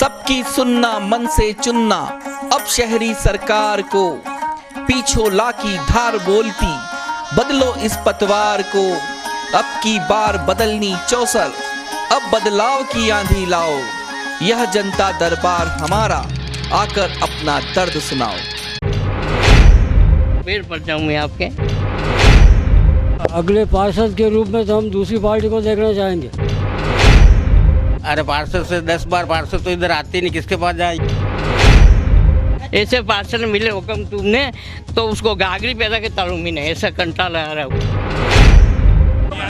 सबकी सुनना मन से चुनना, अब शहरी सरकार को पीछोला की धार बोलती, बदलो इस पतवार को, अब की बार बदलनी चौसर, अब बदलाव की आंधी लाओ, यह जनता दरबार हमारा, आकर अपना दर्द सुनाओ। पेड़ पर जाऊंगे आपके अगले पार्षद के रूप में तो हम दूसरी पार्टी को देखना चाहेंगे। अरे पार्षद से 10 बार पार्षद तो इधर आते नहीं, किसके पास जाए? ऐसे पार्षद मिले हुक्म तुमने तो उसको गागरी पैदा के तालूमी नहीं, ऐसा कंटा लगा रहा हूँ।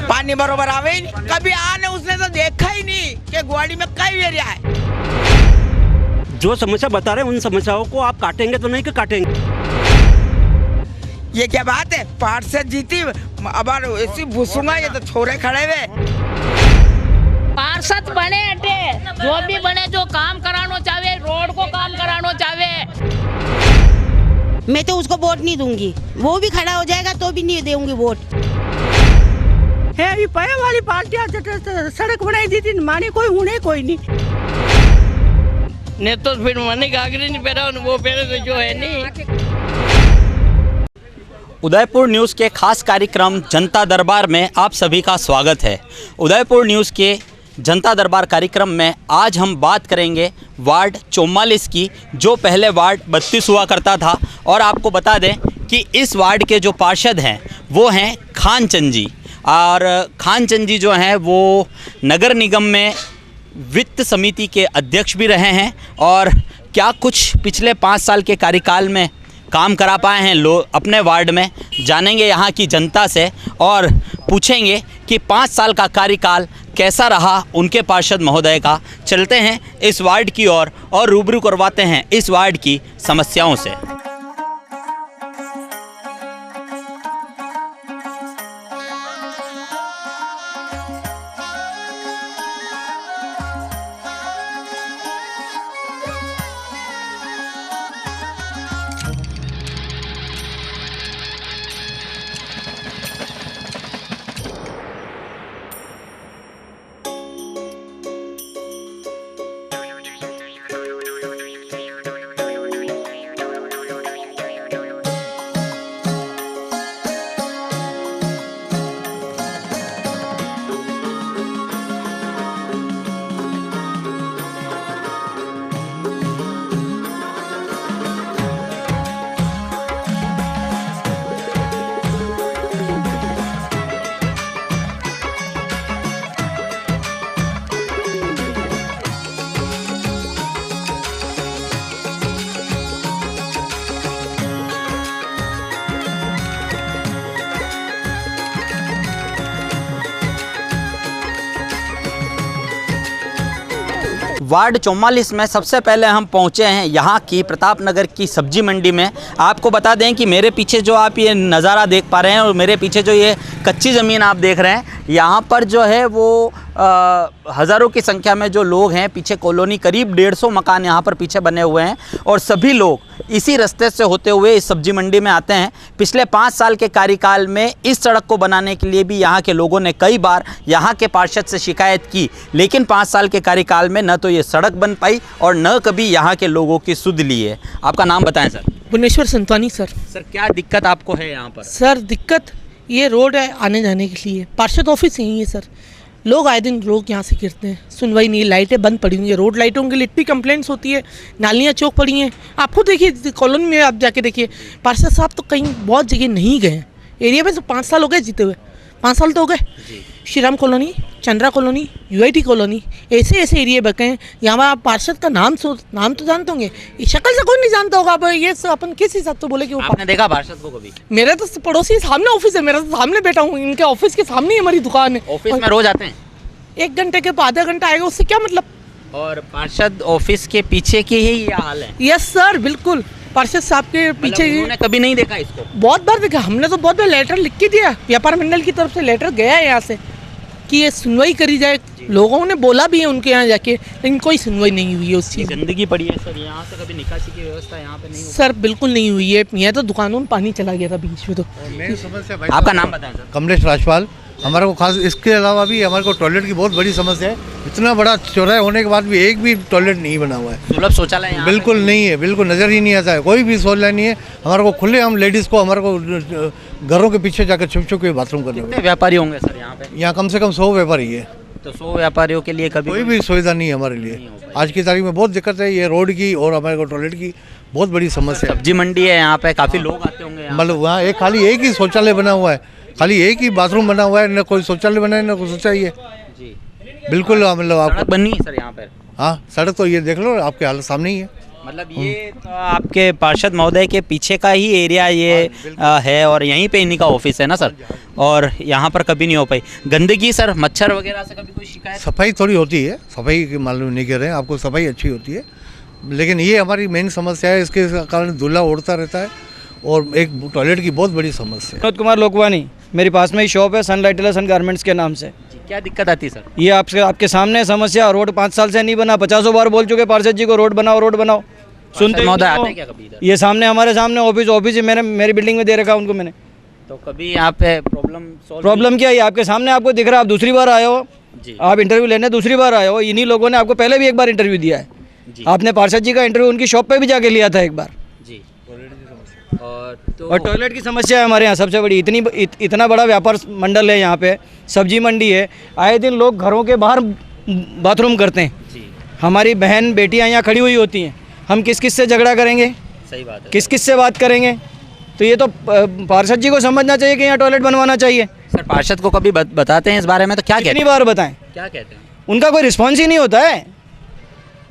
पानी बरोबर आवे ही नहीं, कभी आने उसने तो देखा ही नहीं कि ग्वाड़ी में कई एरिया है। जो समस्या बता रहे हैं उन समस्याओं को आप काटेंगे तो नहीं कि काटेंगे? ये क्या बात है, पार्षद जीती अब ऐसी भूसूंगा, ये तो छोरे खड़े हुए। पार्षद बने हटे, जो भी बने, जो काम कराना चाहे, रोड को काम कराना चाहे, मैं तो उसको वोट नहीं दूंगी। वो भी खड़ा हो जाएगा तो भी नहीं दूंगी वोट। है अभी पहले वाली पार्टियां सड़क बनाई दी थी, माने कोई उन्हें कोई नहीं ने तो फिर मैंने गागरी नहीं पहना, वो पहले तो जो है नहीं। उदयपुर न्यूज़ के खास कार्यक्रम जनता दरबार में आप सभी का स्वागत है। उदयपुर न्यूज़ के जनता दरबार कार्यक्रम में आज हम बात करेंगे वार्ड 44 की, जो पहले वार्ड 32 हुआ करता था। और आपको बता दें कि इस वार्ड के जो पार्षद हैं वो हैं खानचंद जी। और खानचंद जी जो हैं वो नगर निगम में वित्त समिति के अध्यक्ष भी रहे हैं, और क्या कुछ पिछले 5 साल के कार्यकाल में काम करा पाए हैं लोग अपने वार्ड में, जानेंगे यहाँ की जनता से और पूछेंगे कि 5 साल का कार्यकाल कैसा रहा उनके पार्षद महोदय का। चलते हैं इस वार्ड की ओर और रूबरू करवाते हैं इस वार्ड की समस्याओं से। वार्ड 44 में सबसे पहले हम पहुंचे हैं यहाँ की प्रताप नगर की सब्जी मंडी में। आपको बता दें कि मेरे पीछे जो आप ये नज़ारा देख पा रहे हैं और मेरे पीछे जो ये कच्ची ज़मीन आप देख रहे हैं, यहाँ पर जो है वो हज़ारों की संख्या में जो लोग हैं, पीछे कॉलोनी करीब 150 मकान यहाँ पर पीछे बने हुए हैं, और सभी लोग इसी रास्ते से होते हुए इस सब्जी मंडी में आते हैं। पिछले 5 साल के कार्यकाल में इस सड़क को बनाने के लिए भी यहाँ के लोगों ने कई बार यहाँ के पार्षद से शिकायत की, लेकिन 5 साल के कार्यकाल में न तो ये सड़क बन पाई और न कभी यहाँ के लोगों की सुध ली है। आपका नाम बताएं sir. Bhubaneswar Santwani sir. Sir क्या दिक्कत आपको है यहाँ पर? सर दिक्कत ये रोड है आने जाने के लिए, पार्षद ऑफिस यही है सर। लोग आए दिन लोग यहाँ से गिरते हैं, सुनवाई नहीं, लाइटें बंद पड़ी हुई हैं, रोड लाइटों के लिए इतनी कंप्लेंट्स होती है, नालियाँ चौक पड़ी हैं। आपको देखिए कॉलोनी में आप जाके देखिए, पार्षद साहब तो कहीं बहुत जगह नहीं गए हैं। एरिया में तो 5 साल हो गए जीते हुए, 5 साल तो हो गए। Shri Ram colony, Chandra colony, UIT colony, ऐसे ऐसे एरिया बचे हैं। यहाँ पर आप पार्षद का नाम तो जानते होंगे, शक्ल से कोई नहीं जानता होगा। अब ये अपन किस हिसाब से बोले कि आपने देखा पार्षद को कभी? मेरे तो पड़ोसी सामने ऑफिस है, मेरा तो सामने बैठा हूँ, इनके ऑफिस के सामने ही हमारी दुकान है। ऑफिस में रोज आते हैं? 1 घंटे के आधा घंटा आएगा, उससे क्या मतलब। और पार्षद ऑफिस के पीछे की ही ये हाल है? यस सर, बिल्कुल। पार्षद साहब के पीछे उन्होंने कभी नहीं देखा इसको? बहुत बार देखा, हमने तो बहुत बार लेटर लिख के दिया, व्यापार मंडल की तरफ से लेटर गया है यहाँ से कि ये सुनवाई करी जाए। लोगों ने बोला भी है उनके यहाँ जाके, लेकिन कोई सुनवाई नहीं हुई है उस चीज़। गंदगी पड़ी है सर, यहाँ से कभी निकासी की व्यवस्था यहाँ पे नहीं हुई? सर बिल्कुल नहीं हुई है, यहाँ तो दुकानों में पानी चला गया था बीच में। तो आपका नाम बताएं सर। कमलेश राजपाल। हमारे को खास इसके अलावा भी हमारे को टॉयलेट की बहुत बड़ी समस्या है। इतना बड़ा चौराहा होने के बाद भी एक भी टॉयलेट नहीं बना हुआ है। सुलभ शौचालय यहाँ पे बिल्कुल नहीं है, बिल्कुल नज़र ही नहीं आता है, कोई भी शौचालय नहीं है। हमारे को खुले हम लेडीज़ को हमारे को घरों के पीछे जाकर छुप छुप के बाथरूम करने कितने व्यापारी होंगे सर यहाँ पे? यहाँ कम से कम 100 व्यापारी है। तो 100 व्यापारियों के लिए कभी कोई भी सुविधा नहीं है हमारे लिए। आज की तारीख में बहुत दिक्कत है ये रोड की और हमारे को टॉयलेट की बहुत बड़ी समस्या है। सब्जी मंडी है यहाँ पे, काफी लोग आते होंगे यहाँ। मतलब वहाँ एक ही शौचालय बना हुआ है, खाली एक ही बाथरूम बना हुआ है, न कोई शौचालय बना है न कोई शौचालय है। जी बिल्कुल मतलब सड़क आपको बनी है सर यहाँ पे? हाँ सड़क तो ये देख लो आपके हाल सामने ही है। मतलब ये तो आपके पार्षद महोदय के पीछे का ही एरिया ये है और यहीं पे इन्हीं का ऑफिस है ना सर? और यहाँ पर कभी नहीं हो पाई गंदगी सर, मच्छर वगैरह से कभी कोई शिकायत? सफाई थोड़ी होती है, सफाई की मालूम नहीं कर रहे हैं आपको, सफाई अच्छी होती है, लेकिन ये हमारी मेन समस्या है। इसके कारण धुला उड़ता रहता है और एक टॉयलेट की बहुत बड़ी समस्या है। विनोद कुमार लोकवानी, मेरे पास में ही शॉप है सनलाइट सन गारमेंट्स के नाम से। क्या दिक्कत आती है सर? ये आपके सामने समस्या, रोड 5 साल से नहीं बना, 50 बार बोल चुके पार्षद जी को रोड बनाओ, सुनते ही महोदय नहीं हो। आते क्या कभी इधर? ये सामने हमारे सामने ऑफिस है, मेरी बिल्डिंग में दे रखा उनको मैंने। तो कभी यहाँ पे प्रॉब्लम क्या है? आपके सामने आपको दिख रहा है, आप दूसरी बार आए हो, जी। आप इंटरव्यू लेने दूसरी बार आए हो। इन्हीं लोगों ने आपको पहले भी एक बार इंटरव्यू दिया है, आपने पार्षद जी का इंटरव्यू उनकी शॉप पे भी जाके लिया था एक बार। जी। और और टॉयलेट की समस्या है हमारे यहाँ सबसे बड़ी। इतना बड़ा व्यापार मंडल है यहाँ पे, सब्जी मंडी है, आए दिन लोग घरों के बाहर बाथरूम करते हैं। हमारी बहन बेटियाँ यहाँ खड़ी हुई होती हैं, हम किस से झगड़ा करेंगे? सही बात है। किस से बात करेंगे? तो ये तो पार्षद जी को समझना चाहिए कि यहाँ टॉयलेट बनवाना चाहिए। सर पार्षद को कभी बताते हैं इस बारे में तो क्या कहते कितनी हैं? बार बताएं? क्या कहते हैं? उनका कोई रिस्पॉन्स ही नहीं होता है,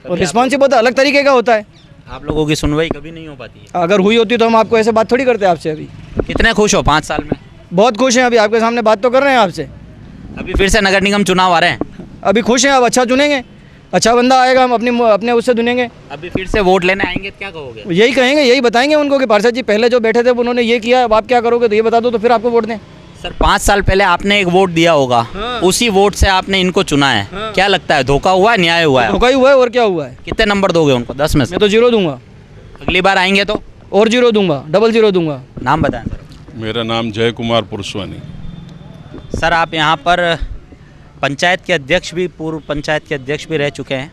और रिस्पॉन्स ही बहुत अलग तरीके का होता है। आप लोगों की सुनवाई कभी नहीं हो पाती है? अगर हुई होती तो हम आपको ऐसे बात थोड़ी करते आपसे। अभी कितने खुश हो 5 साल में? बहुत खुश हैं, अभी आपके सामने बात तो कर रहे हैं आपसे। अभी फिर से नगर निगम चुनाव आ रहे हैं, अभी खुश हैं, अब अच्छा चुनेंगे, अच्छा बंदा आएगा, हम अपने उससे चुनेंगे। अभी फिर से वोट लेने आएंगे तो क्या कहोगे? यही कहेंगे, यही बताएंगे उनको कि पार्षद जी पहले जो बैठे थे उन्होंने ये किया, अब आप क्या करोगे? तो ये बता दो तो फिर आपको वोट दें। सर 5 साल पहले आपने एक वोट दिया होगा, उसी वोट से आपने इनको चुना है, क्या लगता है धोखा हुआ है, न्याय हुआ है? धोखा ही हुआ है, और क्या हुआ है? कितने नंबर दोगे उनको 10 में से? मैं तो 0 दूंगा, अगली बार आएंगे तो और 0 दूंगा, डबल 0 दूंगा। नाम बताएं सर। मेरा नाम जय कुमार पुरुषवानी। सर आप यहाँ पर पंचायत के अध्यक्ष भी, पूर्व पंचायत के अध्यक्ष भी रह चुके हैं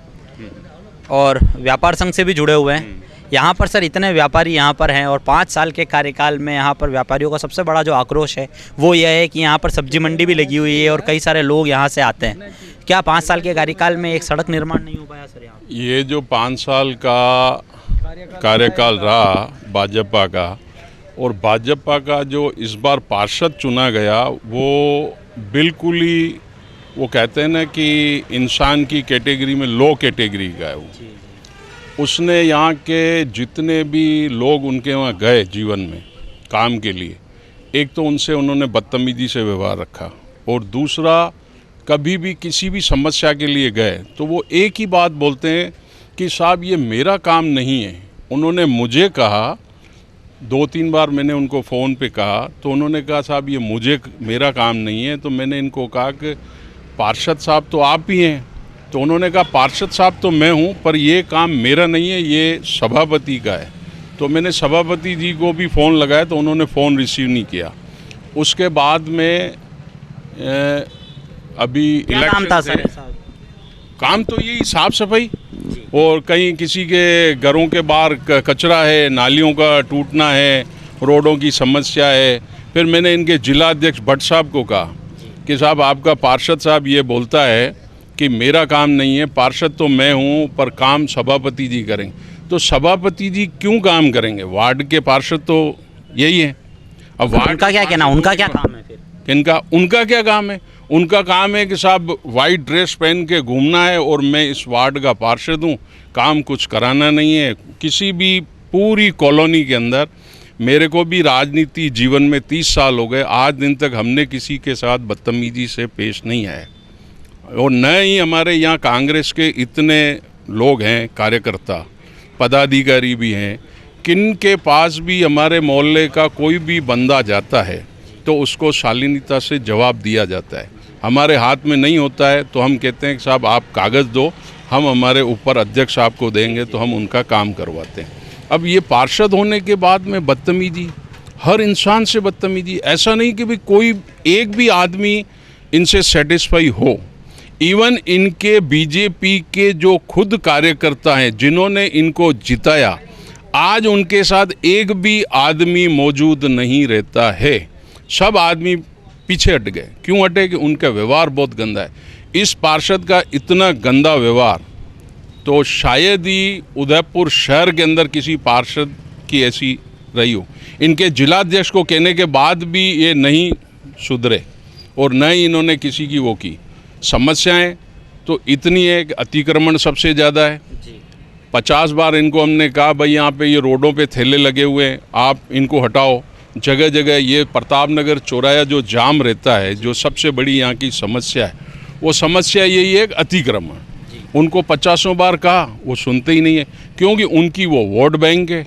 और व्यापार संघ से भी जुड़े हुए हैं। यहाँ पर सर इतने व्यापारी यहाँ पर हैं और 5 साल के कार्यकाल में यहाँ पर व्यापारियों का सबसे बड़ा जो आक्रोश है वो यह है कि यहाँ पर सब्जी मंडी भी लगी हुई है और कई सारे लोग यहाँ से आते हैं। क्या 5 साल के कार्यकाल में एक सड़क निर्माण नहीं हो पाया सर यहाँ? ये जो 5 साल का कार्यकाल रहा भाजपा का, और भाजपा का जो इस बार पार्षद चुना गया वो बिल्कुल ही, वो कहते हैं ना कि इंसान की कैटेगरी में लो कैटेगरी का है वो। उसने यहाँ के जितने भी लोग उनके वहाँ गए जीवन में काम के लिए, एक तो उनसे उन्होंने बदतमीजी से व्यवहार रखा, और दूसरा कभी भी किसी भी समस्या के लिए गए तो वो एक ही बात बोलते हैं कि साहब ये मेरा काम नहीं है। उन्होंने मुझे कहा, 2-3 बार मैंने उनको फ़ोन पे कहा तो उन्होंने कहा साहब ये मेरा काम नहीं है। तो मैंने इनको कहा कि पार्षद साहब तो आप ही हैं। तो उन्होंने कहा पार्षद साहब तो मैं हूं, पर ये काम मेरा नहीं है, ये सभापति का है। तो मैंने सभापति जी को भी फ़ोन लगाया तो उन्होंने फ़ोन रिसीव नहीं किया। उसके बाद में अभी इलेक्शन, काम तो यही साफ़ सफाई, और कहीं किसी के घरों के बाहर कचरा है, नालियों का टूटना है, रोडों की समस्या है। फिर मैंने इनके जिला अध्यक्ष भट्ट साहब को कहा कि साहब आपका पार्षद साहब ये बोलता है कि मेरा काम नहीं है, पार्षद तो मैं हूँ पर काम सभापति जी करेंगे। तो सभापति जी क्यों काम करेंगे? वार्ड के पार्षद तो यही है। अब वार्ड का क्या कहना, उनका क्या काम है फिर? उनका क्या काम है? उनका काम है कि साहब वाइट ड्रेस पहन के घूमना है और मैं इस वार्ड का पार्षद हूँ, काम कुछ कराना नहीं है। किसी भी पूरी कॉलोनी के अंदर, मेरे को भी राजनीति जीवन में 30 साल हो गए, आज दिन तक हमने किसी के साथ बदतमीजी से पेश नहीं आए। और न ही हमारे यहाँ कांग्रेस के इतने लोग हैं, कार्यकर्ता पदाधिकारी भी हैं, किन के पास भी हमारे मोहल्ले का कोई भी बंदा जाता है तो उसको शालीनता से जवाब दिया जाता है। हमारे हाथ में नहीं होता है तो हम कहते हैं कि साहब आप कागज़ दो, हम हमारे ऊपर अध्यक्ष साहब को देंगे तो हम उनका काम करवाते हैं। अब ये पार्षद होने के बाद में बदतमीजी, हर इंसान से बदतमीजी, ऐसा नहीं कि भाई कोई एक भी आदमी इनसे सेटिस्फाई हो। इवन इनके बीजेपी के जो खुद कार्यकर्ता हैं जिन्होंने इनको जिताया, आज उनके साथ एक भी आदमी मौजूद नहीं रहता है। सब आदमी पीछे हट गए। क्यों हटे? कि उनका व्यवहार बहुत गंदा है। इस पार्षद का इतना गंदा व्यवहार तो शायद ही उदयपुर शहर के अंदर किसी पार्षद की ऐसी रही हो। इनके जिलाध्यक्ष को कहने के बाद भी ये नहीं सुधरे और न ही इन्होंने किसी की वो की। समस्याएं तो इतनी है कि अतिक्रमण सबसे ज़्यादा है। 50 बार इनको हमने कहा भाई यहाँ पे ये रोडों पे थैले लगे हुए हैं, आप इनको हटाओ। जगह जगह ये प्रताप नगर चौराया जो जाम रहता है, जो सबसे बड़ी यहाँ की समस्या है, वो समस्या यही है कि अतिक्रमण। उनको 50 बार कहा, वो सुनते ही नहीं है, क्योंकि उनकी वो वोट बैंक है।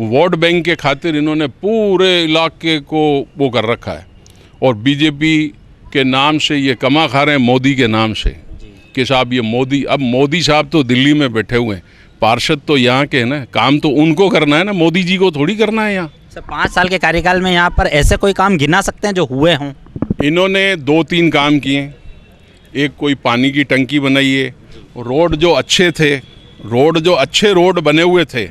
वोट बैंक के खातिर इन्होंने पूरे इलाके को वो कर रखा है और बीजेपी के नाम से ये कमा खा रहे हैं, मोदी के नाम से कि साहब ये मोदी। अब मोदी साहब तो दिल्ली में बैठे हुए हैं, पार्षद तो यहाँ के हैं ना, काम तो उनको करना है ना, मोदी जी को थोड़ी करना है यहाँ। सर 5 साल के कार्यकाल में यहाँ पर ऐसे कोई काम गिना सकते हैं जो हुए हों? इन्होंने 2-3 काम किए। एक कोई पानी की टंकी बनाई है, रोड जो अच्छे थे, रोड बने हुए थे,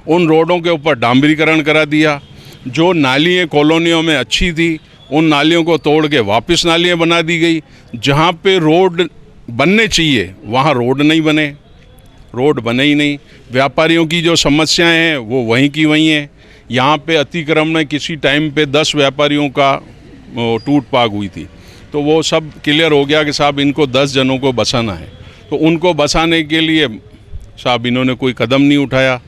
उन रोडों के ऊपर डांबरीकरण करा दिया। जो नालियाँ कॉलोनियों में अच्छी थी, उन नालियों को तोड़ के वापस नालियाँ बना दी गई। जहाँ पे रोड बनने चाहिए वहाँ रोड नहीं बने, रोड बने ही नहीं। व्यापारियों की जो समस्याएं हैं वो वहीं की वहीं हैं। यहाँ पे अतिक्रमण में किसी टाइम पे 10 व्यापारियों का टूट पाग हुई थी, तो वो सब क्लियर हो गया कि साहब इनको 10 जनों को बसाना है। तो उनको बसाने के लिए साहब इन्होंने कोई कदम नहीं उठाया।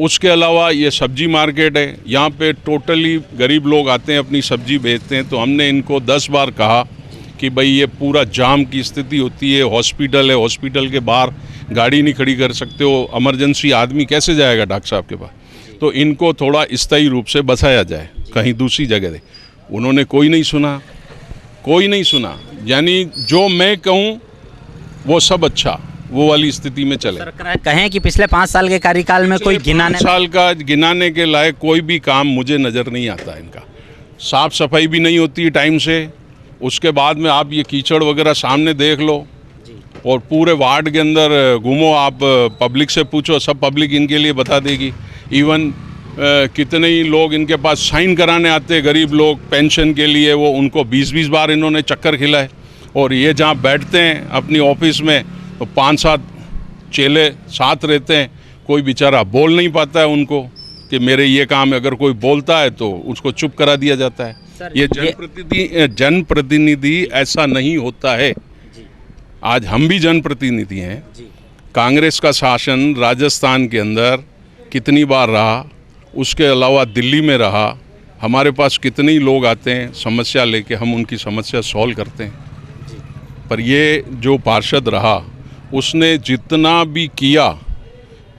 उसके अलावा ये सब्जी मार्केट है, यहाँ पे टोटली गरीब लोग आते हैं, अपनी सब्जी बेचते हैं। तो हमने इनको 10 बार कहा कि भाई ये पूरा जाम की स्थिति होती है, हॉस्पिटल है, हॉस्पिटल के बाहर गाड़ी नहीं खड़ी कर सकते हो, इमरजेंसी आदमी कैसे जाएगा डॉक्टर साहब के पास। तो इनको थोड़ा स्थायी रूप से बसाया जाए कहीं दूसरी जगह दे। उन्होंने कोई नहीं सुना। यानी जो मैं कहूँ वो सब अच्छा, वो वाली स्थिति में चले। कहें कि पिछले 5 साल के कार्यकाल में कोई गिनाने के लायक कोई भी काम मुझे नज़र नहीं आता इनका। साफ सफाई भी नहीं होती टाइम से। उसके बाद में आप ये कीचड़ वगैरह सामने देख लो और पूरे वार्ड के अंदर घूमो, आप पब्लिक से पूछो, सब पब्लिक इनके लिए बता देगी। इवन कितने ही लोग इनके पास साइन कराने आते हैं, गरीब लोग पेंशन के लिए, वो उनको 20-20 बार इन्होंने चक्कर खिलाए। और ये जहाँ बैठते हैं अपनी ऑफिस में तो 5-7 चेले साथ रहते हैं, कोई बेचारा बोल नहीं पाता है उनको कि मेरे ये काम है। अगर कोई बोलता है तो उसको चुप करा दिया जाता है। ये जनप्रतिनिधि ऐसा नहीं होता है। आज हम भी जनप्रतिनिधि हैं। कांग्रेस का शासन राजस्थान के अंदर कितनी बार रहा, उसके अलावा दिल्ली में रहा। हमारे पास कितने ही लोग आते हैं समस्या लेके, हम उनकी समस्या सॉल्व करते हैं। पर ये जो पार्षद रहा उसने जितना भी किया,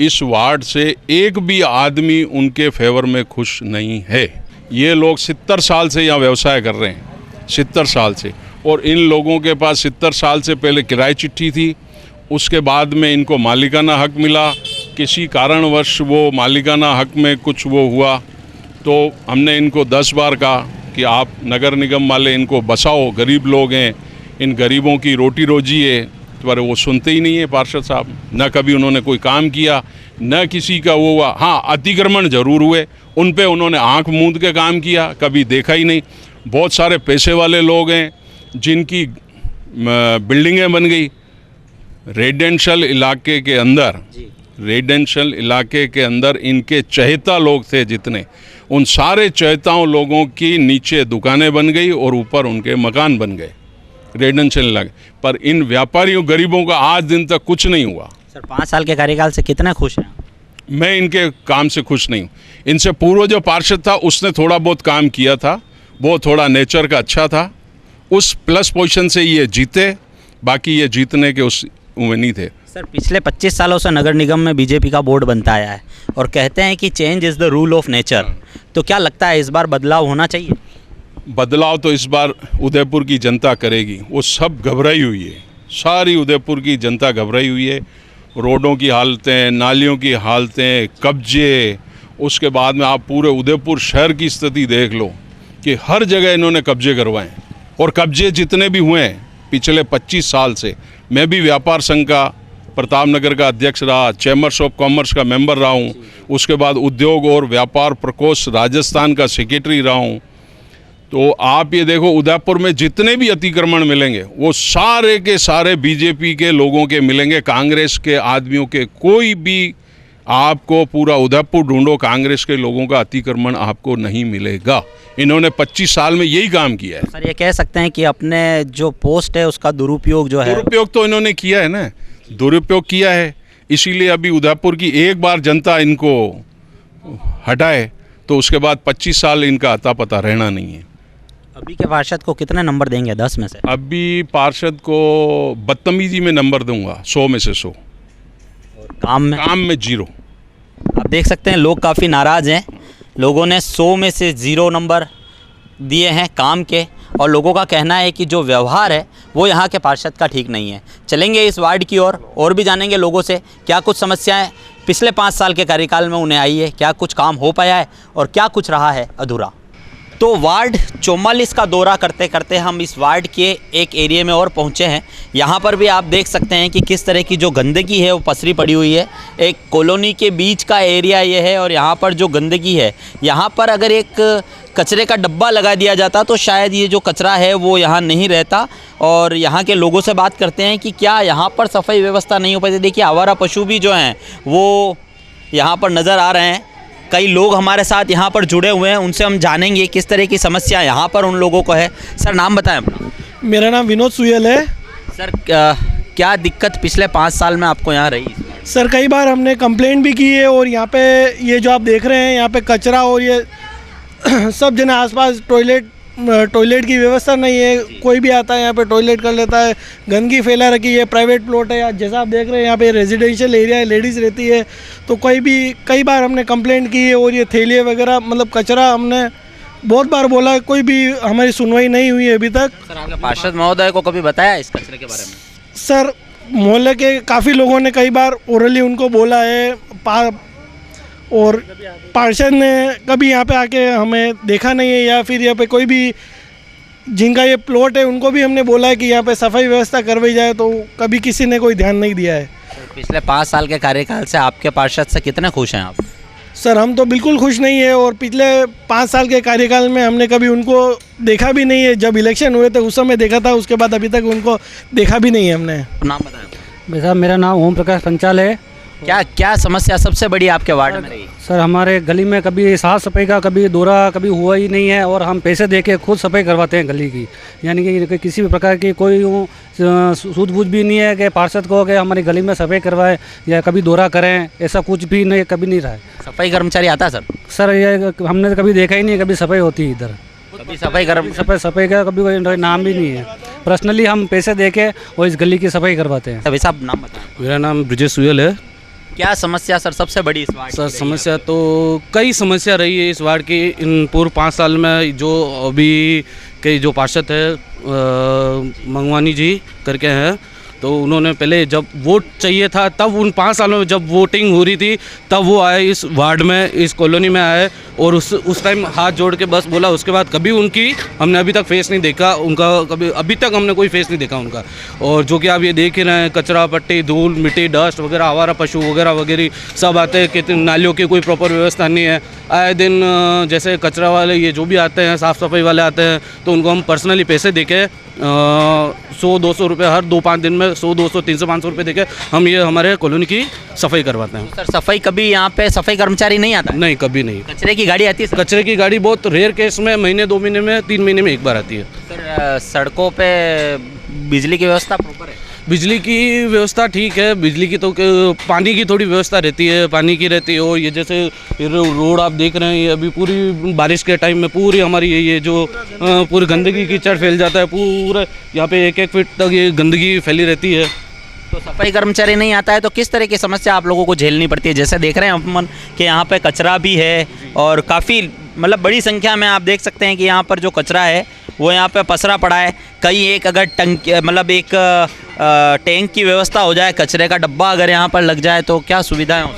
इस वार्ड से एक भी आदमी उनके फेवर में खुश नहीं है। ये लोग 70 साल से यहाँ व्यवसाय कर रहे हैं, 70 साल से। और इन लोगों के पास 70 साल से पहले किराए चिट्ठी थी, उसके बाद में इनको मालिकाना हक मिला। किसी कारणवश वो मालिकाना हक में कुछ वो हुआ तो हमने इनको 10 बार कहा कि आप नगर निगम वाले इनको बसाओ, गरीब लोग हैं, इन गरीबों की रोटी रोजी है। पर वो सुनते ही नहीं है पार्षद साहब। न कभी उन्होंने कोई काम किया, न किसी का वो हुआ। हाँ, अतिक्रमण जरूर हुए, उन पे उन्होंने आंख मूंद के काम किया, कभी देखा ही नहीं। बहुत सारे पैसे वाले लोग हैं जिनकी बिल्डिंगें बन गई रेजिडेंशियल इलाके के अंदर इनके चहेता लोग थे जितने, उन सारे चहेताओं लोगों की नीचे दुकानें बन गई और ऊपर उनके मकान बन गए रेजिडेंशियल इलाके। पर इन व्यापारियों गरीबों का आज दिन तक कुछ नहीं हुआ। सर 5 साल के कार्यकाल से कितना खुश हैं? मैं इनके काम से खुश नहीं हूँ। इनसे पूर्व जो पार्षद था उसने थोड़ा बहुत काम किया था, वो थोड़ा नेचर का अच्छा था, उस प्लस पोजीशन से ये जीते, बाकी ये जीतने के उस उम्मीद नहीं थे। सर पिछले 25 सालों से नगर निगम में बीजेपी का बोर्ड बनता आया है और कहते हैं कि change is the rule of nature, तो क्या लगता है इस बार बदलाव होना चाहिए? बदलाव तो इस बार उदयपुर की जनता करेगी। वो सब घबराई हुई है, सारी उदयपुर की जनता घबराई हुई है। रोडों की हालतें, नालियों की हालतें, कब्जे, उसके बाद में आप पूरे उदयपुर शहर की स्थिति देख लो कि हर जगह इन्होंने कब्जे करवाए। और कब्जे जितने भी हुए हैं पिछले 25 साल से, मैं भी व्यापार संघ का प्रताप नगर का अध्यक्ष रहा, चैम्बर्स ऑफ कॉमर्स का मेंबर रहा हूँ, उसके बाद उद्योग और व्यापार प्रकोष्ठ राजस्थान का सेक्रेटरी रहा हूँ। तो आप ये देखो उदयपुर में जितने भी अतिक्रमण मिलेंगे वो सारे के सारे बीजेपी के लोगों के मिलेंगे, कांग्रेस के आदमियों के कोई भी आपको पूरा उदयपुर ढूंढो कांग्रेस के लोगों का अतिक्रमण आपको नहीं मिलेगा। इन्होंने 25 साल में यही काम किया है। सर ये कह सकते हैं कि अपने जो पोस्ट है उसका दुरुपयोग जो है, दुरुपयोग तो इन्होंने किया है ना, दुरुपयोग किया है, इसीलिए अभी उदयपुर की एक बार जनता इनको हटाए तो उसके बाद 25 साल इनका अता पता रहना नहीं है। अभी के पार्षद को कितने नंबर देंगे 10 में से? अभी पार्षद को बदतमीजी में नंबर दूंगा 100 में से 100। और काम में 0। आप देख सकते हैं लोग काफ़ी नाराज़ हैं। लोगों ने 100 में से 0 नंबर दिए हैं काम के, और लोगों का कहना है कि जो व्यवहार है वो यहाँ के पार्षद का ठीक नहीं है। चलेंगे इस वार्ड की ओर और भी जानेंगे लोगों से क्या कुछ समस्याएं पिछले 5 साल के कार्यकाल में उन्हें आई है, क्या कुछ काम हो पाया है और क्या कुछ रहा है अधूरा। तो वार्ड 44 का दौरा करते करते हम इस वार्ड के एक एरिया में और पहुंचे हैं। यहाँ पर भी आप देख सकते हैं कि किस तरह की जो गंदगी है वो पसरी पड़ी हुई है। एक कॉलोनी के बीच का एरिया ये है और यहाँ पर जो गंदगी है, यहाँ पर अगर एक कचरे का डब्बा लगा दिया जाता तो शायद ये जो कचरा है वो यहाँ नहीं रहता। और यहाँ के लोगों से बात करते हैं कि क्या यहाँ पर सफाई व्यवस्था नहीं हो पाती। देखिए आवारा पशु भी जो हैं वो यहाँ पर नज़र आ रहे हैं। कई लोग हमारे साथ यहाँ पर जुड़े हुए हैं, उनसे हम जानेंगे किस तरह की समस्या यहाँ पर उन लोगों को है। सर नाम बताएं अपना। मेरा नाम विनोद सुयल है। सर क्या दिक्कत पिछले 5 साल में आपको यहाँ रही? सर कई बार हमने कंप्लेंट भी की है और यहाँ पे ये जो आप देख रहे हैं यहाँ पे कचरा और ये सब जने आसपास टॉयलेट की व्यवस्था नहीं है। कोई भी आता है यहाँ पे टॉयलेट कर लेता है, गंदगी फैला रखी है। प्राइवेट प्लॉट है, जैसा आप देख रहे हैं यहाँ पे रेजिडेंशियल एरिया है, लेडीज़ रहती है। तो कई बार हमने कंप्लेंट की है और ये थैलियाँ वगैरह मतलब कचरा हमने बहुत बार बोला, कोई भी हमारी सुनवाई नहीं हुई है अभी तक। सर आपके पार्षद महोदय को कभी बताया इस कचरे के बारे में? सर मोहल्ले के काफ़ी लोगों ने कई बार ओरली उनको बोला है और पार्षद ने कभी यहाँ पे आके हमें देखा नहीं है, या फिर यहाँ पे कोई भी जिनका ये प्लॉट है उनको भी हमने बोला है कि यहाँ पे सफाई व्यवस्था करवाई जाए, तो कभी किसी ने कोई ध्यान नहीं दिया है। तो पिछले 5 साल के कार्यकाल से आपके पार्षद से कितने खुश हैं आप? सर हम तो बिल्कुल खुश नहीं है और पिछले 5 साल के कार्यकाल में हमने कभी उनको देखा भी नहीं है। जब इलेक्शन हुए थे उस समय देखा था, उसके बाद अभी तक उनको देखा भी नहीं है हमने। नाम बताएं। साहब मेरा नाम ओम प्रकाश पंचाल है। क्या समस्या सबसे बड़ी आपके वार्ड में रही? सर हमारे गली में कभी साफ सफाई का कभी दौरा कभी हुआ ही नहीं है, और हम पैसे दे के खुद सफाई करवाते हैं गली की। यानी कि किसी भी प्रकार की कोई सूझबूझ भी नहीं है कि पार्षद को कि हमारी गली में सफाई करवाए या कभी दौरा करें, ऐसा कुछ भी नहीं, कभी नहीं रहा है। सफाई कर्मचारी आता है सर ये हमने कभी देखा ही नहीं, कभी सफाई होती है इधर। कभी सफाई का कभी कोई नाम भी नहीं है। पर्सनली हम पैसे दे के और इस गली की सफाई करवाते हैं। अभी साहब नाम बताएं। मेरा नाम ब्रिजेश सुयल है। क्या समस्या सर सबसे बड़ी इस वार्ड? सर समस्या तो कई समस्या रही है इस वार्ड की इन पूर्व 5 साल में। जो अभी के जो पार्षद है मंगवानी जी करके हैं, तो उन्होंने पहले जब वोट चाहिए था तब उन 5 सालों में जब वोटिंग हो रही थी तब वो आए इस वार्ड में, इस कॉलोनी में आए और उस टाइम हाथ जोड़ के बस बोला। उसके बाद कभी उनकी हमने अभी तक फेस नहीं देखा उनका, कभी अभी तक हमने कोई फेस नहीं देखा उनका। और जो कि आप ये देख ही रहे हैं, कचरा पट्टी, धूल मिट्टी, डस्ट वगैरह, आवारा पशु वगैरह सब आते हैं। कितने नालियों की कोई प्रॉपर व्यवस्था नहीं है। आए दिन जैसे कचरा वाले ये जो भी आते हैं, साफ़ सफाई वाले आते हैं, तो उनको हम पर्सनली पैसे देके 100-200 रुपये हर 2-5 दिन में 100-200 300-500 रुपये देके हम ये हमारे कॉलोनी की सफाई करवाते हैं। सर सफाई कभी यहाँ पे सफाई कर्मचारी नहीं आता? नहीं, कभी नहीं। कचरे की गाड़ी आती है? कचरे की गाड़ी बहुत रेयर केस में महीने 2 महीने में 3 महीने में एक बार आती है। सर सड़कों पे बिजली की व्यवस्था प्रॉपर है? बिजली की व्यवस्था ठीक है। बिजली की तो पानी की थोड़ी व्यवस्था रहती है, पानी की रहती है। और ये जैसे रोड आप देख रहे हैं, ये अभी पूरी बारिश के टाइम में पूरी हमारी ये जो पूरी गंदगी कीचड़ फैल जाता है, पूरा यहाँ पे 1-1 फीट तक ये गंदगी फैली रहती है। तो सफाई कर्मचारी नहीं आता है तो किस तरह की समस्या आप लोगों को झेलनी पड़ती है? जैसे देख रहे हैं अपन कि यहाँ पे कचरा भी है और काफ़ी मतलब बड़ी संख्या में आप देख सकते हैं कि यहाँ पर जो कचरा है वो यहाँ पे पसरा पड़ा है। कहीं एक अगर टैंक की व्यवस्था हो जाए, कचरे का डब्बा अगर यहाँ पर लग जाए तो क्या सुविधाएं हो?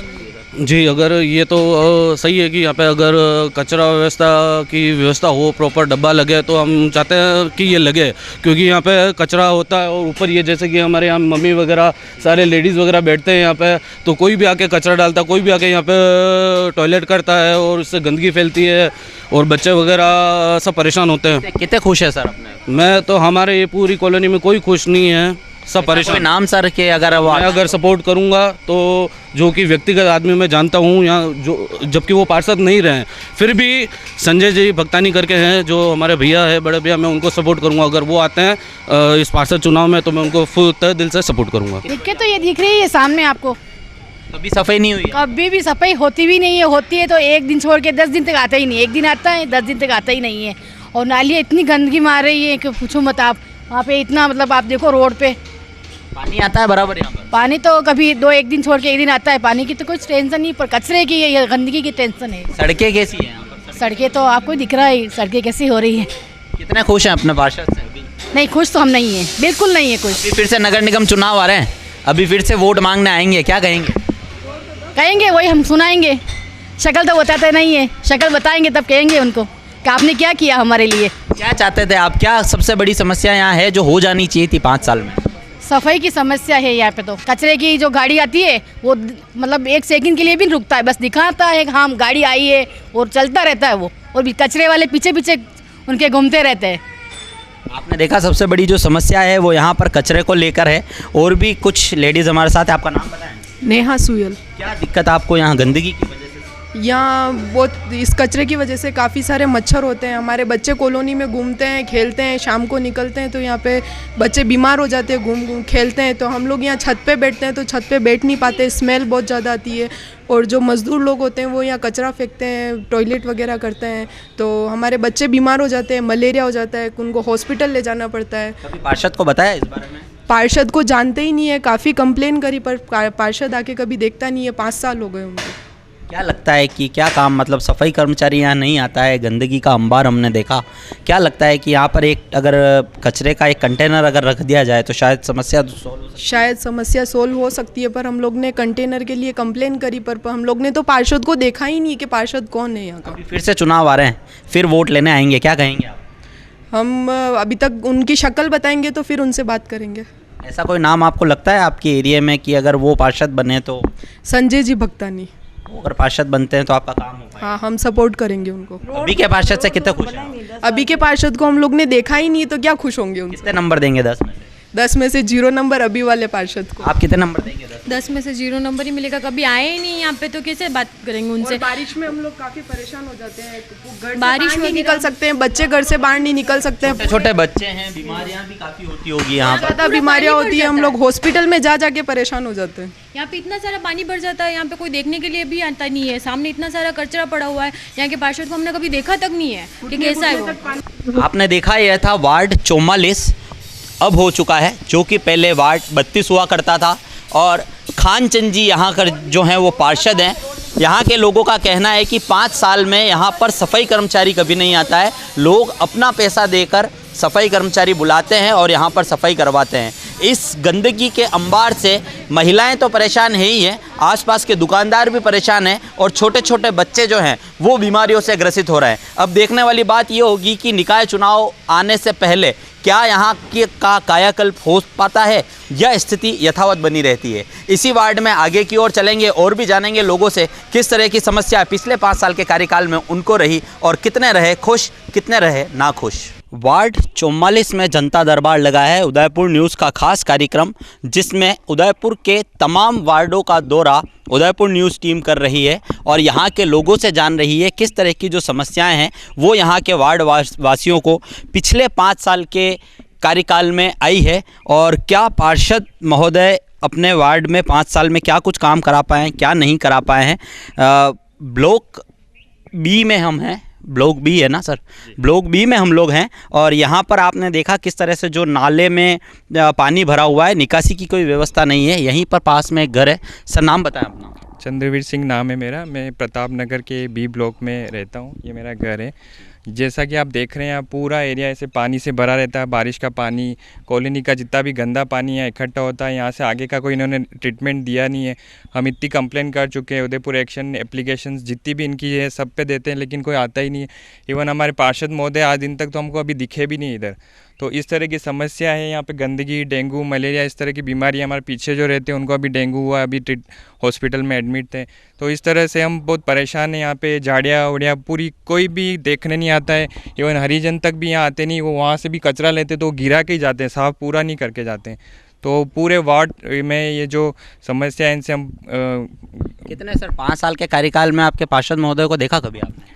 जी, अगर ये तो सही है कि यहाँ पे अगर कचरा व्यवस्था की व्यवस्था हो, प्रॉपर डब्बा लगे, तो हम चाहते हैं कि ये लगे, क्योंकि यहाँ पे कचरा होता है और ऊपर ये जैसे कि हमारे यहाँ मम्मी वगैरह सारे लेडीज़ वगैरह बैठते हैं यहाँ पे, तो कोई भी आके कचरा डालता है, कोई भी आके यहाँ पे टॉयलेट करता है और उससे गंदगी फैलती है और बच्चे वगैरह सब परेशान होते हैं। कितने खुश है सर अपने? मैं तो, हमारे ये पूरी कॉलोनी में कोई खुश नहीं है, सब परेशान। नाम सर के अगर मैं अगर सपोर्ट करूंगा तो जो कि व्यक्तिगत आदमी मैं जानता हूं यहाँ, जो जबकि वो पार्षद नहीं रहे, फिर भी संजय जी भक्तानी करके हैं जो हमारे भैया है, बड़े भैया, मैं उनको सपोर्ट करूंगा। अगर वो आते हैं इस पार्षद चुनाव में तो मैं उनको फुल तहे दिल से सपोर्ट करूंगा। दिक्कत तो ये दिख रही है सामने आपको, कभी सफाई नहीं हुई है? कभी भी सफाई होती भी नहीं है, होती है तो एक दिन छोड़ के 10 दिन तक आता ही नहीं, एक दिन आता है 10 दिन तक आता ही नहीं है। और नालियाँ इतनी गंदगी मार रही है कि पूछो मत आप, वहाँ पे इतना मतलब आप देखो रोड पे पानी आता है बराबर यहाँ पर? पानी तो कभी एक दिन छोड़ के एक दिन आता है, पानी की तो कुछ टेंशन नहीं, पर कचरे की या गंदगी की टेंशन है। सड़कें कैसी हैं यहाँ पर? सड़कें तो आपको दिख रहा है, सड़कें कैसी हो रही है। कितने खुश हैं अपने पार्षद से? अभी नहीं, खुश तो हम नहीं है, बिल्कुल नहीं है खुश। अभी फिर से नगर निगम चुनाव आ रहे हैं, अभी फिर से वोट मांगने आएंगे, क्या कहेंगे? कहेंगे वही हम सुनाएंगे, शक्ल तो बताते नहीं है, शक्ल बताएंगे तब कहेंगे उनको कि आपने क्या किया हमारे लिए। क्या चाहते थे आप? क्या सबसे बड़ी समस्या यहाँ है जो हो जानी चाहिए थी 5 साल में? सफाई की समस्या है यहाँ पे, तो कचरे की जो गाड़ी आती है वो मतलब 1 सेकंड के लिए भी रुकता है, बस दिखाता है हाँ गाड़ी आई है और चलता रहता है वो, और भी कचरे वाले पीछे पीछे उनके घूमते रहते हैं। आपने देखा सबसे बड़ी जो समस्या है वो यहाँ पर कचरे को लेकर है। और भी कुछ लेडीज़ हमारे साथ है, आपका नाम बताएं। नेहा सुयल। क्या दिक्कत आपको यहाँ गंदगी की वजह से? यहाँ बहुत इस कचरे की वजह से काफ़ी सारे मच्छर होते हैं, हमारे बच्चे कॉलोनी में घूमते हैं, खेलते हैं, शाम को निकलते हैं तो यहाँ पे बच्चे बीमार हो जाते हैं, घूम खेलते हैं, तो हम लोग यहाँ छत पे बैठते हैं तो छत पे बैठ नहीं पाते, स्मेल बहुत ज़्यादा आती है। और जो मज़दूर लोग होते हैं वो यहाँ कचरा फेंकते हैं, टॉयलेट वगैरह करते हैं, तो हमारे बच्चे बीमार हो जाते हैं, मलेरिया हो जाता है, उनको हॉस्पिटल ले जाना पड़ता है। कभी पार्षद को बताया इस बारे में? पार्षद को जानते ही नहीं है, काफ़ी कंप्लेन करी पर पार्षद आके कभी देखता नहीं है, 5 साल हो गए उनको। क्या लगता है कि क्या काम, मतलब सफाई कर्मचारी यहाँ नहीं आता है, गंदगी का अंबार हमने देखा, क्या लगता है कि यहाँ पर एक अगर कचरे का एक कंटेनर अगर रख दिया जाए तो शायद समस्या सोल्व हो सकती है। पर हम लोग ने कंटेनर के लिए कंप्लेन करी पर हम लोग ने तो पार्षद को देखा ही नहीं कि पार्षद कौन है यहाँ का। फिर से चुनाव आ रहे हैं, फिर वोट लेने आएंगे, क्या कहेंगे आप? हम अभी तक उनकी शक्ल बताएंगे तो फिर उनसे बात करेंगे। ऐसा कोई नाम आपको लगता है आपके एरिया में कि अगर वो पार्षद बने तो? संजय जी भक्तानी, अगर पार्षद बनते हैं तो आपका काम हो पाएगा? हाँ, हम सपोर्ट करेंगे उनको। अभी के पार्षद से कितने खुश हैं? अभी के पार्षद को हम लोग ने देखा ही नहीं तो क्या खुश होंगे उनसे। कितने नंबर देंगे 10 में से? 10 में से 0 नंबर अभी वाले पार्षद को। आप कितने नंबर देंगे? 10 में से 0 नंबर ही मिलेगा, कभी आए ही नहीं यहाँ पे तो कैसे बात करेंगे उनसे। और बारिश में हम लोग काफी परेशान हो जाते हैं, बारिश में निकल सकते हैं, बच्चे घर से बाहर नहीं निकल सकते हैं, छोटे बच्चे हैं, बीमारियां भी काफी होती होगी यहाँ पर, ज़्यादा बीमारियां होती है, हम लोग हॉस्पिटल में जा जाके परेशान हो जाते हैं। यहाँ पे इतना सारा पानी भर जाता है, यहाँ पे कोई देखने के लिए भी आता नहीं है, सामने इतना सारा कचरा पड़ा हुआ है, यहाँ के पार्षद को हमने कभी देखा तक नहीं है कि कैसा है वो। आपने देखा यह था वार्ड 44 अब हो चुका है, जो कि पहले वार्ड 32 हुआ करता था। और खानचंद जी यहाँ कर जो हैं वो पार्षद हैं। यहाँ के लोगों का कहना है कि 5 साल में यहाँ पर सफाई कर्मचारी कभी नहीं आता है, लोग अपना पैसा देकर सफाई कर्मचारी बुलाते हैं और यहाँ पर सफाई करवाते हैं। इस गंदगी के अंबार से महिलाएं तो परेशान है ही हैं, आसपास के दुकानदार भी परेशान हैं और छोटे छोटे बच्चे जो हैं वो बीमारियों से ग्रसित हो रहे हैं। अब देखने वाली बात ये होगी कि निकाय चुनाव आने से पहले क्या यहाँ का कायाकल्प हो पाता है या स्थिति यथावत बनी रहती है। इसी वार्ड में आगे की ओर चलेंगे और भी जानेंगे लोगों से किस तरह की समस्या पिछले 5 साल के कार्यकाल में उनको रही और कितने रहे खुश, कितने रहे नाखुश। वार्ड 44 में जनता दरबार लगा है, उदयपुर न्यूज़ का खास कार्यक्रम, जिसमें उदयपुर के तमाम वार्डों का दौरा उदयपुर न्यूज़ टीम कर रही है और यहाँ के लोगों से जान रही है किस तरह की जो समस्याएं हैं वो यहाँ के वार्ड वासियों को पिछले 5 साल के कार्यकाल में आई है और क्या पार्षद महोदय अपने वार्ड में 5 साल में क्या कुछ काम करा पाए हैं, क्या नहीं करा पाए हैं। ब्लॉक बी में हम हैं, ब्लॉक बी है ना सर, ब्लॉक बी में हम लोग हैं और यहाँ पर आपने देखा किस तरह से जो नाले में पानी भरा हुआ है, निकासी की कोई व्यवस्था नहीं है। यहीं पर पास में एक घर है। सर नाम बताएं अपना। चंद्रवीर सिंह नाम है मेरा, मैं प्रताप नगर के बी ब्लॉक में रहता हूँ, ये मेरा घर है। जैसा कि आप देख रहे हैं, पूरा एरिया ऐसे पानी से भरा रहता है। बारिश का पानी, कॉलोनी का जितना भी गंदा पानी है इकट्ठा होता है। यहाँ से आगे का कोई इन्होंने ट्रीटमेंट दिया नहीं है। हम इतनी कंप्लेन कर चुके हैं, उदयपुर एक्शन एप्लीकेशंस जितनी भी इनकी है सब पे देते हैं, लेकिन कोई आता ही नहीं है। इवन हमारे पार्षद महोदय आज दिन तक तो हमको अभी दिखे भी नहीं इधर। तो इस तरह की समस्या है यहाँ पे। गंदगी, डेंगू, मलेरिया, इस तरह की बीमारी हमारे पीछे जो रहते हैं उनको अभी डेंगू हुआ, अभी हॉस्पिटल में एडमिट थे। तो इस तरह से हम बहुत परेशान हैं। यहाँ पे झाड़ियाँ उड़िया पूरी कोई भी देखने नहीं आता है। इवन हरिजन तक भी यहाँ आते नहीं, वो वहाँ से भी कचरा लेते तो गिरा के ही जाते हैं, साफ पूरा नहीं करके जाते हैं। तो पूरे वार्ड में ये जो समस्या है इनसे हम कितने सर 5 साल के कार्यकाल में आपके पार्षद महोदय को देखा कभी आपने?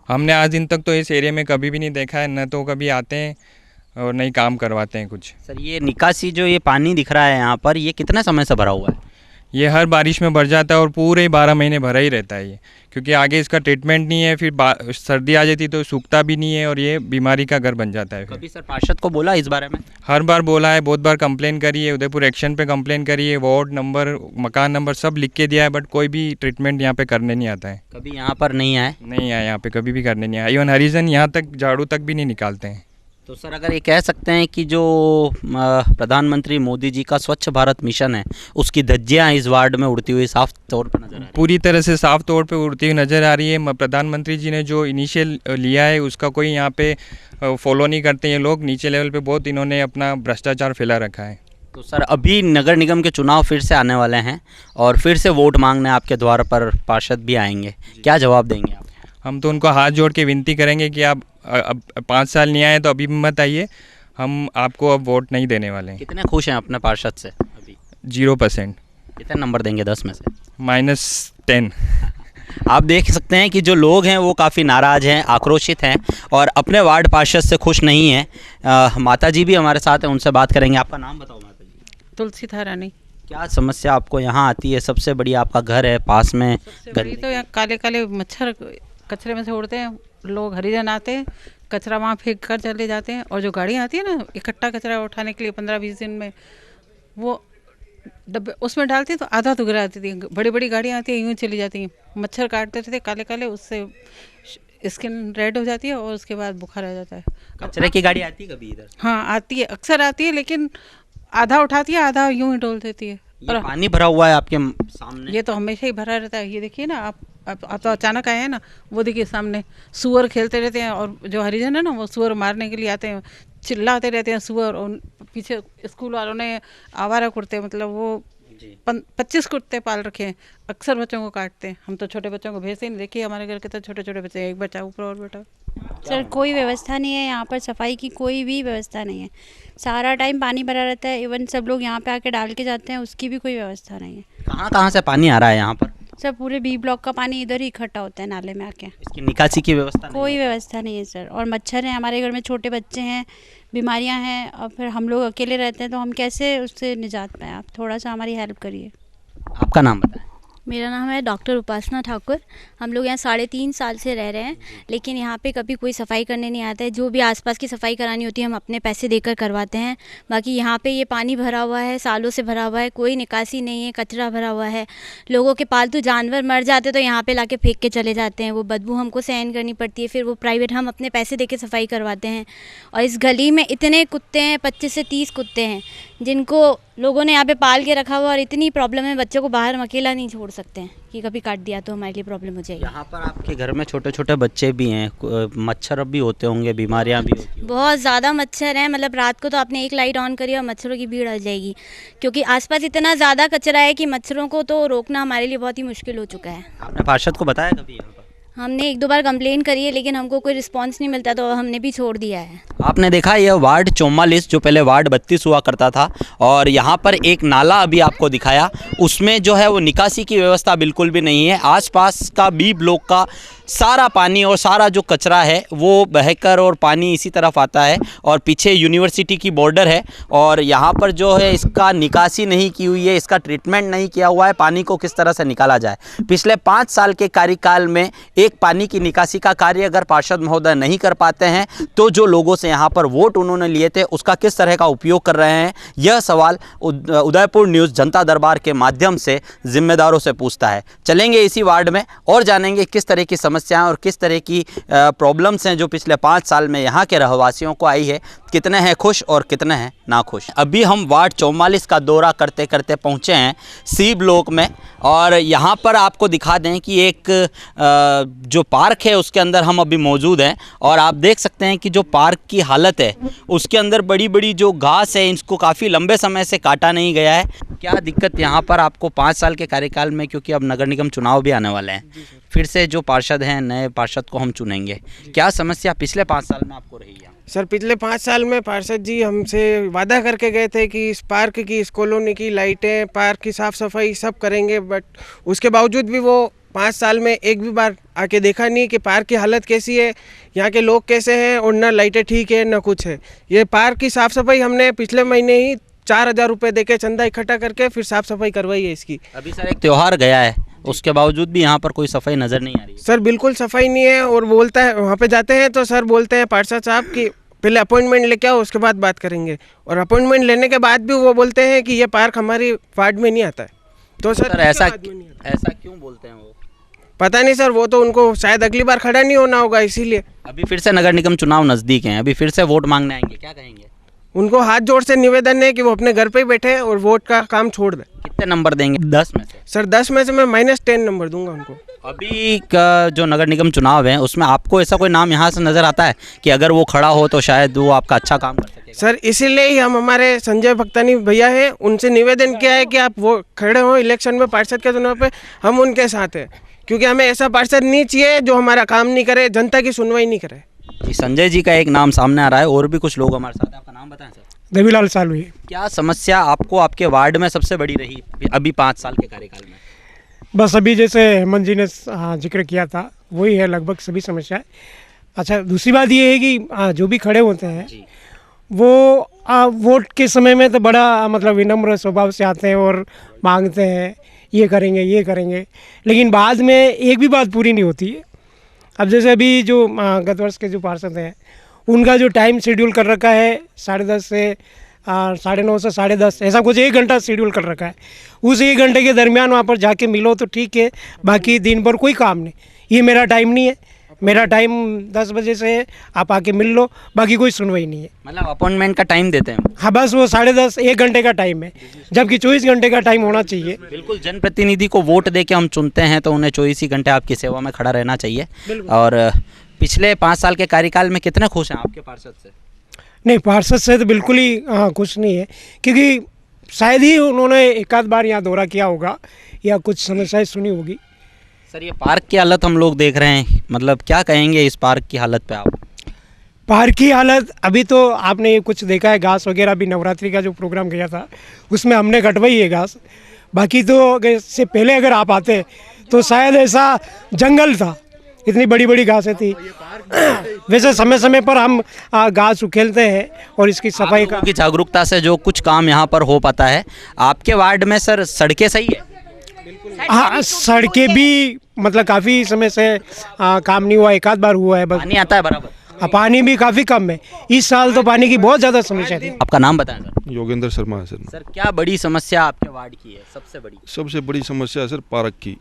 हमने आज दिन तक तो इस एरिया में कभी भी नहीं देखा है, न तो कभी आते हैं और नहीं काम करवाते हैं कुछ। सर ये निकासी जो ये पानी दिख रहा है यहाँ पर, ये कितने समय से भरा हुआ है? ये हर बारिश में भर जाता है और पूरे 12 महीने भरा ही रहता है ये, क्योंकि आगे इसका ट्रीटमेंट नहीं है। फिर सर्दी आ जाती तो सूखता भी नहीं है और ये बीमारी का घर बन जाता है। कभी सर पार्षद को बोला इस बारे में? हर बार बोला है, बहुत बार कंप्लेन करी है, उदयपुर एक्शन पे कंप्लेन करी है, वार्ड नंबर, मकान नंबर सब लिख के दिया है, बट कोई भी ट्रीटमेंट यहाँ पे करने नहीं आता है। कभी यहाँ पर नहीं आए? नहीं आए यहाँ पे, कभी भी करने नहीं आए। इवन हरिजन यहाँ तक झाड़ू तक भी नहीं निकालते हैं। तो सर अगर ये कह सकते हैं कि जो प्रधानमंत्री मोदी जी का स्वच्छ भारत मिशन है, उसकी धज्जियाँ इस वार्ड में उड़ती हुई साफ तौर पर नजर आ रही है? पूरी तरह से साफ तौर पे उड़ती हुई नज़र आ रही है। प्रधानमंत्री जी ने जो इनिशियल लिया है उसका कोई यहाँ पे फॉलो नहीं करते ये लोग। नीचे लेवल पे बहुत इन्होंने अपना भ्रष्टाचार फैला रखा है। तो सर अभी नगर निगम के चुनाव फिर से आने वाले हैं और फिर से वोट मांगने आपके द्वार पर पार्षद भी आएंगे, क्या जवाब देंगे आप? हम तो उनको हाथ जोड़ के विनती करेंगे कि आप अब 5 साल नहीं आए तो अभी भी मत आइए, हम आपको अब वोट नहीं देने वाले हैं। कितने खुश हैं अपने पार्षद से अभी? 0%। कितने नंबर देंगे 10 में से? -10। आप देख सकते हैं कि जो लोग हैं वो काफ़ी नाराज़ हैं, आक्रोशित हैं और अपने वार्ड पार्षद से खुश नहीं हैं। माता जी भी हमारे साथ हैं, उनसे बात करेंगे। आपका नाम बताओ माता जी? तुलसी थारानी। क्या समस्या आपको यहाँ आती है? सबसे बड़ी आपका घर है पास में। बड़ी तो यहाँ काले काले मच्छर कचरे में से उड़ते हैं। लोग हरिजन आते हैं, कचरा वहाँ फेंक कर चले जाते हैं, और जो गाड़ी आती है ना इकट्ठा कचरा उठाने के लिए 15-20 दिन में, वो डब्बे उसमें डालती है तो आधा तो गिरा देती है। बड़ी बड़ी गाड़ियाँ आती हैं, यूँ चली जाती हैं, मच्छर काटते रहते काले काले, उससे स्किन रेड हो जाती है और उसके बाद बुखार आ जाता है। कचरे की गाड़ी आती है कभी इधर? हाँ आती है, अक्सर आती है, लेकिन आधा उठाती है, आधा यूँ ही डोल देती है। ये पानी भरा हुआ है आपके सामने? ये तो हमेशा ही भरा रहता है। ये देखिए ना, आप तो अचानक आए हैं ना, वो देखिए सामने सुअर खेलते रहते हैं, और जो हरिजन है ना वो सुअर मारने के लिए आते हैं, चिल्लाते रहते हैं सुअर। और पीछे स्कूल वालों ने आवारा कुत्ते, मतलब वो 25 कुत्ते पाल रखे हैं, अक्सर बच्चों को काटते हैं। हम तो छोटे बच्चों को भेजते ही नहीं। देखिए हमारे घर के तो छोटे छोटे बच्चे, एक बच्चा ऊपर और बेटा। सर कोई व्यवस्था नहीं है यहाँ पर, सफाई की कोई भी व्यवस्था नहीं है। सारा टाइम पानी भरा रहता है, इवन सब लोग यहाँ पे आके डाल के जाते हैं, उसकी भी कोई व्यवस्था नहीं है। कहाँ से पानी आ रहा है यहाँ पर? सर पूरे B ब्लॉक का पानी इधर ही इकट्ठा होता है नाले में आके। इसकी निकासी की व्यवस्था नहीं? कोई व्यवस्था नहीं है सर। और मच्छर हैं हमारे घर में, छोटे बच्चे हैं, बीमारियाँ हैं, और फिर हम लोग अकेले रहते हैं, तो हम कैसे उससे निजात पाएँ? आप थोड़ा सा हमारी हेल्प करिए। आपका नाम बताएं। मेरा नाम है डॉक्टर उपासना ठाकुर। हम लोग यहाँ 3.5 साल से रह रहे हैं, लेकिन यहाँ पे कभी कोई सफाई करने नहीं आता है। जो भी आसपास की सफाई करानी होती है हम अपने पैसे देकर करवाते हैं। बाकी यहाँ पे ये पानी भरा हुआ है, सालों से भरा हुआ है, कोई निकासी नहीं है, कचरा भरा हुआ है। लोगों के पालतू जानवर मर जाते तो यहाँ पे लाके फेंक के चले जाते हैं, वो बदबू हमको सहन करनी पड़ती है। फिर वो प्राइवेट हम अपने पैसे दे के सफाई करवाते हैं। और इस गली में इतने कुत्ते हैं, 25 से 30 कुत्ते हैं, जिनको लोगों ने यहाँ पे पाल के रखा हुआ। और इतनी प्रॉब्लम है, बच्चों को बाहर हम अकेला नहीं छोड़ सकते हैं कि कभी काट दिया तो हमारे लिए प्रॉब्लम हो जाएगी। यहाँ पर आपके घर में छोटे छोटे बच्चे भी हैं, मच्छर भी होते होंगे, बीमारियाँ भी होती हैं? बहुत ज़्यादा मच्छर हैं, मतलब रात को तो आपने एक लाइट ऑन करी और मच्छरों की भीड़ आ जाएगी, क्योंकि आसपास इतना ज़्यादा कचरा है कि मच्छरों को तो रोकना हमारे लिए बहुत ही मुश्किल हो चुका है। आपने पार्षद को बताया कभी यहाँ पर? हमने 1-2 बार कंप्लेन करी है, लेकिन हमको कोई रिस्पांस नहीं मिलता, तो हमने भी छोड़ दिया है। आपने देखा यह वार्ड 44 जो पहले वार्ड 32 हुआ करता था, और यहाँ पर एक नाला अभी आपको दिखाया, उसमें जो है वो निकासी की व्यवस्था बिल्कुल भी नहीं है। आसपास का B ब्लॉक का सारा पानी और सारा जो कचरा है वो बहकर और पानी इसी तरफ आता है, और पीछे यूनिवर्सिटी की बॉर्डर है, और यहाँ पर जो है इसका निकासी नहीं की हुई है, इसका ट्रीटमेंट नहीं किया हुआ है। पानी को किस तरह से निकाला जाए? पिछले 5 साल के कार्यकाल में एक पानी की निकासी का कार्य अगर पार्षद महोदय नहीं कर पाते हैं, तो जो लोगों से यहाँ पर वोट उन्होंने लिए थे उसका किस तरह का उपयोग कर रहे हैं, यह सवाल उदयपुर न्यूज़ जनता दरबार के माध्यम से जिम्मेदारों से पूछता है। चलेंगे इसी वार्ड में और जानेंगे किस तरह की समस्याएं और किस तरह की प्रॉब्लम्स हैं जो पिछले 5 साल में यहाँ के रहवासियों को आई है, कितने हैं खुश और कितने हैं नाखुश। अभी हम वार्ड 44 का दौरा करते करते पहुँचे हैं सी ब्लॉक में और यहाँ पर आपको दिखा दें कि एक जो पार्क है उसके अंदर हम अभी मौजूद हैं और आप देख सकते हैं कि जो पार्क की हालत है उसके अंदर बड़ी बड़ी जो घास है इसको काफ़ी लंबे समय से काटा नहीं गया है। क्या दिक्कत यहाँ पर आपको 5 साल के कार्यकाल में, क्योंकि अब नगर निगम चुनाव भी आने वाले हैं, फिर से जो पार्षद हैं नए पार्षद को हम चुनेंगे, क्या समस्या पिछले 5 साल में आपको रही है? सर पिछले 5 साल में पार्षद जी हमसे वादा करके गए थे कि इस पार्क की, इस कॉलोनी की लाइटें, पार्क की साफ़ सफाई सब करेंगे, बट उसके बावजूद भी वो 5 साल में एक भी बार आके देखा नहीं कि पार्क की हालत कैसी है, यहाँ के लोग कैसे हैं और ना लाइटें ठीक है ना कुछ है। ये पार्क की साफ़ सफाई हमने पिछले महीने ही 4,000 रुपये देके चंदा इकट्ठा करके फिर साफ़ सफाई करवाई है इसकी। अभी सर एक त्यौहार गया है उसके बावजूद भी यहाँ पर कोई सफाई नज़र नहीं आ रही है। सर बिल्कुल सफाई नहीं है और बोलता है, वहाँ पे जाते हैं तो सर बोलते हैं पार्षद साहब कि पहले अपॉइंटमेंट लेके आओ उसके बाद बात करेंगे, और अपॉइंटमेंट लेने के बाद भी वो बोलते हैं कि ये पार्क हमारी वार्ड में नहीं आता है। तो सर ऐसा क्यों बोलते हैं वो? पता नहीं सर, वो तो उनको शायद अगली बार खड़ा नहीं होना होगा इसीलिए। अभी फिर से नगर निगम चुनाव नज़दीक हैं, अभी फिर से वोट मांगने आएंगे, क्या कहेंगे? उनको हाथ जोड़ से निवेदन है कि वो अपने घर पे ही बैठे और वोट का काम छोड़ दें। कितने नंबर देंगे 10 में से? सर 10 में से मैं -10 नंबर दूंगा उनको। अभी का जो नगर निगम चुनाव है उसमें आपको ऐसा कोई नाम यहाँ से नज़र आता है कि अगर वो खड़ा हो तो शायद वो आपका अच्छा काम कर सके? सर इसीलिए ही हम हमारे संजय भक्तानी भैया हैं, उनसे निवेदन किया है कि आप वो खड़े हों इलेक्शन में पार्षद के चुनाव पे, हम उनके साथ हैं, क्योंकि हमें ऐसा पार्षद नहीं चाहिए जो हमारा काम नहीं करे, जनता की सुनवाई नहीं करे। जी, संजय जी का एक नाम सामने आ रहा है, और भी कुछ लोग हमारे साथ, आपका नाम बताएं सर। देवीलाल सालवी। क्या समस्या आपको आपके वार्ड में सबसे बड़ी रही अभी 5 साल के कार्यकाल में? बस अभी जैसे हेमंत जी ने जिक्र किया था वही है लगभग सभी समस्याएं। अच्छा, दूसरी बात ये है कि जो भी खड़े होते हैं वो वोट के समय में तो बड़ा मतलब विनम्र स्वभाव से आते हैं और मांगते हैं ये करेंगे, लेकिन बाद में एक भी बात पूरी नहीं होती है। अब जैसे अभी जो गत वर्ष के जो पार्षद हैं उनका जो टाइम शेड्यूल कर रखा है 10:30 से 9:30 से 10:30, ऐसा कुछ 1 घंटा शेड्यूल कर रखा है। उस 1 घंटे के दरमियान वहाँ पर जाके मिलो तो ठीक है, बाकी दिन भर कोई काम नहीं। ये मेरा टाइम नहीं है, मेरा टाइम 10 बजे से है, आप आके मिल लो, बाकी कोई सुनवाई नहीं है। मतलब अपॉइंटमेंट का टाइम देते हैं? हाँ, बस वो 10:30 1 घंटे का टाइम है, जबकि 24 घंटे का टाइम होना चाहिए। बिल्कुल, जनप्रतिनिधि को वोट दे के हम चुनते हैं तो उन्हें 24 ही घंटे आपकी सेवा में खड़ा रहना चाहिए। और पिछले 5 साल के कार्यकाल में कितने खुश हैं आपके पार्षद से? नहीं, पार्षद से तो बिल्कुल ही खुश नहीं है, क्योंकि शायद ही उन्होंने एक आध बार यहाँ दौरा किया होगा या कुछ समस्याएं सुनी होगी। सर, ये पार्क की हालत हम लोग देख रहे हैं, मतलब क्या कहेंगे इस पार्क की हालत पे आप? पार्क की हालत अभी तो आपने कुछ देखा है, घास वगैरह भी नवरात्रि का जो प्रोग्राम किया था उसमें हमने कटवाई है घास, बाकी तो इससे पहले अगर आप आते तो शायद ऐसा जंगल था, इतनी बड़ी बड़ी घासें थी। वैसे समय समय पर हम घास उखेलते हैं और इसकी सफाई की जागरूकता से जो कुछ काम यहाँ पर हो पाता है। आपके वार्ड में सर सड़कें सही है? हाँ, सड़कें भी मतलब काफ़ी समय से काम नहीं हुआ, एक आध बार हुआ है बस। पानी आता है बराबर? हाँ, पानी भी काफ़ी कम है, इस साल तो पानी की बहुत ज़्यादा समस्या थी। आपका नाम बताएं सर। योगेंद्र शर्मा है सर। सर, क्या बड़ी समस्या आपके वार्ड की है सबसे बड़ी? सबसे बड़ी समस्या है सर पार्क की।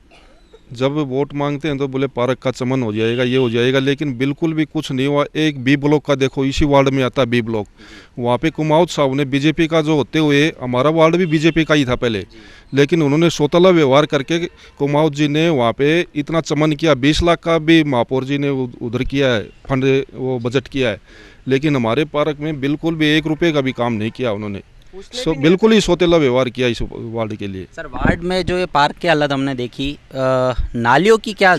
जब वोट मांगते हैं तो बोले पार्क का चमन हो जाएगा, ये हो जाएगा, लेकिन बिल्कुल भी कुछ नहीं हुआ। एक बी ब्लॉक का देखो, इसी वार्ड में आता है बी ब्लॉक, वहाँ पे कुमाऊत साहब ने बीजेपी का जो होते हुए, हमारा वार्ड भी बीजेपी का ही था पहले, लेकिन उन्होंने सोतला व्यवहार करके कुमाऊत जी ने वहाँ पे इतना चमन किया। 20 लाख का भी महापौर जी ने उधर किया है, फंड वो बजट किया है, लेकिन हमारे पार्क में बिल्कुल भी 1 रुपये का भी काम नहीं किया उन्होंने। बिल्कुल ही सोतेला व्यवहार किया इस वार्ड के लिए। सर, वार्ड में जो ये पार्क की हालत हमने देखी, नालियों की क्या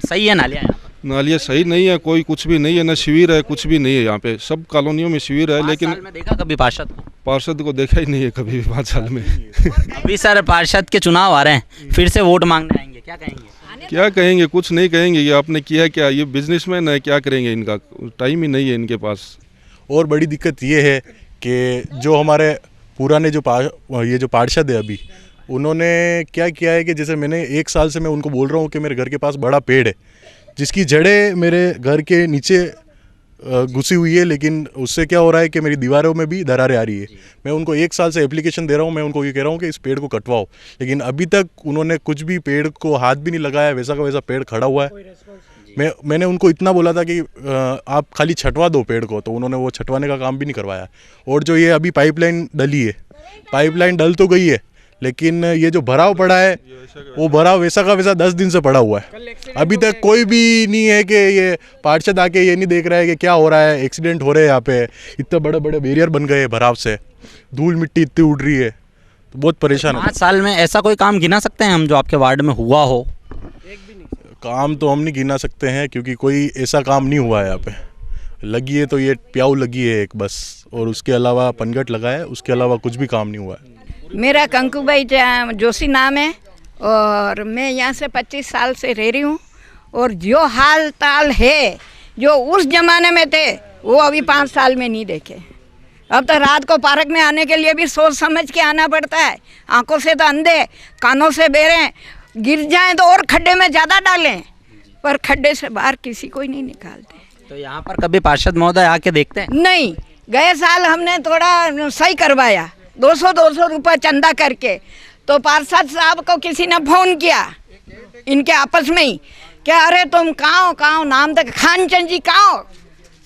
सही है? नालियाँ यहाँ पर? नालियाँ सही नहीं है, कोई कुछ भी नहीं है, ना शिविर है, कुछ भी नहीं है यहाँ पे। सब कॉलोनियों में शिविर है, लेकिन साल में देखा कभी पार्षद को देखा ही नहीं है कभी भी 5 साल में। अभी सर पार्षद के चुनाव आ रहे हैं, फिर से वोट मांगने आएंगे, क्या कहेंगे? क्या कहेंगे, कुछ नहीं कहेंगे। ये आपने किया क्या, ये बिजनेसमैन है, क्या करेंगे, इनका टाइम ही नहीं है इनके पास। और बड़ी दिक्कत ये है कि जो हमारे पुराने ये जो पार्षद है अभी, उन्होंने क्या किया है कि जैसे मैंने 1 साल से मैं उनको बोल रहा हूँ कि मेरे घर के पास बड़ा पेड़ है जिसकी जड़ें मेरे घर के नीचे घुसी हुई है, लेकिन उससे क्या हो रहा है कि मेरी दीवारों में भी दरारें आ रही है। मैं उनको 1 साल से एप्लीकेशन दे रहा हूँ, मैं उनको ये कह रहा हूँ कि इस पेड़ को कटवाओ, लेकिन अभी तक उन्होंने कुछ भी पेड़ को हाथ भी नहीं लगाया, वैसा का वैसा पेड़ खड़ा हुआ है। मैंने उनको इतना बोला था कि आप खाली छटवा दो पेड़ को, तो उन्होंने वो छटवाने का काम भी नहीं करवाया। और जो ये अभी पाइपलाइन डली है, पाइपलाइन डल तो गई है, लेकिन ये जो भराव पड़ा है वो भराव वैसा का वैसा 10 दिन से पड़ा हुआ है। अभी तक कोई भी नहीं है कि ये पार्षद आके ये नहीं देख रहा है कि क्या हो रहा है, एक्सीडेंट हो रहे हैं यहाँ पे, इतने बड़े बड़े बैरियर बन गए भराव से, धूल मिट्टी इतनी उड़ रही है, तो बहुत परेशान है। 5 साल में ऐसा कोई काम गिना सकते हैं हम जो आपके वार्ड में हुआ हो? काम तो हम नहीं गिना सकते हैं, क्योंकि कोई ऐसा काम नहीं हुआ है यहाँ पे। लगी है तो ये प्याऊ लगी है एक बस, और उसके अलावा पनघट लगा है, उसके अलावा कुछ भी काम नहीं हुआ है। मेरा कंकुबाई जोशी नाम है और मैं यहाँ से 25 साल से रह रही हूँ। और जो हाल ताल है जो उस जमाने में थे वो अभी 5 साल में नहीं देखे। अब तो रात को पार्क में आने के लिए भी सोच समझ के आना पड़ता है। आंखों से तो अंधे, कानों से बहरे, गिर जाएं तो और खड्डे में ज़्यादा डालें, पर खड्डे से बाहर किसी को ही नहीं निकालते। तो यहाँ पर कभी पार्षद महोदय आके देखते हैं? नहीं, गए साल हमने थोड़ा सही करवाया 200 रुपये चंदा करके, तो पार्षद साहब को किसी ने फ़ोन किया इनके आपस में ही, क्या अरे तुम कहाँ नाम तक खानचंद जी कहाँ,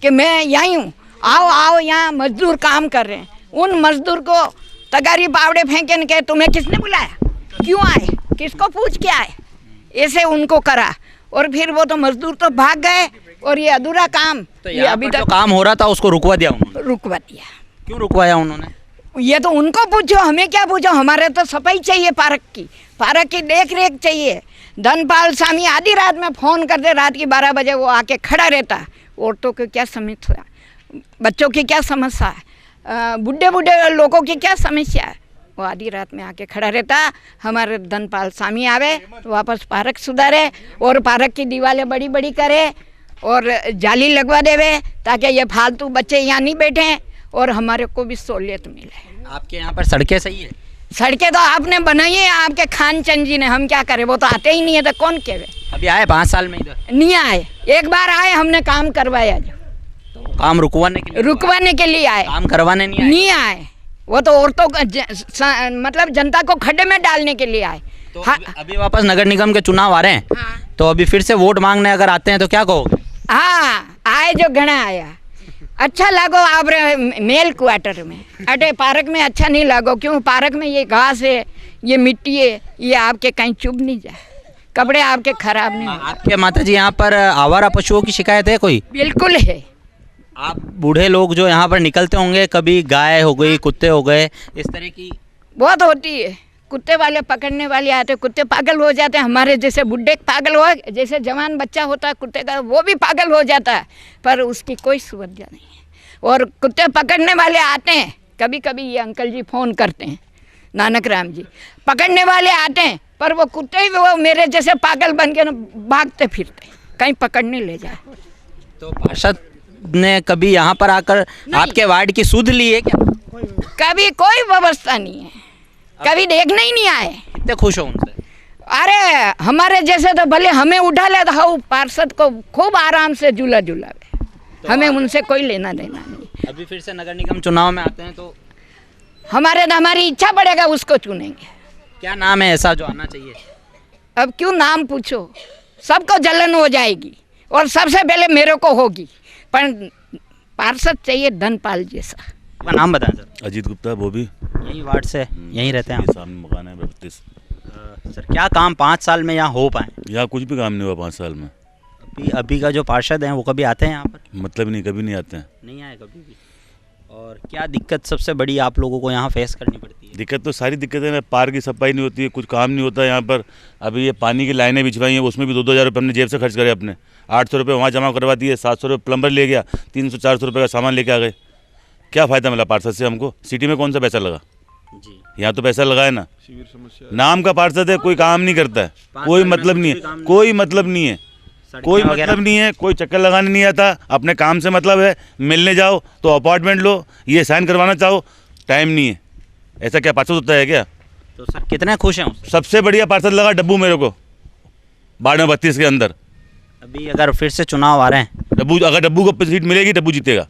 कि मैं यहीं हूँ, आओ यहाँ मजदूर काम कर रहे हैं। उन मजदूर को तगारी बावड़े फेंकने के तुम्हें किसने बुलाया, क्यों आए, किसको पूछ के आए, ऐसे उनको करा। और फिर वो तो मजदूर तो भाग गए और ये अधूरा काम तो ये अभी तक काम हो रहा था उसको रुकवा दिया उन्होंने? रुकवा दिया। क्यों रुकवाया उन्होंने? ये तो उनको पूछो, हमें क्या पूछो। हमारे तो सफाई चाहिए, पार्क की देख रेख चाहिए। धनपाल स्वामी आधी रात में फ़ोन करते, रात की 12 बजे वो आके खड़ा रहता। औरतों की क्या समस्या, बच्चों की क्या समस्या है, बूढ़े लोगों की क्या समस्या है, वो आधी रात में आके खड़ा रहता। हमारे धनपाल स्वामी आवे तो वापस पार्क सुधारे और पार्क की दीवारें बड़ी बड़ी करे और जाली लगवा देवे, ताकि ये फालतू बच्चे यहाँ नहीं बैठें और हमारे को भी सहूलियत मिले। आपके यहाँ पर सड़कें सही है? सड़कें तो आपने बनाई है, आपके खानचंद जी ने, हम क्या करें, वो तो आते ही नहीं है, तो कौन कहे। अभी आए 5 साल में इधर? नहीं आए, एक बार आए, हमने काम करवाया जो। तो काम रुकवाने के लिए आए, काम करवाने नहीं आए। वो तो औरतों का मतलब जनता को खड्डे में डालने के लिए आए। तो अभी वापस नगर निगम के चुनाव आ रहे हैं। हाँ। तो अभी फिर से वोट मांगने अगर आते हैं तो क्या कहोगे? हाँ, आए जो घना आया, अच्छा लागो आप मेल क्वार्टर में, अटे पार्क में अच्छा नहीं लागो। क्यों, पार्क में ये घास है, ये मिट्टी है, ये आपके कहीं चुभ नहीं जाए, कपड़े आपके खराब नहीं। आपके माता जी यहाँ पर आवारा पशुओं की शिकायत है कोई? बिल्कुल है। आप बूढ़े लोग जो यहाँ पर निकलते होंगे, कभी गाय हो गई, कुत्ते हो गए, इस तरह की बहुत होती है। कुत्ते वाले पकड़ने वाले आते, कुत्ते पागल हो जाते हैं। हमारे जैसे बुढ़े पागल हो, जैसे जवान बच्चा होता है कुत्ते का, वो भी पागल हो जाता है, पर उसकी कोई सुविधा नहीं है। और कुत्ते पकड़ने वाले आते हैं, कभी कभी ये अंकल जी फ़ोन करते हैं, नानक राम जी, पकड़ने वाले आते हैं, पर वो कुत्ते ही वो मेरे जैसे पागल बन के भागते फिरते, कहीं पकड़ने ले जाए। तो पार्षद ने कभी यहाँ पर आकर आपके वार्ड की सुध ली है क्या? कभी कोई व्यवस्था नहीं है, कभी देखने ही नहीं आए। कितने खुश हो उनसे? अरे हमारे जैसे तो भले हमें उठा ले तो पार्षद को खूब आराम से झूला तो हमें उनसे कोई लेना देना नहीं। अभी फिर से नगर निगम चुनाव में आते हैं तो हमारी इच्छा बढ़ेगा, उसको चुनेंगे। क्या नाम है ऐसा जो आना चाहिए? अब क्यों नाम पूछो, सबको जलन हो जाएगी और सबसे पहले मेरे को होगी, पर पार्षद चाहिए धनपाल जैसा। आपका नाम बताएं सर। अजीत गुप्ता, बोबी। यही वार्ड से यहीं रहते हैं? सामने मकान है 32। सर क्या काम 5 साल में यहाँ हो पाए? यहाँ कुछ भी काम नहीं हुआ 5 साल में। अभी का जो पार्षद हैं वो कभी आते हैं यहाँ पर? मतलब नहीं, कभी नहीं आते हैं। नहीं आए कभी भी। और क्या दिक्कत सबसे बड़ी आप लोगों को यहाँ फेस करनी पड़ती है? दिक्कत तो सारी दिक्कतें हैं, पार्क की सफाई नहीं होती है, कुछ काम नहीं होता है यहाँ पर। अभी ये पानी की लाइनें बिछवाई हैं, उसमें भी 2-2 हज़ार रुपये हमने जेब से खर्च करे अपने। 800 रुपये वहाँ जमा करवा दिए, 700 रुपये प्लम्बर ले गया, 300-400 रुपये का सामान लेके आ गए। क्या फ़ायदा मिला पार्षद से हमको? सिटी में कौन सा पैसा लगा जी? यहाँ तो पैसा लगा है ना, नाम का पार्षद है, कोई काम नहीं करता है, कोई मतलब नहीं है, कोई मतलब नहीं है, कोई मतलब नहीं है, कोई चक्कर लगाने नहीं आता, अपने काम से मतलब है। मिलने जाओ तो अपार्टमेंट लो, ये साइन करवाना चाहो, टाइम नहीं है। ऐसा क्या पार्षद होता है क्या? तो सर कितने खुश हैं? सबसे बढ़िया पार्षद लगा डब्बू मेरे को, वार्ड नंबर 32 के अंदर। अभी अगर फिर से चुनाव आ रहे हैं, अगर डब्बू को सीट मिलेगी डब्बू जीतेगा।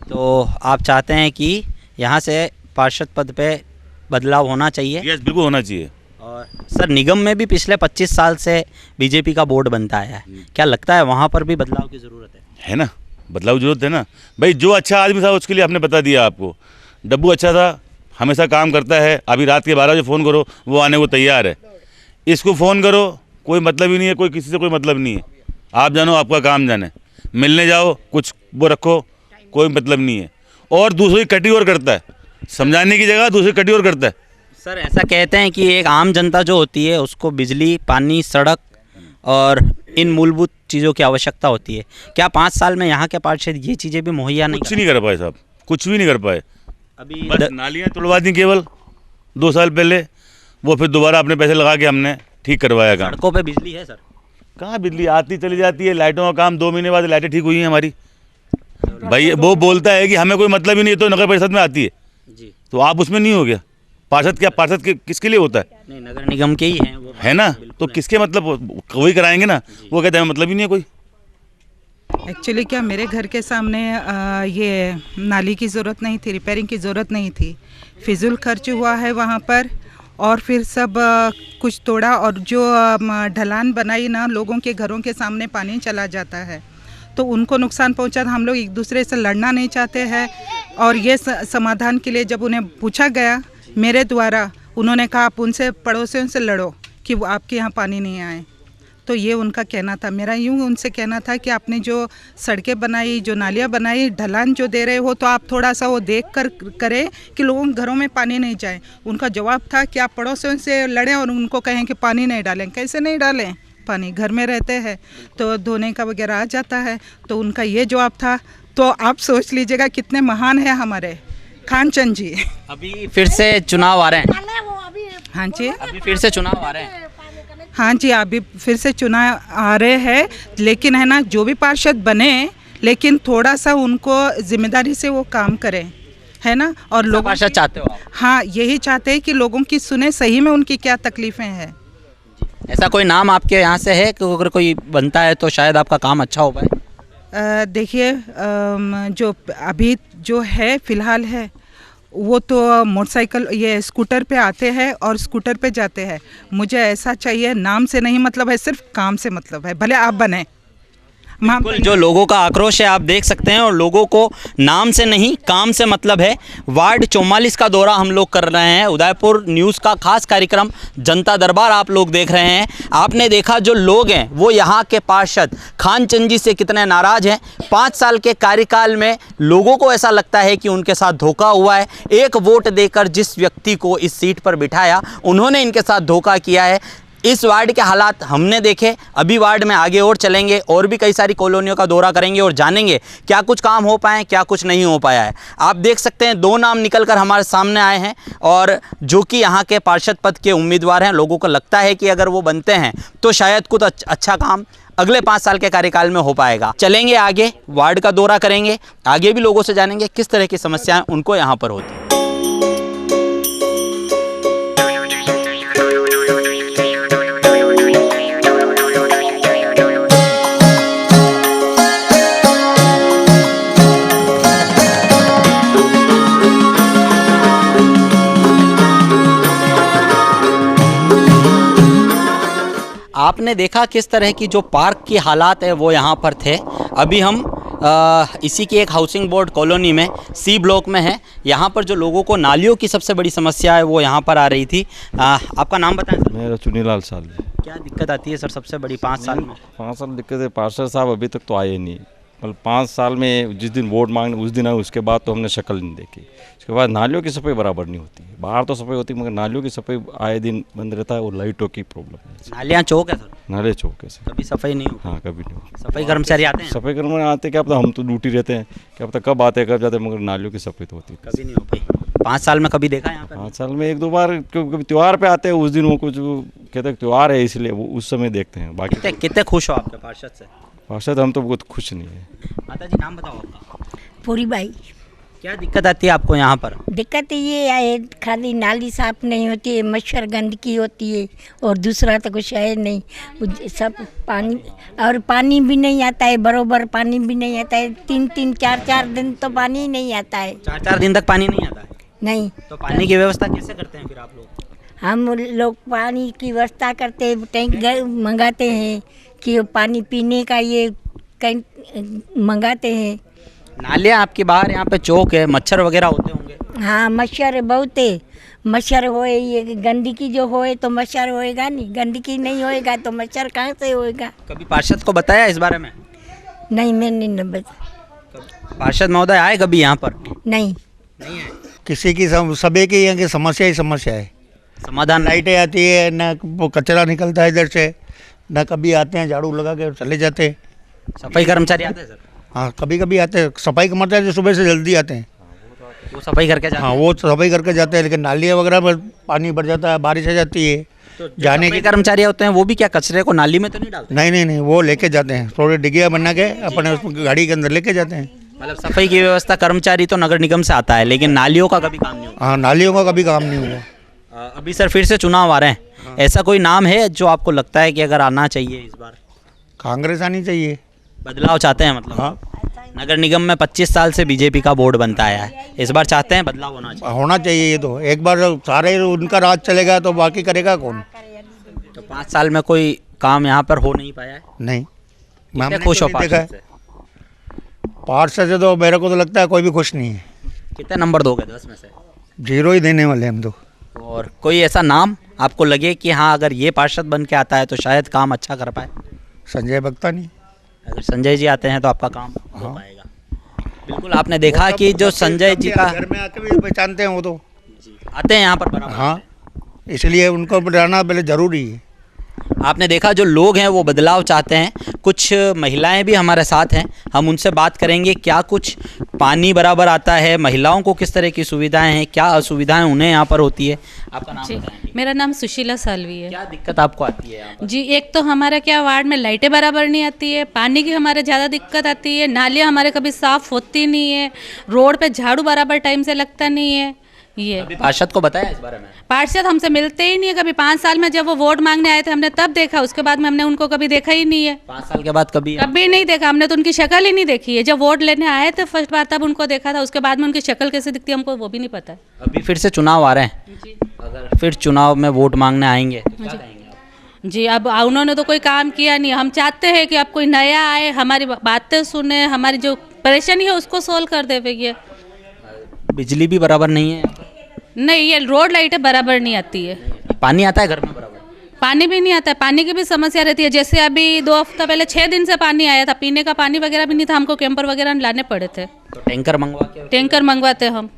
तो आप चाहते हैं कि यहाँ से पार्षद पद पे बदलाव होना चाहिए? यस, बिल्कुल होना चाहिए। और सर, निगम में भी पिछले 25 साल से बीजेपी का बोर्ड बनता है, क्या लगता है वहाँ पर भी बदलाव की ज़रूरत है ना? बदलाव की जरूरत है ना भाई। जो अच्छा आदमी था उसके लिए आपने बता दिया आपको। डब्बू अच्छा था, हमेशा काम करता है। अभी रात के 12 बजे फ़ोन करो वो आने को तैयार है। इसको फ़ोन करो, कोई मतलब ही नहीं है, कोई किसी से कोई मतलब नहीं है। आप जानो, आपका काम जाने, मिलने जाओ, कुछ वो रखो, कोई मतलब नहीं है। और दूसरी कटी और करता है, समझाने की जगह दूसरी कटी और करता है। सर, ऐसा कहते हैं कि एक आम जनता जो होती है उसको बिजली, पानी, सड़क और इन मूलभूत चीज़ों की आवश्यकता होती है। क्या 5 साल में यहाँ के पार्षद ये चीज़ें भी मुहैया कुछ नहीं कर पाए साहब, कुछ भी नहीं कर पाए। अभी बस नालियाँ तुड़वा दी केवल 2 साल पहले, वो फिर दोबारा अपने पैसे लगा के हमने ठीक करवाया काम। सड़कों पे बिजली है सर? कहाँ बिजली आती चली जाती है। लाइटों का काम 2 महीने बाद लाइटें ठीक हुई हैं हमारी। भाई वो बोलता है कि हमें कोई मतलब ही नहीं है, तो नगर परिषद में आती है जी, तो आप उसमें नहीं हो गया। पार्षद क्या, पार्षद किसके लिए होता है? नहीं, नगर निगम के ही हैं वो, है ना? तो किसके मतलब वही कराएंगे ना। वो कहते हैं मतलब ही नहीं है कोई। एक्चुअली क्या, मेरे घर के सामने ये नाली की ज़रूरत नहीं थी, रिपेयरिंग की ज़रूरत नहीं थी। फिजूल खर्च हुआ है वहाँ पर, और फिर सब कुछ तोड़ा, और जो ढलान बनाई ना, लोगों के घरों के सामने पानी चला जाता है तो उनको नुकसान पहुंचा। हम लोग एक दूसरे से लड़ना नहीं चाहते हैं, और ये समाधान के लिए जब उन्हें पूछा गया मेरे द्वारा, उन्होंने कहा आप उनसे, पड़ोसियों से लड़ो कि वो आपके यहाँ पानी नहीं आए। तो ये उनका कहना था। मेरा यूँ उनसे कहना था कि आपने जो सड़कें बनाई, जो नालियाँ बनाई, ढलान जो दे रहे हो, तो आप थोड़ा सा वो देख कर करें कि लोगों के घरों में पानी नहीं जाए। उनका जवाब था कि आप पड़ोसियों से लड़ें और उनको कहें कि पानी नहीं डालें। कैसे नहीं डालें? पानी घर में रहते हैं तो धोने का वगैरह आ जाता है। तो उनका ये जवाब था। तो आप सोच लीजिएगा कितने महान हैं हमारे खानचंद जी। अभी फिर से चुनाव आ रहे हैं? हाँ जी, अभी फिर से चुनाव आ रहे हैं? हाँ जी, अभी फिर से चुनाव आ रहे हैं, लेकिन है ना, जो भी पार्षद बने, लेकिन थोड़ा सा उनको जिम्मेदारी से वो काम करें, है ना। और लोग पार्षद चाहते हो आप? हाँ, यही चाहते हैं कि लोगों की सुने, सही में उनकी क्या तकलीफ़ें हैं। ऐसा कोई नाम आपके यहाँ से है कि अगर कोई बनता है तो शायद आपका काम अच्छा हो पाए? देखिए, जो अभी जो है फ़िलहाल है वो तो मोटरसाइकिल, ये स्कूटर पे आते हैं और स्कूटर पे जाते हैं। मुझे ऐसा चाहिए, नाम से नहीं मतलब है, सिर्फ काम से मतलब है। भले आप बने। बिल्कुल, जो लोगों का आक्रोश है आप देख सकते हैं, और लोगों को नाम से नहीं काम से मतलब है। वार्ड 44 का दौरा हम लोग कर रहे हैं। उदयपुर न्यूज़ का खास कार्यक्रम जनता दरबार आप लोग देख रहे हैं। आपने देखा जो लोग हैं वो यहाँ के पार्षद खानचंद जी से कितने नाराज़ हैं। 5 साल के कार्यकाल में लोगों को ऐसा लगता है कि उनके साथ धोखा हुआ है। एक वोट देकर जिस व्यक्ति को इस सीट पर बिठाया, उन्होंने इनके साथ धोखा किया है। इस वार्ड के हालात हमने देखे। अभी वार्ड में आगे और चलेंगे, और भी कई सारी कॉलोनियों का दौरा करेंगे और जानेंगे क्या कुछ काम हो पाए, क्या कुछ नहीं हो पाया है। आप देख सकते हैं 2 नाम निकलकर हमारे सामने आए हैं, और जो कि यहाँ के पार्षद पद के उम्मीदवार हैं। लोगों को लगता है कि अगर वो बनते हैं तो शायद कुछ अच्छा काम अगले 5 साल के कार्यकाल में हो पाएगा। चलेंगे आगे, वार्ड का दौरा करेंगे, आगे भी लोगों से जानेंगे किस तरह की समस्याएं उनको यहाँ पर होती हैं। आपने देखा किस तरह की जो पार्क की हालात है वो यहाँ पर थे। अभी हम इसी की एक हाउसिंग बोर्ड कॉलोनी में सी ब्लॉक में है। यहाँ पर जो लोगों को नालियों की सबसे बड़ी समस्या है वो यहाँ पर आ रही थी। आपका नाम बताएं सर? मेरा चुनीलाल साल है। क्या दिक्कत आती है सर सबसे बड़ी 5 साल में? 5 साल दिक्कत है, पार्षद साहब अभी तक तो आए नहीं। मतलब 5 साल में जिस दिन वोट मांगने उस दिन आए, उसके बाद तो हमने शक्ल नहीं देखी। उसके बाद नालियों की सफाई बराबर नहीं होती है। बाहर तो सफाई होती है मगर नालियों की सफाई आए दिन बंद रहता है, और लाइटों की प्रॉब्लम है। नालियाँ चौक है सर? नाले चौक है सर, कभी सफाई नहीं होती? हाँ, कभी नहीं। सफाई कर्मचारी आते हैं? सफाई कर्मचारी आते, क्या पता, हम तो ड्यूटी रहते हैं, क्या पता कब आते हैं कब जाते हैं, मगर नालियों की सफाई तो होती है। कभी नहीं हो पाई। 5 साल में कभी देखा यहाँ पर? 5 साल में 1-2 बार, कभी त्यौहार पे आते हैं, उस दिन वो कुछ कहते हैं त्यौहार है इसलिए वो उस समय देखते हैं। बाकी कितने खुश हो आपके पार्षद से? पार्षद हम तो बहुत खुश नहीं है। माता जी नाम बताओ आपका? पूरी बाई। क्या दिक्कत आती है आपको यहाँ पर? दिक्कत ये है, खाली नाली साफ नहीं होती है, मच्छर गंदगी होती है और दूसरा तो कुछ है नहीं। सब पानी, और पानी भी नहीं आता है, बरोबर पानी भी नहीं आता है। 3-3 4-4 दिन तो पानी ही नहीं आता है। 4-4 दिन तक पानी नहीं आता है? नहीं। तो पानी की व्यवस्था कैसे करते हैं फिर आप लोग? हम लोग पानी की व्यवस्था करते हैं, टैंक मंगाते हैं कि पानी पीने का ये मंगाते हैं। नालियाँ आपके बाहर यहाँ पे चौक है, मच्छर वगैरह होते होंगे? हाँ, मच्छर बहुत है। मच्छर होए, ये गंदगी जो होए तो मच्छर होएगा नहीं, गंदगी नहीं होएगा तो मच्छर कहाँ से होएगा। कभी पार्षद को बताया इस बारे में? नहीं, मैंने नहीं बताया। पार्षद महोदय आए कभी यहाँ पर? नहीं। किसी की सभी की यहाँ की समस्या ही समस्या है। समाधान? लाइटें आती है ना, वो कचरा निकलता है इधर से, ना कभी आते हैं झाड़ू लगा के चले जाते हैं। सफाई कर्मचारी आते हैं सर? हाँ, कभी कभी आते हैं। सफाई कर्मचारी जो सुबह से जल्दी आते हैं, वो सफाई करके जाते हैं? हाँ, वो सफाई करके जाते हैं, लेकिन नालियाँ वगैरह में पानी भर जाता है, बारिश आ जाती है। तो जाने के कर्मचारी होते हैं वो भी क्या कचरे को नाली में तो नहीं डालते? नहीं, वो लेके जाते हैं, थोड़ी डिगिया बना के अपने उस गाड़ी के अंदर लेके जाते हैं। मतलब सफाई की व्यवस्था कर्मचारी तो नगर निगम से आता है, लेकिन नालियों का कभी काम नहीं होता? हाँ, नालियों का कभी काम नहीं हुआ। अभी सर फिर से चुनाव आ रहे हैं, ऐसा कोई नाम है जो आपको लगता है कि अगर आना चाहिए इस बार? कांग्रेस आनी चाहिए। बदलाव चाहते हैं मतलब? हाँ। नगर निगम में 25 साल से बीजेपी का बोर्ड बनता आया है, इस बार चाहते हैं बदलाव होना चाहिए? होना चाहिए। ये तो एक बार सारे उनका राज चलेगा तो बाकी करेगा कौन? तो 5 साल में कोई काम यहाँ पर हो नहीं पाया है? नहीं। कितने खुश हो पार्षद से? पार्षद से तो मेरे को तो लगता है कोई भी खुश नहीं है। कितने नंबर दोगे 10 में से? 0 ही देने वाले हम तो। और कोई ऐसा नाम आपको लगे कि हाँ अगर ये पार्षद बन के आता है तो शायद काम अच्छा कर पाए? संजय बख्तानी। अगर संजय जी आते हैं तो आपका काम हो पाएगा? बिल्कुल, आपने देखा कि जो संजय जी का घर में आके भी पहचानते हैं, वो तो आते हैं यहाँ पर बराबर। हाँ, इसलिए उनको रहना पहले जरूरी है। आपने देखा जो लोग हैं वो बदलाव चाहते हैं। कुछ महिलाएं भी हमारे साथ हैं, हम उनसे बात करेंगे क्या कुछ पानी बराबर आता है, महिलाओं को किस तरह की सुविधाएं हैं, क्या असुविधाएं उन्हें यहाँ पर होती है। आपका नाम बताएं? मेरा नाम सुशीला सालवी है। क्या दिक्कत आपको आती है यहाँ पर? जी, एक तो हमारे क्या वार्ड में लाइटें बराबर नहीं आती है, पानी की हमारे ज़्यादा दिक्कत आती है, नालियाँ हमारे कभी साफ़ होती नहीं है, रोड पे झाड़ू बराबर टाइम से लगता नहीं है। ये अभी पार्षद को बताया इस बारे में? पार्षद हमसे मिलते ही नहीं है कभी। 5 साल में जब वो वोट मांगने आए थे हमने तब देखा, उसके बाद में हमने उनको कभी देखा ही नहीं है। 5 साल के बाद कभी नहीं देखा हमने, तो उनकी शक्ल ही नहीं देखी है। जब वोट लेने आए थे फर्स्ट बार तब उनको देखा था, उसके बाद में उनकी शक्ल कैसे दिखती है हमको वो भी नहीं पता है। अभी फिर से चुनाव आ रहे हैं, अगर फिर चुनाव में वोट मांगने आएंगे तो क्या कहेंगे आप? जी, अब उन्होंने तो कोई काम किया नहीं। हम चाहते हैं कि अब कोई नया आए, हमारी बातें सुने, हमारी जो परेशानी है उसको सोल्व कर दे। भैया बिजली भी बराबर नहीं है? नहीं, ये रोड लाइटें बराबर नहीं आती है। पानी आता है घर में बराबर? पानी भी नहीं आता है, पानी की भी समस्या रहती है। जैसे अभी 2 हफ्ता पहले 6 दिन से पानी आया था, पीने का पानी वगैरह भी नहीं था, हमको कैंपर वगैरह लाने पड़े थे। तो टैंकर मंगवा के? टैंकर मंगवाते हम।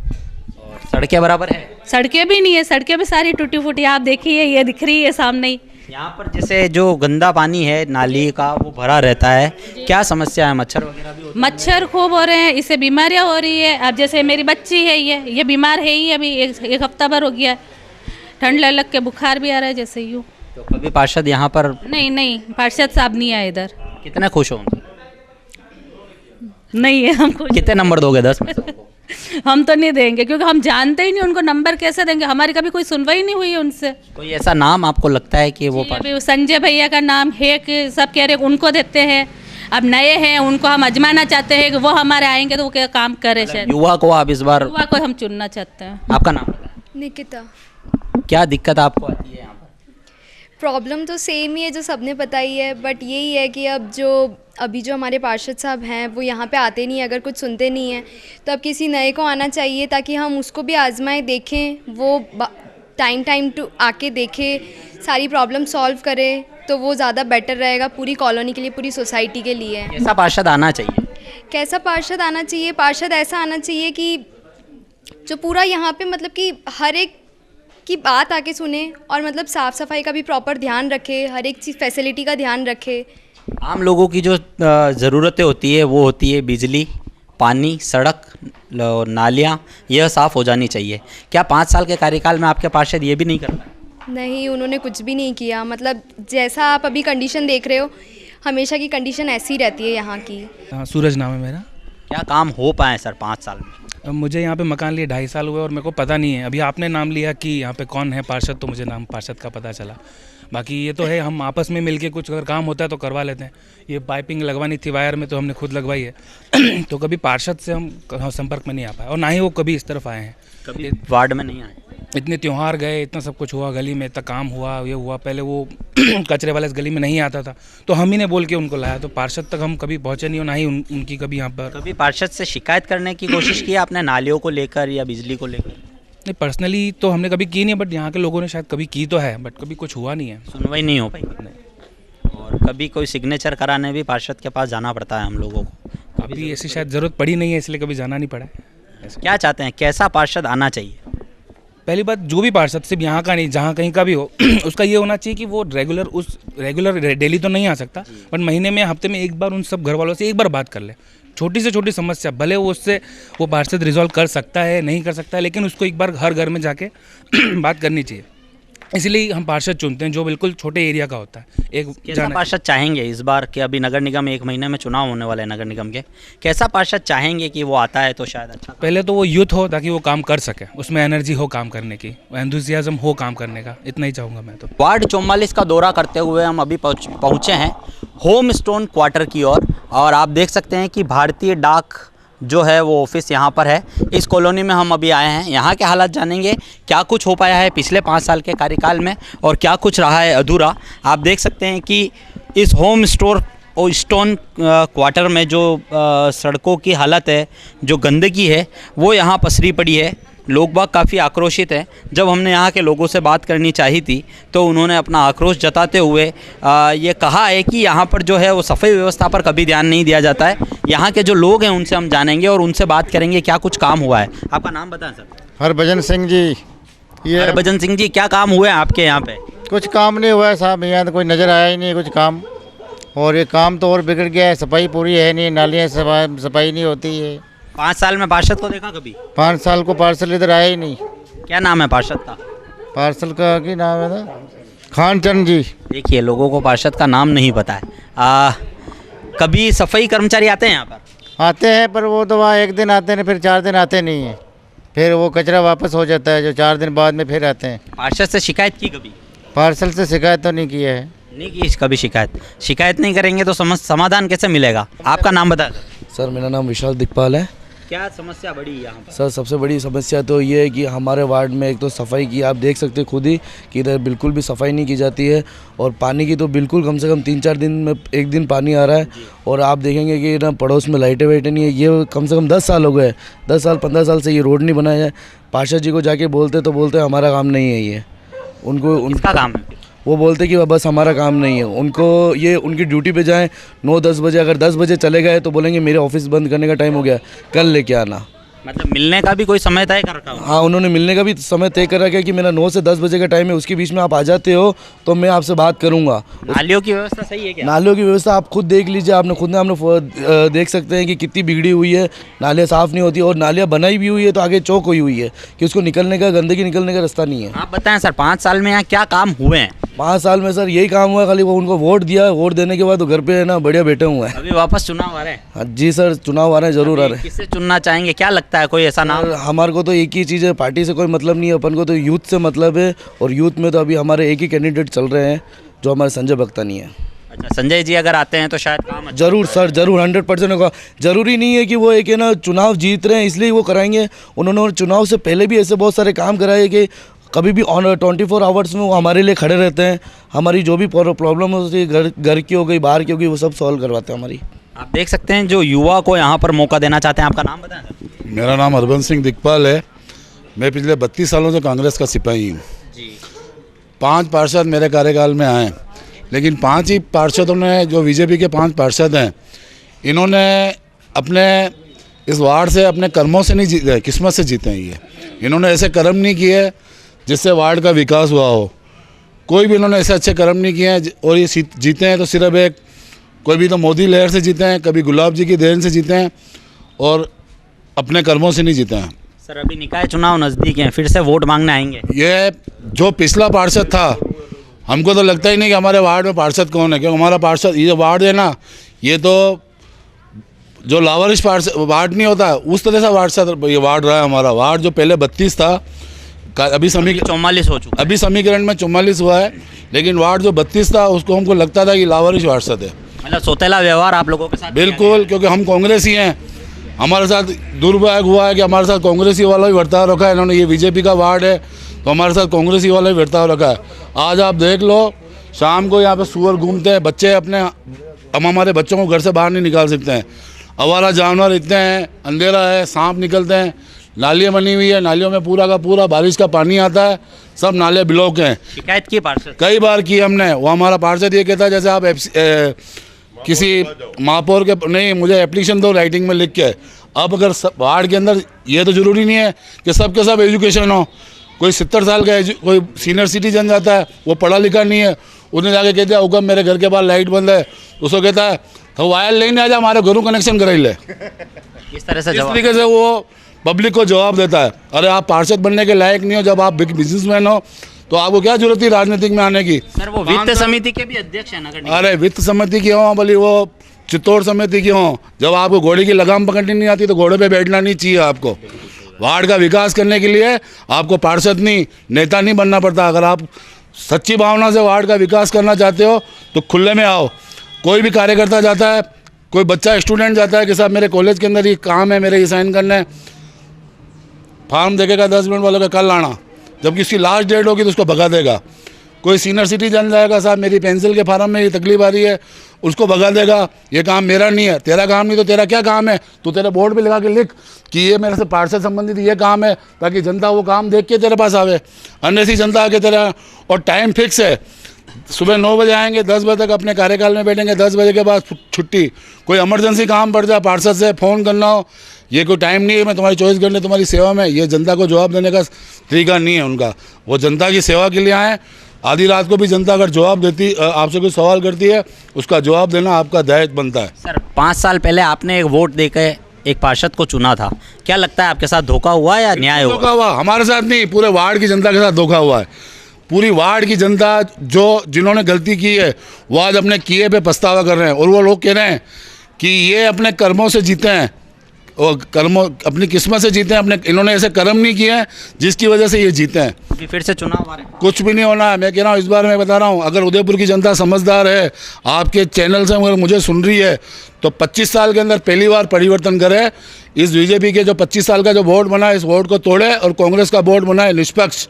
और सड़कें बराबर है? सड़कें भी नहीं है, सड़कें भी सारी टूटी फूटी, आप देखिए ये दिख रही है सामने ही। यहाँ पर जैसे जो गंदा पानी है नाली का वो भरा रहता है, क्या समस्या है? मच्छर वगैरह भी होते हैं? मच्छर खूब हो रहे हैं, इससे बीमारियाँ हो रही है। अब जैसे मेरी बच्ची है, ये बीमार है ही, अभी एक हफ्ता भर हो गया, ठंड लग के बुखार भी आ रहा है जैसे यूँ। तो कभी पार्षद यहाँ पर? नहीं, पार्षद साहब नहीं आए इधर। कितने खुश हो? नहीं है हमको। कितने नंबर दोगे 10 में? हम तो नहीं देंगे क्योंकि हम जानते ही नहीं, उनको नंबर कैसे देंगे, हमारी कभी कोई सुनवाई नहीं हुई है उनसे। कोई ऐसा नाम आपको लगता है कि वो अभी संजय भैया का नाम है कि सब कह रहे उनको देते हैं, अब नए हैं उनको हम आजमाना चाहते हैं कि वो हमारे आएंगे तो वो क्या काम करे। शायद युवा को आप इस बार? युवा को हम चुनना चाहते हैं। आपका नाम? निकिता। क्या दिक्कत आपको आती है यहाँ पर? प्रॉब्लम तो सेम ही है जो सबने बताई है, बट यही है कि अब अभी जो हमारे पार्षद साहब हैं वो यहाँ पे आते नहीं हैं, अगर कुछ सुनते नहीं हैं तो अब किसी नए को आना चाहिए ताकि हम उसको भी आजमाएं, देखें, वो टाइम टू आके देखे, सारी प्रॉब्लम सॉल्व करे तो वो ज़्यादा बेटर रहेगा पूरी कॉलोनी के लिए, पूरी सोसाइटी के लिए। कैसा पार्षद आना चाहिए? कैसा पार्षद आना चाहिए? पार्षद ऐसा आना चाहिए कि जो पूरा यहाँ पे मतलब कि हर एक की बात आके सुने और मतलब साफ़ सफाई का भी प्रॉपर ध्यान रखे, हर एक चीज़ फैसिलिटी का ध्यान रखे। आम लोगों की जो ज़रूरतें होती है वो होती है बिजली, पानी, सड़क, नालियाँ, यह साफ़ हो जानी चाहिए। क्या 5 साल के कार्यकाल में आपके पार्षद ये भी नहीं कर पाए? नहीं, उन्होंने कुछ भी नहीं किया। मतलब जैसा आप अभी कंडीशन देख रहे हो, हमेशा की कंडीशन ऐसी रहती है यहाँ की। हाँ, सूरज नाम है मेरा। क्या काम हो पाए सर 5 साल में? मुझे यहाँ पे मकान लिए 2.5 साल हुए और मेरे को पता नहीं है। अभी आपने नाम लिया कि यहाँ पे कौन है पार्षद, तो मुझे नाम पार्षद का पता चला। बाकी ये तो है, हम आपस में मिलके कुछ अगर काम होता है तो करवा लेते हैं। ये पाइपिंग लगवानी थी वायर में, तो हमने खुद लगवाई है। तो कभी पार्षद से हम संपर्क में नहीं आ पाए और ना ही वो कभी इस तरफ आए हैं। कभी वार्ड में नहीं आए? इतने त्यौहार गए, इतना सब कुछ हुआ, गली में इतना काम हुआ, ये हुआ। पहले वो कचरे वाले इस गली में नहीं आता था, तो हम ही ने बोल के उनको लाया। तो पार्षद तक हम कभी पहुँचे नहीं और ना ही उनकी कभी यहाँ पर। कभी पार्षद से शिकायत करने की कोशिश की आपने, नालियों को लेकर या बिजली को लेकर? नहीं, पर्सनली तो हमने कभी की नहीं, बट यहाँ के लोगों ने शायद कभी की तो है, बट कभी कुछ हुआ नहीं है, सुनवाई नहीं हो पाई। और कभी कोई सिग्नेचर कराने भी पार्षद के पास जाना पड़ता है हम लोगों को। अभी ऐसी शायद ज़रूरत पड़ी नहीं है, इसलिए कभी जाना नहीं पड़ा है। क्या चाहते हैं, कैसा पार्षद आना चाहिए? पहली बात, जो भी पार्षद, सिर्फ यहाँ का नहीं, जहाँ कहीं का भी हो, उसका ये होना चाहिए कि वो रेगुलर डेली तो नहीं आ सकता, बट महीने में, हफ्ते में एक बार उन सब घर वालों से एक बार बात कर ले। छोटी से छोटी समस्या भले वो पार्षद रिजॉल्व कर सकता है, नहीं कर सकता है, लेकिन उसको एक बार हर घर में जाके बात करनी चाहिए। इसलिए हम पार्षद चुनते हैं जो बिल्कुल छोटे एरिया का होता है। कैसा पार्षद चाहेंगे इस बार कि अभी नगर निगम 1 महीने में चुनाव होने वाले हैं नगर निगम के, कैसा पार्षद चाहेंगे कि वो आता है तो शायद अच्छा? पहले तो वो यूथ हो ताकि वो काम कर सके, उसमें एनर्जी हो काम करने की, एंथुसियाज्म हो काम करने का, इतना ही चाहूँगा मैं तो। वार्ड 44 का दौरा करते हुए हम अभी पहुँचे हैं होम स्टोन क्वार्टर की ओर, और आप देख सकते हैं कि भारतीय डाक जो है वो ऑफिस यहाँ पर है। इस कॉलोनी में हम अभी आए हैं, यहाँ के हालात जानेंगे, क्या कुछ हो पाया है पिछले 5 साल के कार्यकाल में और क्या कुछ रहा है अधूरा। आप देख सकते हैं कि इस होम स्टोन क्वार्टर में जो सड़कों की हालत है, जो गंदगी है, वो यहाँ पसरी पड़ी है। लोग बाग काफ़ी आक्रोशित हैं। जब हमने यहाँ के लोगों से बात करनी चाहिए थी तो उन्होंने अपना आक्रोश जताते हुए ये कहा है कि यहाँ पर जो है वो सफाई व्यवस्था पर कभी ध्यान नहीं दिया जाता है। यहाँ के जो लोग हैं उनसे हम जानेंगे और उनसे बात करेंगे क्या कुछ काम हुआ है। आपका नाम बताएं सर। हरभजन सिंह जी। ये हरभजन सिंह जी, क्या काम हुए हैं आपके यहाँ पे? कुछ काम नहीं हुआ है साहब, यहाँ तो कोई नज़र आया ही नहीं कुछ काम, और ये काम तो और बिगड़ गया है। सफाई पूरी है नहीं, नालियाँ सफाई नहीं होती है। 5 साल में पार्षद को देखा कभी? 5 साल को पार्सल इधर आया ही नहीं। क्या नाम है पार्षद का? पार्सल का क्या नाम है ना? खानचंद जी। देखिए, लोगों को पार्षद का नाम नहीं पता है। कभी सफाई कर्मचारी आते हैं यहाँ पर? आते हैं, पर वो तो वहाँ 1 दिन आते हैं, फिर 4 दिन आते नहीं हैं, फिर वो कचरा वापस हो जाता है, जो 4 दिन बाद में फिर आते हैं। पार्षद से शिकायत की कभी? पार्सल से शिकायत तो नहीं की है। नहीं की कभी शिकायत नहीं करेंगे तो समाधान कैसे मिलेगा? आपका नाम बता सर। मेरा नाम विशाल दिखपाल है। क्या समस्या बड़ी है यहाँ पर? सर, सबसे बड़ी समस्या तो ये है कि हमारे वार्ड में एक तो सफाई की, आप देख सकते खुद ही कि इधर बिल्कुल भी सफाई नहीं की जाती है, और पानी की तो बिल्कुल कम से कम 3-4 दिन में 1 दिन पानी आ रहा है। और आप देखेंगे कि ना पड़ोस में लाइटें वाइटें नहीं है। ये कम से कम 10 साल हो गए, 10 साल 15 साल से ये रोड नहीं बनाया है। पार्षद जी को जाके बोलते तो बोलते हमारा काम नहीं है, ये उनका काम है। वो बोलते कि बस हमारा काम नहीं है। उनको ये उनकी ड्यूटी पे जाएं 9-10 बजे, अगर 10 बजे चले गए तो बोलेंगे मेरे ऑफिस बंद करने का टाइम हो गया, कल लेके आना। मतलब मिलने का भी कोई समय तय कर रखा? हाँ, उन्होंने मिलने का भी समय तय कर रखा है कि मेरा 9 से 10 बजे का टाइम है, उसके बीच में आप आ जाते हो तो मैं आपसे बात करूँगा। नालियों की व्यवस्था सही है क्या? नालियों की व्यवस्था आप खुद देख लीजिए, आपने खुद देख सकते हैं कि कितनी बिगड़ी हुई है, नालियाँ साफ़ नहीं होती, और नालियाँ बनाई भी हुई है तो आगे चौक हुई है कि उसको निकलने का, गंदगी निकलने का रास्ता नहीं है। आप बताएं सर, 5 साल में यहाँ क्या काम हुए हैं? 5 साल में सर यही काम हुआ, खाली वो उनको वोट दिया, वोट देने के बाद तो घर पे है ना बढ़िया बैठे हुए हैं। अभी वापस चुनाव आ रहे हैं? हाँ जी सर, चुनाव आ रहे हैं, जरूर आ रहे हैं। किससे चुनना चाहेंगे, क्या लगता है कोई ऐसा नाम? हमारे को तो एक ही चीज़ है, पार्टी से कोई मतलब नहीं है, अपन को तो यूथ से मतलब है, और यूथ में तो अभी हमारे एक ही कैंडिडेट चल रहे हैं जो हमारे संजय भक्तानी है। अच्छा, संजय जी अगर आते हैं तो शायद काम अच्छा जरूर सर, जरूर 100% होगा। जरूरी नहीं है कि वो एक है ना चुनाव जीत रहे हैं इसलिए वो कराएंगे, उन्होंने चुनाव से पहले भी ऐसे बहुत सारे काम कराए कि कभी भी 24 आवर्स में वो हमारे लिए खड़े रहते हैं। हमारी जो भी प्रॉब्लम होती है, घर की हो गई, बाहर की हो गई, वो सब सॉल्व करवाते हैं हमारी। आप देख सकते हैं जो युवा को यहाँ पर मौका देना चाहते हैं। आपका नाम बताएं। मेरा नाम हरभजन सिंह दिखपाल है। मैं पिछले 32 सालों से कांग्रेस का सिपाही हूँ। 5 पार्षद मेरे कार्यकाल में आए, लेकिन 5 ही पार्षदों ने, जो बीजेपी के 5 पार्षद हैं, इन्होंने अपने इस वार्ड से अपने कर्मों से नहीं जीते, किस्मत से जीते हैं। ये इन्होंने ऐसे कर्म नहीं किए जिससे वार्ड का विकास हुआ हो। कोई भी इन्होंने ऐसे अच्छे कर्म नहीं किए हैं, और ये जीते हैं तो सिर्फ एक, कोई भी तो मोदी लहर से जीते हैं, कभी गुलाब जी की देन से जीते हैं, और अपने कर्मों से नहीं जीते हैं। सर, अभी निकाय चुनाव नज़दीक हैं, फिर से वोट मांगने आएंगे? ये जो पिछला पार्षद था, हमको तो लगता ही नहीं कि हमारे वार्ड में पार्षद कौन है, क्योंकि हमारा पार्षद, ये वार्ड है ना, ये तो जो लावारिश वार्ड नहीं होता उस तरह से ये वार्ड रहा है हमारा। वार्ड जो पहले 32 था, अभी 44 हो चुका, अभी समीकरण में 44 हुआ है, लेकिन वार्ड जो 32 था उसको हमको लगता था कि लावारिश वार्ड है। मतलब सौतेला व्यवहार आप लोगों के साथ? बिल्कुल, क्योंकि हम कांग्रेसी हैं। हमारे साथ दुर्भाग्य हुआ है कि हमारे साथ कांग्रेसी वाला ही बर्ताव रखा है इन्होंने। ये बीजेपी का वार्ड है तो हमारे साथ कांग्रेसी वाला ही बर्ताव रखा है। आज आप देख लो, शाम को यहाँ पे सुअर घूमते हैं बच्चे अपने, हम हमारे बच्चों को घर से बाहर नहीं निकाल सकते हैं। आवारा जानवर इतने हैं, अंधेरा है, सांप निकलते हैं, नालियाँ बनी हुई है, नालियों में पूरा का पूरा बारिश का पानी आता है, सब नाले ब्लॉक हैं। शिकायत की पार्षद? कई बार की हमने। वो हमारा पार्षद ये कहता है जैसे आप किसी महापौर के नहीं, मुझे एप्लीकेशन दो राइटिंग में लिख के। अब अगर वार्ड के अंदर ये तो ज़रूरी नहीं है कि सब के सब एजुकेशन हो। कोई 70 साल का कोई सीनियर सिटीजन जाता है, वो पढ़ा लिखा नहीं है, उसने जाके कहता है हुक्म मेरे घर के बाहर लाइट बंद है, उसको कहता है तो वायर लेने आ जा, हमारे घरों कनेक्शन कराई ले। इस तरह से इस तरीके से वो पब्लिक को जवाब देता है। अरे आप पार्षद बनने के लायक नहीं हो, जब आप बिजनेसमैन हो तो आपको क्या जरूरत थी राजनीतिक में आने की? सर वो वित्त समिति के भी अध्यक्ष हैं नगर निगम। अरे वित्त समिति की हो बोली, वो चित्तौड़ समिति की हो, जब आपको घोड़े की लगाम पकड़नी नहीं आती तो घोड़े पे बैठना नहीं चाहिए आपको। वार्ड का विकास करने के लिए आपको पार्षद नहीं, नेता नहीं बनना पड़ता। अगर आप सच्ची भावना से वार्ड का विकास करना चाहते हो तो खुले में आओ। कोई भी कार्यकर्ता जाता है, कोई बच्चा स्टूडेंट जाता है कि साहब मेरे कॉलेज के अंदर ये काम है, मेरे ये साइन करना है, फॉर्म देखेगा 10 मिनट वालों का कल आना, जबकि उसकी लास्ट डेट होगी तो उसको भगा देगा। कोई सीनियर सिटीजन जाएगा, साहब मेरी पेंसिल के फार्म में ये तकलीफ आ रही है, उसको भगा देगा। ये काम मेरा नहीं है, तेरा काम नहीं तो तेरा क्या काम है? तो तेरे बोर्ड पे लगा के लिख कि ये मेरे से पार्षद संबंधित ये काम है, ताकि जनता वो काम देख के तेरे पास आवे। अन्य सी जनता आके तेरा, और टाइम फिक्स है, सुबह 9 बजे आएंगे, 10 बजे तक अपने कार्यकाल में बैठेंगे, 10 बजे के बाद छुट्टी। कोई इमरजेंसी काम पड़ जाए, पार्षद से फ़ोन करना हो, ये कोई टाइम नहीं है। मैं तुम्हारी 24 घंटे तुम्हारी सेवा में, ये जनता को जवाब देने का तरीका नहीं है उनका। वो जनता की सेवा के लिए आए। आधी रात को भी जनता अगर जवाब देती, आपसे कोई सवाल करती है, उसका जवाब देना आपका दायित्व बनता है। सर 5 साल पहले आपने एक वोट देकर एक पार्षद को चुना था, क्या लगता है आपके साथ धोखा हुआ या न्याय हुआ? धोखा हुआ, हमारे साथ नहीं, पूरे वार्ड की जनता के साथ धोखा हुआ है। पूरी वार्ड की जनता जिन्होंने गलती की है वो आज अपने किए पे पछतावा कर रहे हैं। और वो लोग कह रहे हैं कि ये अपने कर्मों से जीते हैं, और कर्मों अपनी किस्मत से जीते हैं, अपने इन्होंने ऐसे कर्म नहीं किए हैं जिसकी वजह से ये जीते हैं। फिर से चुनाव आ रहे हैं, कुछ भी नहीं होना है। मैं कह रहा हूँ, इस बार मैं बता रहा हूँ, अगर उदयपुर की जनता समझदार है, आपके चैनल से अगर मुझे सुन रही है, तो 25 साल के अंदर पहली बार परिवर्तन करे। इस बीजेपी के जो 25 साल का जो वोट बना है, इस वोट को तोड़े और कांग्रेस का वोट बनाए निष्पक्ष।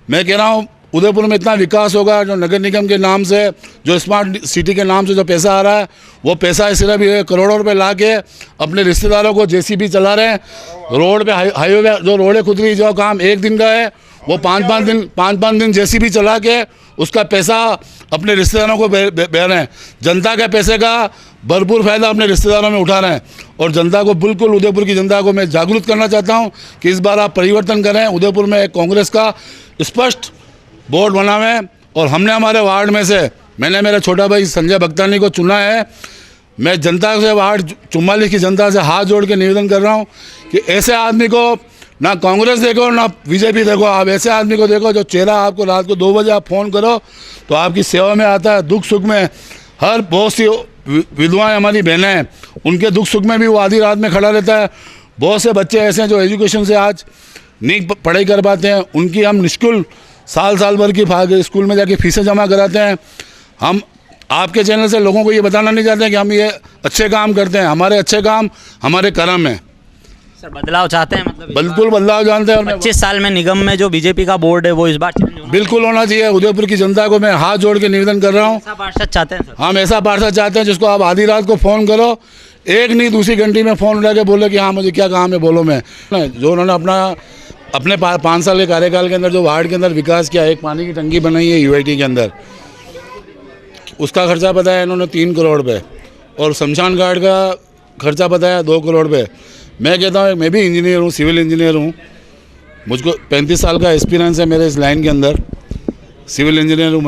मैं कह रहा हूँ उदयपुर में इतना विकास होगा, जो नगर निगम के नाम से, जो स्मार्ट सिटी के नाम से जो पैसा आ रहा है, वो पैसा सिर्फ ये करोड़ों रुपए ला के अपने रिश्तेदारों को जेसीबी चला रहे हैं। रोड पे हाईवे जो रोडें खुद रही, जो काम एक दिन का है, वो 5-5 दिन जेसीबी चला के उसका पैसा अपने रिश्तेदारों को बह रहे हैं। जनता के पैसे का भरपूर फायदा अपने रिश्तेदारों में उठा रहे हैं। और जनता को, बिल्कुल उदयपुर की जनता को मैं जागरूक करना चाहता हूँ कि इस बार आप परिवर्तन करें। उदयपुर में कांग्रेस का स्पष्ट बोर्ड बना है, और हमने हमारे वार्ड में से, मैंने मेरे छोटा भाई संजय भक्तानी को चुना है। मैं जनता से, वार्ड 44 की जनता से हाथ जोड़ के निवेदन कर रहा हूँ कि ऐसे आदमी को ना कांग्रेस देखो ना बीजेपी देखो, आप ऐसे आदमी को देखो जो चेहरा आपको रात को 2 बजे आप फ़ोन करो तो आपकी सेवा में आता है। दुख सुख में, हर बहुत सी विधवाएँ हमारी बहनें हैं, उनके दुख सुख में भी वो आधी रात में खड़ा रहता है। बहुत से बच्चे ऐसे हैं जो एजुकेशन से आज नहीं पढ़ाई कर पाते हैं, उनकी हम निःशुल्क साल भर की स्कूल में जाके फीसें जमा कराते हैं। हम आपके चैनल से लोगों को ये बताना नहीं चाहते कि हम ये अच्छे काम करते हैं। हमारे अच्छे काम हमारे कर्म हैं। सर बदलाव चाहते हैं, मतलब बिल्कुल बदलाव जानते हैं। 25 साल में निगम में जो बीजेपी का बोर्ड है वो इस बार बिल्कुल होना चाहिए। उदयपुर की जनता को मैं हाथ जोड़ के निवेदन कर रहा हूँ। ऐसा पार्षद चाहते हैं? हम ऐसा पार्षद चाहते हैं जिसको आप आधी रात को फ़ोन करो, एक नहीं दूसरी घंटी में फ़ोन उठा के बोले कि हाँ मुझे क्या काम है, बोलो। मैं जो उन्होंने अपने 5 साल के कार्यकाल के अंदर जो वार्ड के अंदर विकास किया, एक पानी की टंकी बनाई है यूआईटी के अंदर, उसका खर्चा बताया इन्होंने 3 करोड़ रुपये, और शमशान घाट का खर्चा बताया 2 करोड़ रुपये। मैं कहता हूँ, मैं भी इंजीनियर हूँ, सिविल इंजीनियर हूँ, मुझको 35 साल का एक्सपीरियंस है मेरे इस लाइन के अंदर, सिविल इंजीनियर हूँ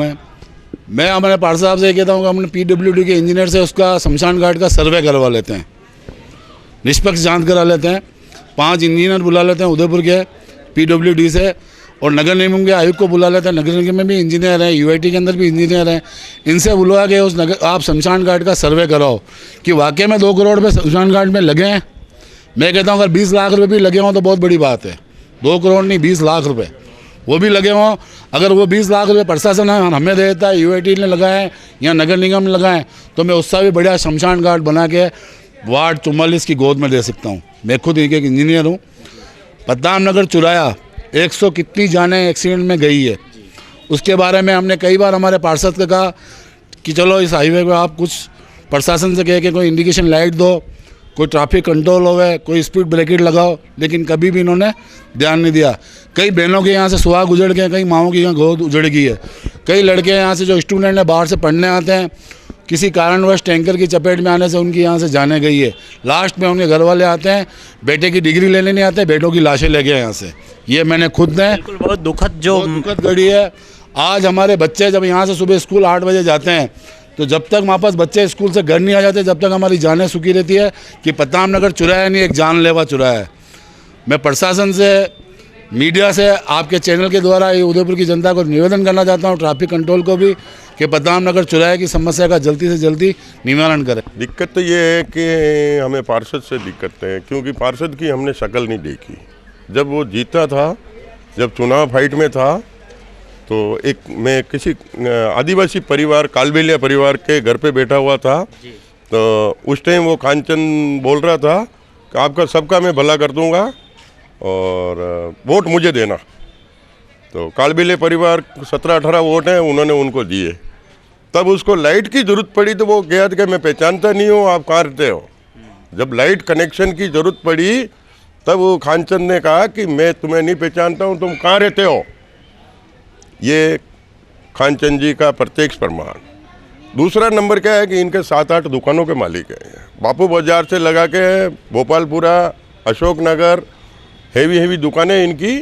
मैं हमारे पार्षद साहब से ये कहता हूँ कि हमने PWD के इंजीनियर से उसका शमशान घाट का सर्वे करवा लेते हैं, निष्पक्ष जांच करा लेते हैं। 5 इंजीनियर बुला लेते हैं उदयपुर के PWD से, और नगर निगम के आयुक्त को बुला लेते हैं। नगर निगम में भी इंजीनियर हैं, यूआईटी के अंदर भी इंजीनियर हैं, इनसे बुलवा के उस नगर आप शमशान घाट का सर्वे कराओ कि वाकई में 2 करोड़ रुपये शमशान घाट में लगे हैं। मैं कहता हूँ अगर 20 लाख रुपये भी लगे हों तो बहुत बड़ी बात है। 2 करोड़ नहीं, 20 लाख रुपये वो भी लगे हों। अगर वो 20 लाख रुपये प्रशासन हमें दे देता है, यूआईटी ने लगाए या नगर निगम ने लगाए, तो मैं उससे भी बढ़िया शमशान घाट बना के वार्ड 44 की गोद में दे सकता हूँ। मैं खुद एक इंजीनियर हूँ। पद्दाम नगर चुराया 100 कितनी जानें एक्सीडेंट में गई है, उसके बारे में हमने कई बार हमारे पार्षद को कहा कि चलो इस हाईवे पर आप कुछ प्रशासन से कह के कोई इंडिकेशन लाइट दो, कोई ट्रैफिक कंट्रोल हो गए, कोई स्पीड ब्रेकेट लगाओ, लेकिन कभी भी इन्होंने ध्यान नहीं दिया। कई बहनों के यहाँ से सुहाग उजड़ गए, कई माओं की यहाँ गोद उजड़ गई है। कई लड़के यहाँ से जो स्टूडेंट हैं बाहर से पढ़ने आते हैं, किसी कारणवश टैंकर की चपेट में आने से उनकी यहाँ से जाने गई है। लास्ट में उनके घर वाले आते हैं, बेटे की डिग्री लेने नहीं आते, बेटों की लाशें लेके यहाँ से। ये मैंने खुद ने बहुत दुखद घड़ी है। आज हमारे बच्चे जब यहाँ से सुबह स्कूल 8 बजे जाते हैं, तो जब तक वापस बच्चे स्कूल से घर नहीं आ जाते, जब तक हमारी जानें सुखी रहती है कि पद्दाम नगर चुराया नहीं, एक जानलेवा चुराया है। मैं प्रशासन से, मीडिया से, आपके चैनल के द्वारा ये उदयपुर की जनता को निवेदन करना चाहता हूँ, ट्रैफिक कंट्रोल को भी, कि पद्दाम नगर चुराए की समस्या का जल्दी से जल्दी निवारण करें। दिक्कत तो ये है कि हमें पार्षद से दिक्कत है, क्योंकि पार्षद की हमने शक्ल नहीं देखी। जब वो जीता था, जब चुनाव फाइट में था, तो मैं किसी आदिवासी परिवार, कालबेलिया परिवार के घर पे बैठा हुआ था, तो उस टाइम वो कांचन बोल रहा था कि आपका सबका मैं भला कर दूंगा और वोट मुझे देना। तो कालबेलिया परिवार 17-18 वोट हैं, उन्होंने उनको दिए। तब उसको लाइट की ज़रूरत पड़ी तो वो गया कि मैं पहचानता नहीं हूँ, आप कहाँ रहते हो। जब लाइट कनेक्शन की ज़रूरत पड़ी तब वो कांचन ने कहा कि मैं तुम्हें नहीं पहचानता हूँ, तुम कहाँ रहते हो। ये कांचन जी का प्रत्यक्ष प्रमाण। दूसरा नंबर क्या है कि इनके 7-8 दुकानों के मालिक हैं। बापू बाजार से लगा के भोपालपुरा, अशोक नगर, हेवी दुकानें इनकी।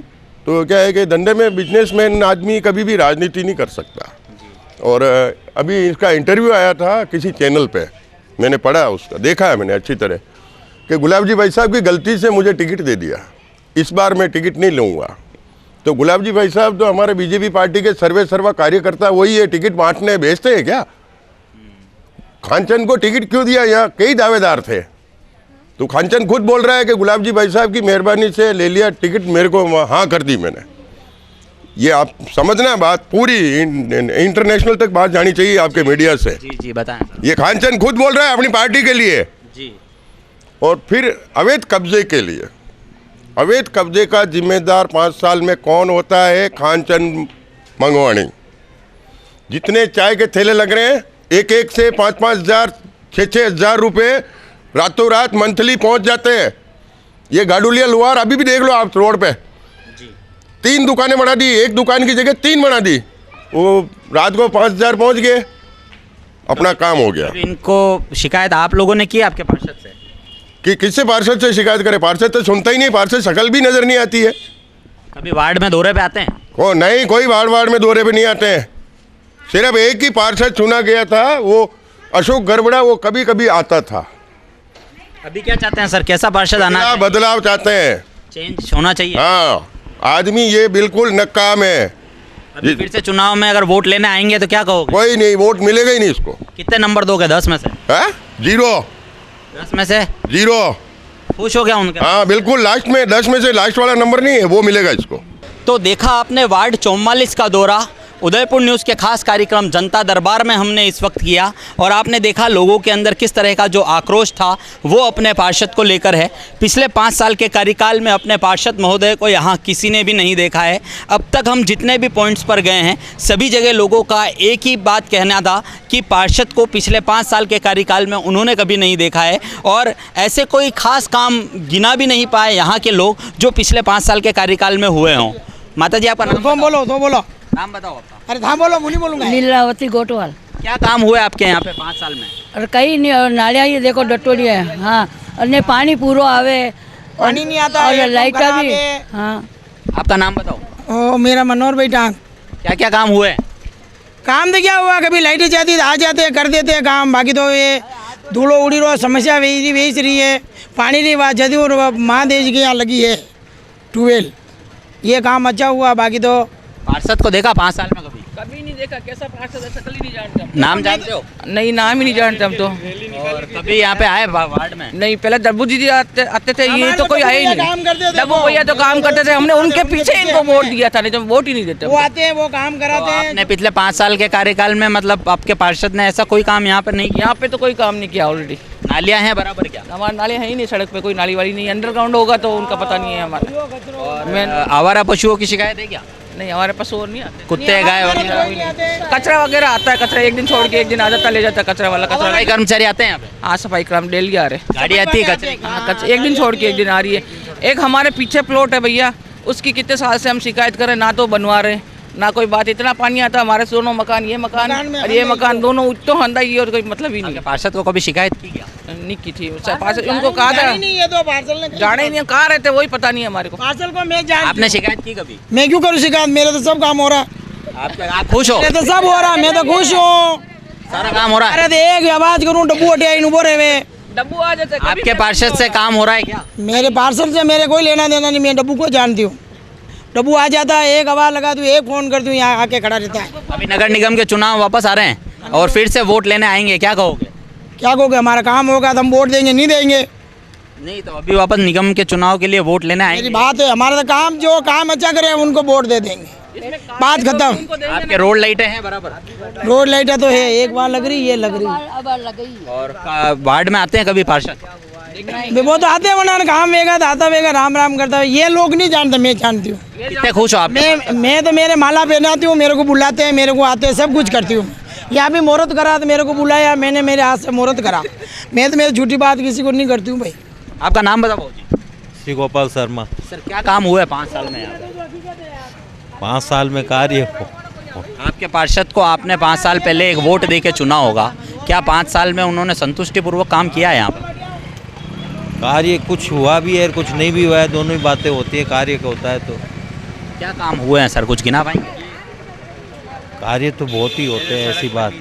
तो क्या है कि धंधे में बिजनेसमैन आदमी कभी भी राजनीति नहीं कर सकता। और अभी इसका इंटरव्यू आया था किसी चैनल पे, मैंने पढ़ा, उसका देखा है मैंने अच्छी तरह, कि गुलाब जी भाई साहब की गलती से मुझे टिकट दे दिया, इस बार मैं टिकट नहीं लूँगा। तो गुलाब जी भाई साहब तो हमारे बीजेपी पार्टी के सर्वा कार्यकर्ता वही है, टिकट बांटने भेजते हैं क्या? कांचन को टिकट क्यों दिया? यहाँ कई दावेदार थे। तो कांचन खुद बोल रहा है कि गुलाब जी भाई साहब की मेहरबानी से ले लिया टिकट, मेरे को हाँ कर दी मैंने। ये आप समझना, बात पूरी इंटरनेशनल तक बात जानी चाहिए आपके मीडिया से। जी बताएं। ये कांचन खुद बोल रहा है अपनी पार्टी के लिए जी। और फिर अवैध कब्जे के लिए। अवैध कब्जे का जिम्मेदार 5 साल में कौन होता है? कांचन मंगवानी। जितने चाय के थैले लग रहे हैं, एक से 5-5 हज़ार, 6-6 हज़ार रुपये रातों रात मंथली पहुंच जाते हैं। ये गाडुलिया लुहार अभी भी देख लो आप रोड पे, 3 दुकानें बना दी, एक दुकान की जगह 3 बना दी। वो रात को 5 हज़ार पहुँच गए, अपना काम हो गया। इनको शिकायत आप लोगों ने की आपके पार्षद से कि किससे पार्षद से शिकायत करे? पार्षद तो सुनता ही नहीं, पार्षद शक्ल भी नजर नहीं आती है। कभी वार्ड में दौरे पे आते हैं? नहीं, कोई वार्ड में दौरे पे नहीं आते हैं। सिर्फ एक ही पार्षद चुना गया था, वो अशोक गरबड़ा, वो कभी कभी आता था। अभी क्या चाहते हैं सर, कैसा पार्षद आना चाहिए? बदलाव चाहते हैं, चेंज होना चाहिए। हाँ, आदमी ये बिल्कुल नाकाम है। अभी फिर से चुनाव में अगर वोट लेने आएंगे तो क्या कहोगे? कोई नहीं, वोट मिलेगा ही नहीं इसको। कितने नंबर दोगे 10 में से? 0। 10 में से 0। खुश हो गया उनके? हाँ बिल्कुल, लास्ट में 10 में से लास्ट वाला नंबर नहीं है, वो मिलेगा इसको। तो देखा आपने वार्ड 44 का दौरा उदयपुर न्यूज़ के खास कार्यक्रम जनता दरबार में हमने इस वक्त किया, और आपने देखा लोगों के अंदर किस तरह का जो आक्रोश था वो अपने पार्षद को लेकर है। पिछले 5 साल के कार्यकाल में अपने पार्षद महोदय को यहाँ किसी ने भी नहीं देखा है। अब तक हम जितने भी पॉइंट्स पर गए हैं, सभी जगह लोगों का एक ही बात कहना था कि पार्षद को पिछले 5 साल के कार्यकाल में उन्होंने कभी नहीं देखा है, और ऐसे कोई खास काम गिना भी नहीं पाए यहाँ के लोग जो पिछले 5 साल के कार्यकाल में हुए हों। माता जी, आपका नाम बोलो नाम बताओ आपका। अरे हाँ बोलो, मुझे बोलूँगा। लीलावती गोटवाल। क्या काम हुआ आपके यहाँ पे 5 साल में? और कहीं नहीं, और नालियाँ ये देखो डटोली है। हाँ, और नहीं पानी पूरा आवे, पानी नहीं आता, और लाइटा भी। हाँ, आपका नाम बताओ। मेरा मनोहर बेटा। क्या क्या काम हुए? काम तो क्या हुआ, कभी लाइटें जाती आ जाते हैं, कर देते हैं काम। बाकी तो ये धूलो उड़ी रो समस्या वेच रही है। पानी नहीं बात जदी और महादेव जी के यहाँ लगी है ट्यूबवेल, ये काम अच्छा हुआ, बाकी तो पार्षद को देखा 5 साल में कभी? कभी नहीं देखा, कैसा पार्षद है शक्ल ही नहीं जानते हम। नाम जानते हो? नहीं, नाम ही नहीं जानते हम तो। और कभी यहाँ पे आए वार्ड में? नहीं, पहले डब्बू जी आते थे, ये तो कोई आए ही नहीं। डब्बू भैया तो काम करते थे, हमने उनके पीछे इनको वोट दिया था, नहीं तो वोट ही नहीं देते। वो आते हैं, वो काम कराते हैं। आपने पिछले 5 साल के कार्यकाल में मतलब आपके पार्षद ने ऐसा कोई काम यहाँ पर नहीं किया? यहाँ पे तो कोई काम नहीं किया ऑलरेडी। नालियाँ हैं बराबर क्या? हमारे नाले हैं ही नहीं, सड़क पे कोई नाली वाली नहीं। अंडरग्राउंड होगा तो उनका पता नहीं है हमारा। और आवारा पशुओं की शिकायत है क्या? नहीं, हमारे पास और नहीं आते। कुत्ते गाय वगैरह? कचरा वगैरह आता है, कचरा एक दिन छोड़ के एक दिन आ जाता, ले जाता है कचरा वाला। कचरा सफाई कर्मचारी आते हैं यहाँ पे? हाँ, सफाई कर्म डेली आ रहे। गाड़ी आती है कचरे की? हाँ, एक दिन छोड़ के एक दिन आ रही है। एक हमारे पीछे प्लॉट है भैया, उसकी कितने साल से हम शिकायत करें, ना तो बनवा रहे ना कोई बात। इतना पानी आता है हमारे दोनों मकान, ये मकान और ये मकान दोनों तो हंदा ही, और कोई मतलब ही नहीं। पार्षद को कभी शिकायत की क्या? नहीं की थी। पार्षद उनको कहा था, जाने ही नहीं, कहाँ रहते वही पता नहीं हमारे को। पार्षद को मैं जान, आपने शिकायत की कभी? मैं क्यों करूँ शिकायत, मेरे तो सब काम हो रहा। आप खुश हो? मेरे तो सब हो रहा, मैं तो खुश हूँ, सारा काम हो रहा है। अरे एक आवाज करूँ डब्बू हटे उबो रहे। डब्बू आ जाते। आपके पार्षद से काम हो रहा है क्या? मेरे पार्षद से मेरे कोई लेना देना नहीं, मैं डब्बू को जानती हूँ। डब्बू आ जाता है, एक आवाज लगा दूँ, एक फ़ोन कर दूँ, यहाँ आके खड़ा रहता है। अभी नगर निगम के चुनाव वापस आ रहे हैं और फिर से वोट लेने आएंगे, क्या कहोगे? क्या कहोगे, हमारा काम होगा तो हम वोट देंगे, नहीं देंगे नहीं तो अभी वापस निगम के चुनाव के लिए वोट लेने आएंगे? मेरी बात है, हमारा तो काम जो काम अच्छा करे उनको वोट दे देंगे, बात खत्म। आपके रोड लाइटें हैं बराबर? रोड लाइटें तो है, एक बार लग रही, ये लग रही। और वार्ड में आते हैं कभी पार्षद? वो तो आते हैं, वरना काम वेगा तो आता वेगा, राम राम करता है। ये लोग नहीं जानते, मैं जानती हूँ। कितने खुश हो आप? मैं तो मेरे माला पहनाती हूँ, मेरे को बुलाते हैं, मेरे को आते हैं, सब कुछ करती हूँ। यहाँ भी मुहूर्त करा तो मेरे को बुलाया, मैंने मेरे हाथ से मुहूर्त करा। मैं तो मेरी झूठी बात किसी को नहीं करती हूँ भाई। आपका नाम बताओ जी। श्री गोपाल शर्मा। सर क्या काम हुआ है 5 साल में यहाँ पे? 5 साल में कार्य आपके पार्षद को आपने 5 साल पहले एक वोट दे के चुना होगा, क्या 5 साल में उन्होंने संतुष्टिपूर्वक काम किया है यहाँ पर? कार्य कुछ हुआ भी है, कुछ नहीं भी हुआ है, दोनों ही बातें होती है। कार्य का होता है तो क्या काम हुए हैं सर, कुछ गिना पाएंगे? कार्य तो बहुत ही होते हैं, ऐसी बात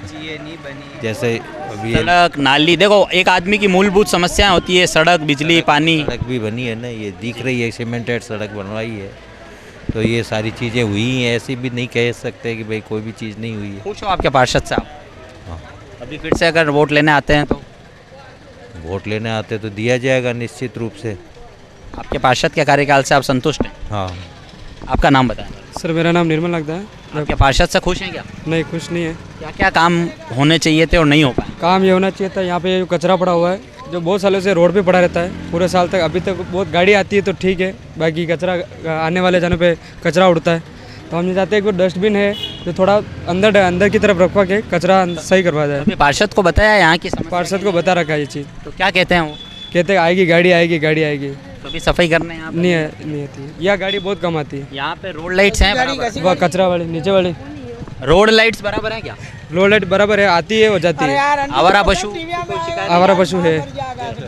जैसे अभी सड़क नाली, देखो एक आदमी की मूलभूत समस्याएं होती है, सड़क, बिजली, पानी। सड़क भी बनी है ना, ये दिख रही है, सीमेंटेड सड़क बनवाई है, तो ये सारी चीज़ें हुई हैं। ऐसी भी नहीं कह सकते कि भाई कोई भी चीज़ नहीं हुई है। पूछो आपके पार्षद से आप। हाँ। अभी फिर से अगर वोट लेने आते हैं तो? वोट लेने आते तो दिया जाएगा निश्चित रूप से। आपके पार्षद के कार्यकाल से आप संतुष्ट हैं? हाँ। आपका नाम बताएं। सर मेरा नाम निर्मल लगता है। आपके पार्षद से खुश हैं क्या? नहीं, खुश नहीं है। क्या क्या काम होने चाहिए थे और नहीं हो पाए? काम ये होना चाहिए था, यहाँ पे जो कचरा पड़ा हुआ है, जो बहुत सालों से रोड पे पड़ा रहता है पूरे साल तक, अभी तक बहुत गाड़ी आती है तो ठीक है, बाकी कचरा आने वाले जाने पे कचरा उड़ता है। तो हम ये चाहते हैं कि डस्टबिन है जो थोड़ा अंदर की तरफ रखवा के कचरा सही करवा जाए। अभी पार्षद को बताया यहाँ की? पार्षद को बता रखा है ये चीज़। तो क्या कहते हैं वो? कहते हैं आएगी गाड़ी, आएगी गाड़ी आएगी। कभी सफाई करने यहाँ नहीं आती है, यह गाड़ी बहुत कम आती है। यहाँ पे रोड लाइट्स हैं बराबर? वह कचरा वाली नीचे वाली रोड लाइट्स बराबर है क्या? रोड लाइट बराबर है, आती है और जाती है। आवारा पशु? आवारा पशु है,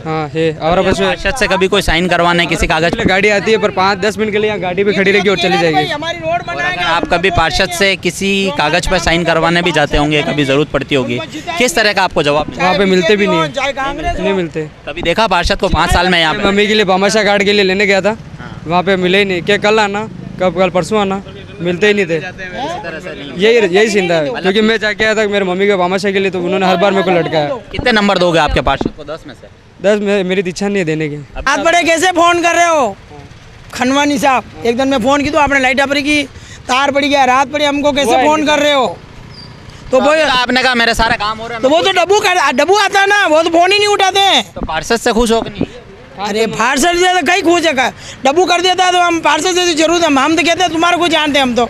हाँ है, आवारा पशु है। पार्षद से कभी कोई साइन करवाने किसी कागज पे? गाड़ी आती है पर 5-10 मिनट के लिए यहाँ गाड़ी पे खड़ी रहेगी और चली जाएगी। और अगर आप कभी पार्षद से किसी कागज पर साइन करवाने भी जाते होंगे, कभी जरूरत पड़ती होगी, किस तरह का आपको जवाब? वहाँ पे मिलते भी नहीं मिलते। कभी देखा पार्षद को 5 साल में यहाँ पे? मम्मी के लिए भामाशाह कार्ड के लिए लेने गया था, वहाँ पे मिले ही नहीं। क्या कल आना, कल परसों आना, मिलते ही नहीं थे। यही सीन था, क्योंकि मैं जाके आया था मेरे मम्मी के भामाशाह के लिए, तो उन्होंने हर बार मेरे को लटकाया। कितने नंबर दोगे आपके पार्षद को 10 में से? 10 मेरी इच्छा नहीं है देने की। रात बड़े कैसे फ़ोन कर रहे हो खनवानी साहब? एक दिन मैं फ़ोन की तो आपने लाइट अपनी की, तार पड़ी गया, रात पड़ी, हमको कैसे फ़ोन कर रहे हो? तो वो आपने कहा मेरे सारे काम हो रहे हैं, तो वो तो डब्बू आता है ना, वो तो फ़ोन ही नहीं उठाते हैं। तो पार्षद से खुश हो कि नहीं? अरे पार्षद से तो कहीं खुश है, डब्बू कर देता है तो हम पार्षद से जरूर हम तो कहते हैं तुम्हारे को जानते हैं हम तो।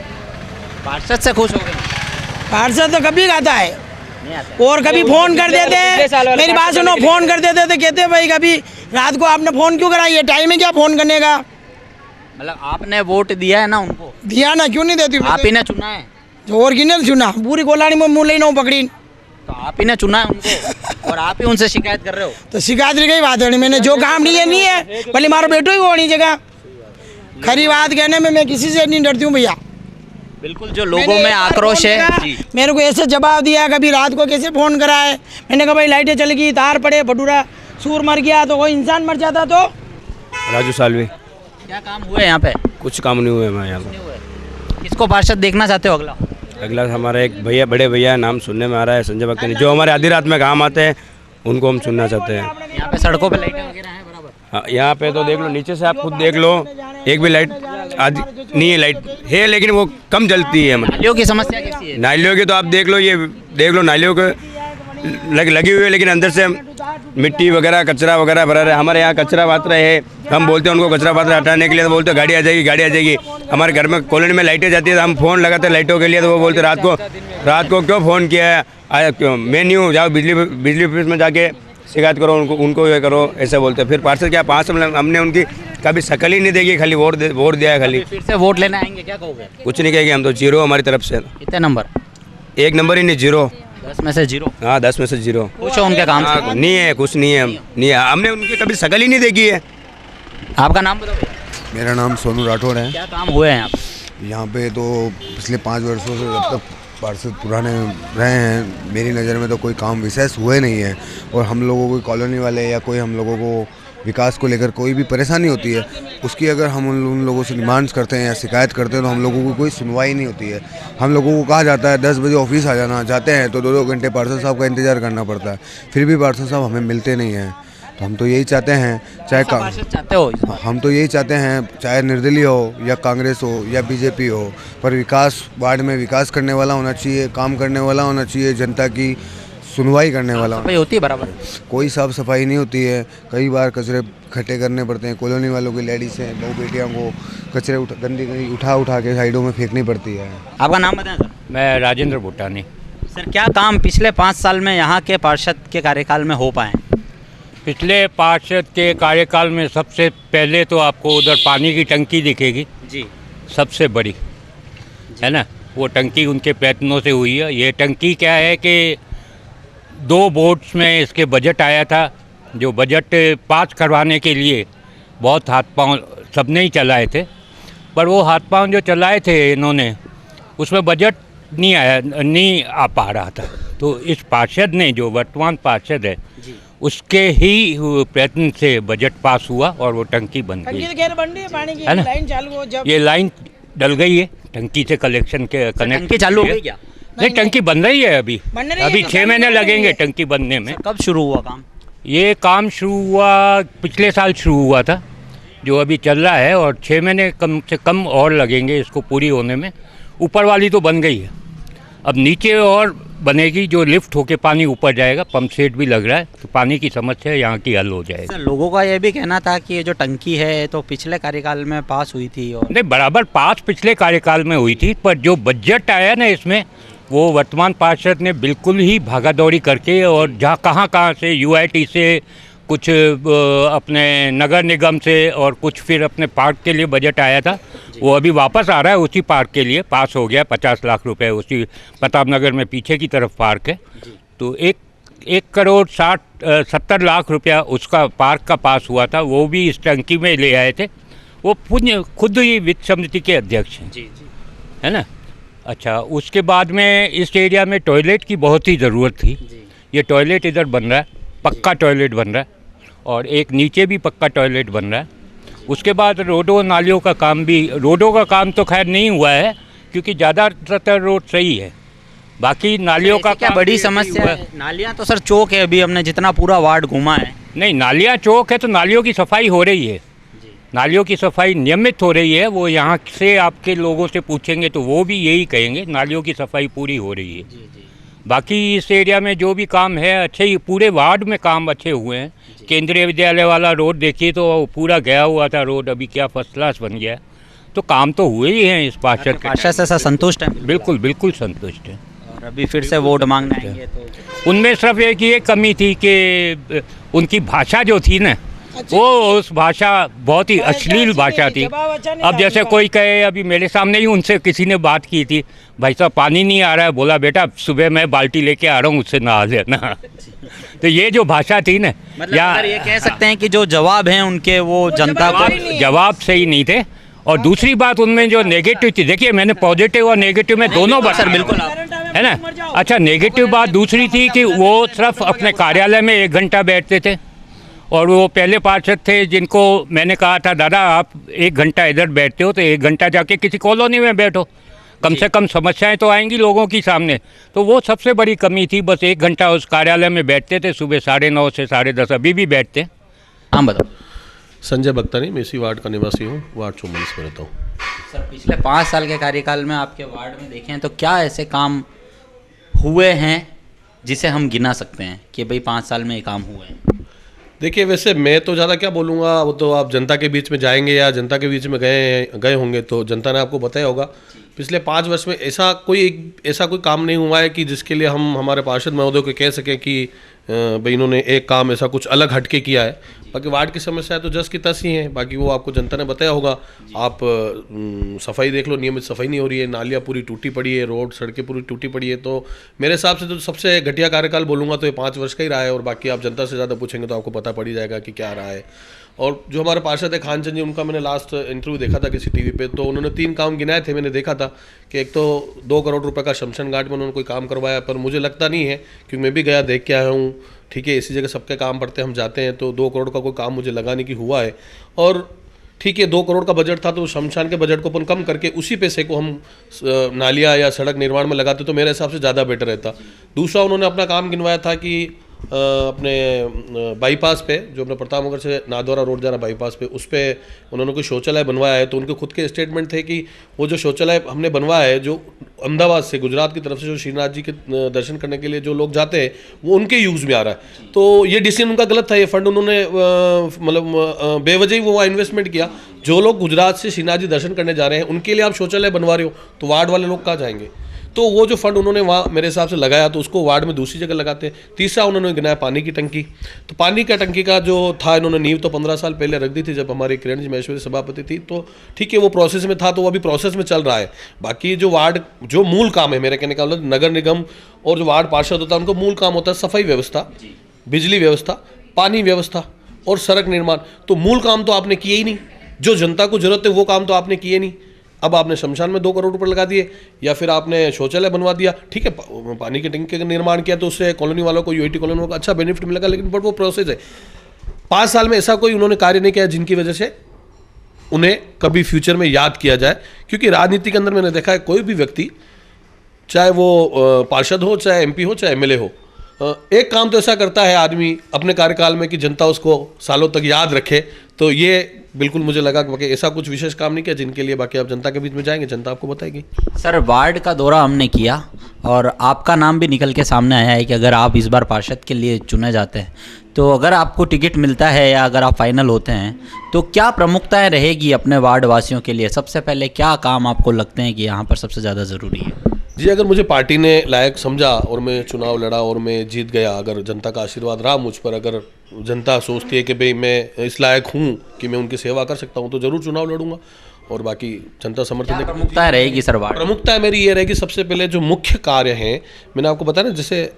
पार्षद से खुश हो गए? पार्षद तो कभी आता है और कभी फ़ोन कर देते हैं। मेरी बात सुनो, फ़ोन कर देते तो कहते हैं भाई कभी रात को आपने फ़ोन क्यों करा, ये टाइम है क्या फ़ोन करने का? मतलब आपने वोट दिया है ना उनको? दिया ना, क्यों नहीं देती? आप ही ने चुना है? और किसने चुना? पूरी कोलानी में मुँह लेना पकड़ी, तो आप ही ने चुना है उनको और आप ही उनसे शिकायत कर रहे हो? तो शिकायत की बात है, मैंने जो काम नहीं है भले मारो बेटो ही होनी जगह। खरी बात कहने में मैं किसी से नहीं डरती हूँ भैया। बिल्कुल, जो लोगों में आक्रोश है। मेरे को ऐसे जवाब दिया, कभी रात को कैसे फ़ोन करा है, मैंने कहा भाई लाइटें चल गई, तार पड़े, भटूरा सूर मर गया, तो कोई इंसान मर जाता तो? राजू सालवी। क्या काम हुए यहाँ पे? कुछ काम नहीं हुए हमारे यहाँ पर। किसको पार्षद देखना चाहते हो अगला? अगला हमारा एक भैया, बड़े भैया नाम सुनने में आ रहा है, संजय भक्तनी, जो हमारे आधी रात में काम आते हैं, उनको हम सुनना चाहते हैं। यहाँ पे सड़कों पे लाइटें वगैरह हैं बराबर? हाँ, यहाँ पे तो देख लो, नीचे से आप खुद देख लो, एक भी लाइट आदि नहीं है, लाइट है लेकिन वो कम जलती है। नालियों की समस्या कैसी है? नालियों की तो आप देख लो, ये देख लो, नालियों के लगी हुई है लेकिन अंदर से मिट्टी वगैरह कचरा वगैरह भरा रहा है। हमारे यहाँ कचरा पात्र है, हम बोलते हैं उनको कचरा पात्र हटाने के लिए, तो बोलते हैं गाड़ी आ जाएगी, गाड़ी आ जाएगी। हमारे घर में कॉलोनी में लाइटें जाती है, तो हम फ़ोन लगाते हैं लाइटों के लिए, तो वो बोलते रात को क्यों फ़ोन किया है, आया क्यों, मेन्यू जाओ बिजली ऑफिस में जाके शिकायत करो, उनको ये करो, ऐसे बोलते हैं। फिर पार्षद क्या 5 साल हमने उनकी कभी शक्ल ही नहीं देखी, खाली वोट दिया है खाली। फिर से वोट लेने आएंगे, क्या कहोगे? कुछ नहीं कहेंगे हम तो, 0 हमारी तरफ से। कितने नंबर? 1 नंबर ही नहीं, 0। 10 में से 0? हाँ, 10 में से 0। कुछ उनके काम से? नहीं है, कुछ नहीं है, नहीं है, हमने उनकी कभी शक्ल ही नहीं देखी है। आपका नाम बताओ? मेरा नाम सोनू राठौड़ है। क्या काम हुए हैं यहाँ पे? तो पिछले 5 वर्षों से जब तक पार्षद पुराने रहे हैं, मेरी नज़र में तो कोई काम विशेष हुए नहीं है। और हम लोगों को कॉलोनी वाले या कोई हम लोगों को विकास को लेकर कोई भी परेशानी होती है, उसकी अगर हम उन लोगों से डिमांड्स करते हैं या शिकायत करते हैं, तो हम लोगों को कोई सुनवाई नहीं होती है। हम लोगों को कहा जाता है 10 बजे ऑफिस आ जाना, जाते हैं तो 2-2 घंटे पार्षद साहब का इंतज़ार करना पड़ता है, फिर भी पार्षद साहब हमें मिलते नहीं हैं। तो हम तो यही चाहते हैं, चाहे चाहते हो, हम तो यही चाहते हैं, चाहे निर्दलीय हो या कांग्रेस हो या बीजेपी हो, पर विकास वार्ड में विकास करने वाला होना चाहिए, काम करने वाला होना चाहिए, जनता की सुनवाई करने वाला होती है बराबर। कोई साफ सफाई नहीं होती है, कई बार कचरे इकट्ठे करने पड़ते हैं, कॉलोनी वालों की लेडीज़ हैं, बहू बेटियों को कचरे गंदगी उठा के साइडों में फेंकनी पड़ती है। आपका नाम बताएं सर? मैं राजेंद्र भूटानी। सर, क्या काम पिछले 5 साल में यहाँ के पार्षद के कार्यकाल में हो पाए? पिछले पार्षद के कार्यकाल में सबसे पहले तो आपको उधर पानी की टंकी दिखेगी जी, सबसे बड़ी है ना, वो टंकी उनके प्रयत्नों से हुई है। ये टंकी क्या है कि 2 बोर्ड्स में इसके बजट आया था, जो बजट पास करवाने के लिए बहुत हाथ पांव सबने ही चलाए थे, पर वो हाथ पांव जो चलाए थे इन्होंने, उसमें बजट नहीं आ पा रहा था। तो इस पार्षद ने, जो वर्तमान पार्षद है, उसके ही प्रयत्न से बजट पास हुआ और वो टंकी बन गई, है ना। ये लाइन डल गई है टंकी से कलेक्शन के कनेक्ट। टंकी चालू हो गई क्या? नहीं, टंकी बन रही है अभी 6 महीने लगेंगे टंकी बनने में। कब शुरू हुआ काम? ये काम शुरू हुआ पिछले साल शुरू हुआ था, जो अभी चल रहा है, और 6 महीने कम से कम और लगेंगे इसको पूरी होने में। ऊपर वाली तो बन गई है, अब नीचे और बनेगी, जो लिफ्ट होके पानी ऊपर जाएगा, पंप सेट भी लग रहा है, तो पानी की समस्या यहाँ की हल हो जाएगी। सर, लोगों का ये भी कहना था कि ये जो टंकी है तो पिछले कार्यकाल में पास हुई थी, और नहीं, बराबर पास पिछले कार्यकाल में हुई थी, पर जो बजट आया ना इसमें, वो वर्तमान पार्षद ने बिल्कुल ही भागादौड़ी करके, और जहाँ कहाँ से UIT से, कुछ अपने नगर निगम से, और कुछ फिर अपने पार्क के लिए बजट आया था, वो अभी वापस आ रहा है उसी पार्क के लिए, पास हो गया 50 लाख रुपए, उसी प्रताप नगर में पीछे की तरफ पार्क है, तो 1 करोड़ 70 लाख रुपया उसका पार्क का पास हुआ था, वो भी इस टंकी में ले आए थे। वो खुद ही वित्त समिति के अध्यक्ष हैं, है ना। अच्छा, उसके बाद में इस एरिया में टॉयलेट की बहुत ही ज़रूरत थी। ये टॉयलेट इधर बन रहा है, पक्का टॉयलेट बन रहा है, और एक नीचे भी पक्का टॉयलेट बन रहा है। उसके बाद रोडों नालियों का काम भी, रोडों का काम तो खैर नहीं हुआ है क्योंकि ज़्यादातर रोड सही है, बाकी नालियों का क्या बड़ी समस्या है? नालियाँ तो सर चौक है, अभी हमने जितना पूरा वार्ड घूमा है। नहीं, नालियाँ चौक है तो नालियों की सफाई हो रही है, नालियों की सफाई नियमित हो रही है। वो यहाँ से आपके लोगों से पूछेंगे तो वो भी यही कहेंगे, नालियों की सफाई पूरी हो रही है। बाकी इस एरिया में जो भी काम है अच्छे ही, पूरे वार्ड में काम अच्छे हुए हैं। केंद्रीय विद्यालय वाला रोड देखिए तो पूरा गया हुआ था रोड, अभी क्या फर्स्ट क्लास बन गया है। तो काम तो हुए ही हैं इस पार्षद से संतुष्ट हैं? बिल्कुल बिल्कुल संतुष्ट हैं। और अभी फिर से वोट मांगने आएंगे तो? उनमें सिर्फ एक ये कमी थी कि उनकी भाषा जो थी ना, वो उस भाषा बहुत ही अश्लील भाषा थी। अब जैसे कोई कहे, अभी मेरे सामने ही उनसे किसी ने बात की थी, भाई साहब पानी नहीं आ रहा है, बोला बेटा सुबह मैं बाल्टी लेके आ रहा हूँ, उससे नहा लेना। तो ये जो भाषा थी ना, मतलब ये कह सकते हैं कि जो जवाब हैं उनके, वो जनता को जवाब सही नहीं थे। और दूसरी बात उनमें जो नेगेटिव थी, देखिए मैंने पॉजिटिव और नेगेटिव में दोनों बात सर बिल्कुल है ना। अच्छा, नेगेटिव बात दूसरी थी कि वो सिर्फ अपने कार्यालय में 1 घंटा बैठते थे और वो पहले पार्षद थे जिनको मैंने कहा था दादा आप 1 घंटा इधर बैठते हो तो 1 घंटा जाके किसी कॉलोनी में बैठो, कम से कम समस्याएं तो आएंगी लोगों की सामने। तो वो सबसे बड़ी कमी थी, बस 1 घंटा उस कार्यालय में बैठते थे, सुबह 9:30 से 10:30, अभी भी बैठते हैं। हाँ बताओ। संजय बख्तानी, मैं इसी वार्ड का निवासी हूँ, वार्ड 44 में रहता हूँ। सर पिछले 5 साल के कार्यकाल में आपके वार्ड में देखें तो क्या ऐसे काम हुए हैं जिसे हम गिना सकते हैं कि भाई 5 साल में ये काम हुए हैं? देखिए वैसे मैं तो ज़्यादा क्या बोलूँगा, वो तो आप जनता के बीच में जाएंगे या जनता के बीच में गए होंगे तो जनता ने आपको बताया होगा। पिछले 5 वर्ष में ऐसा कोई काम नहीं हुआ है कि जिसके लिए हम हमारे पार्षद महोदय को कह सकें कि भाई इन्होंने एक काम ऐसा कुछ अलग हटके किया है। बाकी वार्ड की समस्या तो जस की तस ही है, बाकी वो आपको जनता ने बताया होगा। आप सफाई देख लो, नियमित सफाई नहीं हो रही है, नालियाँ पूरी टूटी पड़ी है, रोड सड़कें पूरी टूटी पड़ी है। तो मेरे हिसाब से तो सबसे घटिया कार्यकाल बोलूँगा तो ये 5 वर्ष का ही रहा है। और बाकी आप जनता से ज़्यादा पूछेंगे तो आपको पता पड़ ही जाएगा कि क्या रहा है। और जो हमारे पार्षद है खान चंद जी, उनका मैंने लास्ट इंटरव्यू देखा था किसी टीवी पे, तो उन्होंने 3 काम गिनाए थे। मैंने देखा था कि एक तो 2 करोड़ रुपए का शमशान घाट में उन्होंने कोई काम करवाया, पर मुझे लगता नहीं है क्योंकि मैं भी गया देख के आया हूँ। ठीक है, इसी जगह सबके काम पड़ते हम जाते हैं, तो 2 करोड़ का कोई काम मुझे लगा नहीं कि हुआ है। और ठीक है 2 करोड़ का बजट था तो शमशान के बजट को अपन कम करके उसी पैसे को हम नालियाँ या सड़क निर्माण में लगाते तो मेरे हिसाब से ज़्यादा बेटर रहता। दूसरा उन्होंने अपना काम गिनवाया था कि अपने बाईपास पे, जो अपने प्रताप नगर से नादौरा रोड जा रहा बाईपास पे, उस पर उन्होंने कोई शौचालय बनवाया है। तो उनके खुद के स्टेटमेंट थे कि वो जो शौचालय हमने बनवाया है, जो अहमदाबाद से गुजरात की तरफ से जो श्रीनाथ जी के दर्शन करने के लिए जो लोग जाते हैं वो उनके यूज़ में आ रहा है। तो ये डिसीजन उनका गलत था। ये फंड उन्होंने मतलब बेवजह ही वो इन्वेस्टमेंट किया। जो लोग गुजरात से श्रीनाथ जी दर्शन करने जा रहे हैं उनके लिए आप शौचालय बनवा रहे हो तो वार्ड वाले लोग कहाँ जाएंगे? तो वो जो फंड उन्होंने वहाँ मेरे हिसाब से लगाया तो उसको वार्ड में दूसरी जगह लगाते हैं। तीसरा उन्होंने गिनाया पानी की टंकी। तो पानी का टंकी का जो था, इन्होंने नींव तो 15 साल पहले रख दी थी जब हमारी किरण जी महेश्वरी सभापति थी। तो ठीक है वो प्रोसेस में था, तो वो अभी प्रोसेस में चल रहा है। बाकी जो वार्ड जो मूल काम है, मेरे कहने का मतलब नगर निगम और जो वार्ड पार्षद होता है उनको मूल काम होता है सफाई व्यवस्था, बिजली व्यवस्था, पानी व्यवस्था और सड़क निर्माण। तो मूल काम तो आपने किए ही नहीं, जो जनता को जरूरत है वो काम तो आपने किए नहीं। अब आपने शमशान में 2 करोड़ रुपए लगा दिए या फिर आपने शौचालय बनवा दिया। ठीक है पानी की टंकी का निर्माण किया तो उससे कॉलोनी वालों को, यूआईटी कॉलोनी वालों को अच्छा बेनिफिट मिलेगा, लेकिन बट वो प्रोसेस है। 5 साल में ऐसा कोई उन्होंने कार्य नहीं किया जिनकी वजह से उन्हें कभी फ्यूचर में याद किया जाए। क्योंकि राजनीति के अंदर मैंने देखा है कोई भी व्यक्ति, चाहे वो पार्षद हो, चाहे MP हो, चाहे MLA हो, एक काम तो ऐसा करता है आदमी अपने कार्यकाल में कि जनता उसको सालों तक याद रखे। तो ये बिल्कुल मुझे लगा कि ऐसा कुछ विशेष काम नहीं किया जिनके लिए बाकी आप जनता के बीच में जाएंगे, जनता आपको बताएगी। सर वार्ड का दौरा हमने किया और आपका नाम भी निकल के सामने आया है कि अगर आप इस बार पार्षद के लिए चुने जाते हैं तो अगर आपको टिकट मिलता है या अगर आप फाइनल होते हैं तो क्या प्रमुखताएं रहेगी अपने वार्ड वासियों के लिए? सबसे पहले क्या काम आपको लगते हैं कि यहाँ पर सबसे ज़्यादा ज़रूरी है? जी अगर मुझे पार्टी ने लायक समझा और मैं चुनाव लड़ा और मैं जीत गया, अगर जनता का आशीर्वाद रहा मुझ पर, अगर जनता सोचती है कि भाई मैं इस लायक हूँ कि मैं उनकी सेवा कर सकता हूँ तो ज़रूर चुनाव लड़ूंगा। और बाकी जनता समर्थन प्रमुखता रहेगी सर? प्रमुखता मेरी ये रहेगी सबसे पहले जो मुख्य कार्य हैं, मैंने आपको बताया ना, जैसे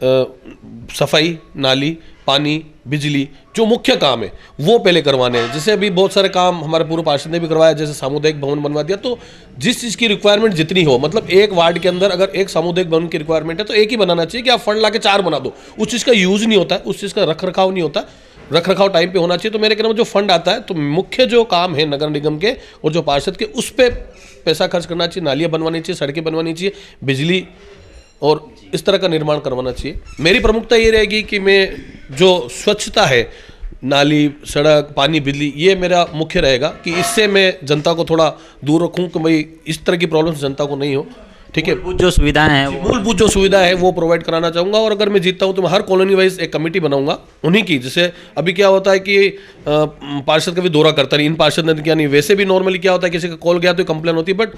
सफाई, नाली, पानी, बिजली, जो मुख्य काम है वो पहले करवाने हैं। जैसे अभी बहुत सारे काम हमारे पूर्व पार्षद ने भी करवाया, जैसे सामुदायिक भवन बनवा दिया। तो जिस चीज़ की रिक्वायरमेंट जितनी हो, मतलब एक वार्ड के अंदर अगर एक सामुदायिक भवन की रिक्वायरमेंट है तो एक ही बनाना चाहिए कि आप फंड ला के 4 बना दो। उस चीज़ का यूज़ नहीं होता है, उस चीज़ का रख रखाव नहीं होता, रख रखाव टाइम पे होना चाहिए। तो मेरे कहने में जो फंड आता है तो मुख्य जो काम है नगर निगम के और जो पार्षद के, उस पर पैसा खर्च करना चाहिए। नालियाँ बनवानी चाहिए, सड़कें बनवानी चाहिए, बिजली और इस तरह का निर्माण करवाना चाहिए। मेरी प्रमुखता ये रहेगी कि मैं जो स्वच्छता है, नाली, सड़क, पानी, बिजली, ये मेरा मुख्य रहेगा कि इससे मैं जनता को थोड़ा दूर रखूं कि भाई इस तरह की प्रॉब्लम्स जनता को नहीं हो। ठीक है, मूलभूत जो सुविधाएं हैं, मूलभूत जो सुविधा है वो प्रोवाइड कराना चाहूँगा। और अगर मैं जीतता हूँ तो मैं हर कॉलोनी वाइज एक कमेटी बनाऊंगा उन्हीं की। जैसे अभी क्या होता है कि पार्षद कभी दौरा करता नहीं, इन पार्षद ने किया नहीं। वैसे भी नॉर्मली क्या होता है, किसी का कॉल गया तो कंप्लेन होती है, बट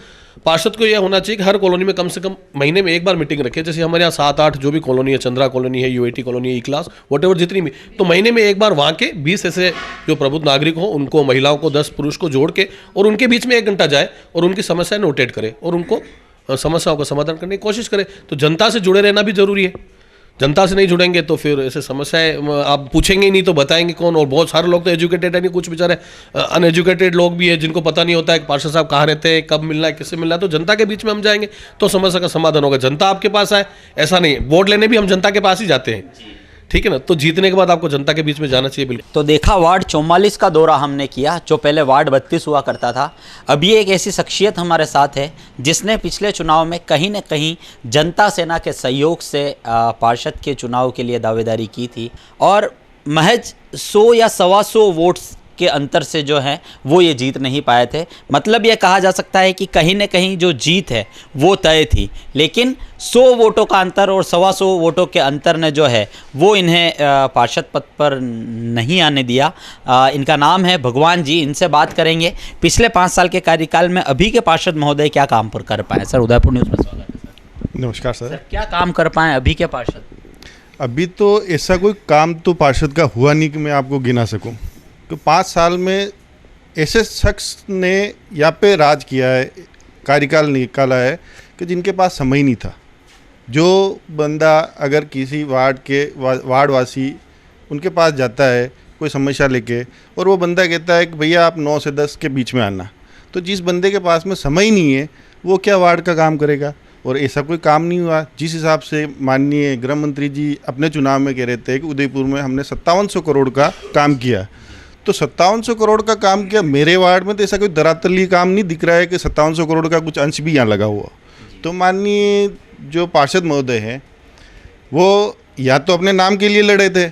पार्षद को यह होना चाहिए कि हर कॉलोनी में कम से कम महीने में एक बार मीटिंग रखे। जैसे हमारे यहाँ 7-8 जो भी कॉलोनी है, चंद्रा कॉलोनी है, यूआईटी कॉलोनी है, E-क्लास, वॉटेवर जितनी भी, तो महीने में एक बार वहाँ के 20 ऐसे जो प्रबुद्ध नागरिक हो, उनको, महिलाओं को, 10 पुरुष को जोड़ के और उनके बीच में 1 घंटा जाए और उनकी समस्याएं नोटेट करे और उनको समस्याओं का समाधान करने की कोशिश करें। तो जनता से जुड़े रहना भी जरूरी है। जनता से नहीं जुड़ेंगे तो फिर ऐसे समस्याएं आप पूछेंगे नहीं तो बताएंगे कौन। और बहुत सारे लोग तो एजुकेटेड है नहीं, कुछ बेचारे अनएजुकेटेड लोग भी है जिनको पता नहीं होता है कि पार्षद साहब कहाँ रहते हैं, कब मिलना है, किससे मिलना है। तो जनता के बीच में हम जाएंगे तो समस्या का समाधान होगा। जनता आपके पास आए ऐसा नहीं है, वोट लेने भी हम जनता के पास ही जाते हैं। ठीक है ना। तो जीतने के बाद आपको जनता के बीच में जाना चाहिए बिल्कुल। तो देखा, वार्ड 44 का दौरा हमने किया, जो पहले वार्ड 32 हुआ करता था। अब ये एक ऐसी शख्सियत हमारे साथ है जिसने पिछले चुनाव में कहीं न कहीं जनता सेना के सहयोग से पार्षद के चुनाव के लिए दावेदारी की थी और महज 100 या 125 वोट्स के अंतर से जो है वो ये जीत नहीं पाए थे। मतलब ये कहा जा सकता है कि कहीं न कहीं जो जीत है वो तय थी, लेकिन 100 वोटों का अंतर और 125 वोटों के अंतर ने जो है वो इन्हें पार्षद पद पर नहीं आने दिया। इनका नाम है भगवान जी, इनसे बात करेंगे पिछले 5 साल के कार्यकाल में अभी के पार्षद महोदय क्या काम पर कर पाए। सर, उदयपुर न्यूज़ में स्वागत है सर। नमस्कार सर। क्या काम कर पाए अभी के पार्षद? अभी तो ऐसा कोई काम तो पार्षद का हुआ नहीं कि मैं आपको गिना सकूं। तो 5 साल में ऐसे शख्स ने यहाँ पे राज किया है, कार्यकाल निकाला है कि जिनके पास समय ही नहीं था। जो बंदा अगर किसी वार्डवासी उनके पास जाता है कोई समस्या लेके और वो बंदा कहता है कि भैया आप 9 से 10 के बीच में आना, तो जिस बंदे के पास में समय ही नहीं है वो क्या वार्ड का काम करेगा। और ऐसा कोई काम नहीं हुआ। जिस हिसाब से माननीय गृह मंत्री जी अपने चुनाव में कह रहे थे कि उदयपुर में हमने 5700 करोड़ का काम किया, तो 5700 करोड़ का काम किया। मेरे वार्ड में तो ऐसा कोई धरातलीय काम नहीं दिख रहा है कि 5700 करोड़ का कुछ अंश भी यहाँ लगा हुआ। तो माननीय जो पार्षद महोदय हैं वो या तो अपने नाम के लिए लड़े थे,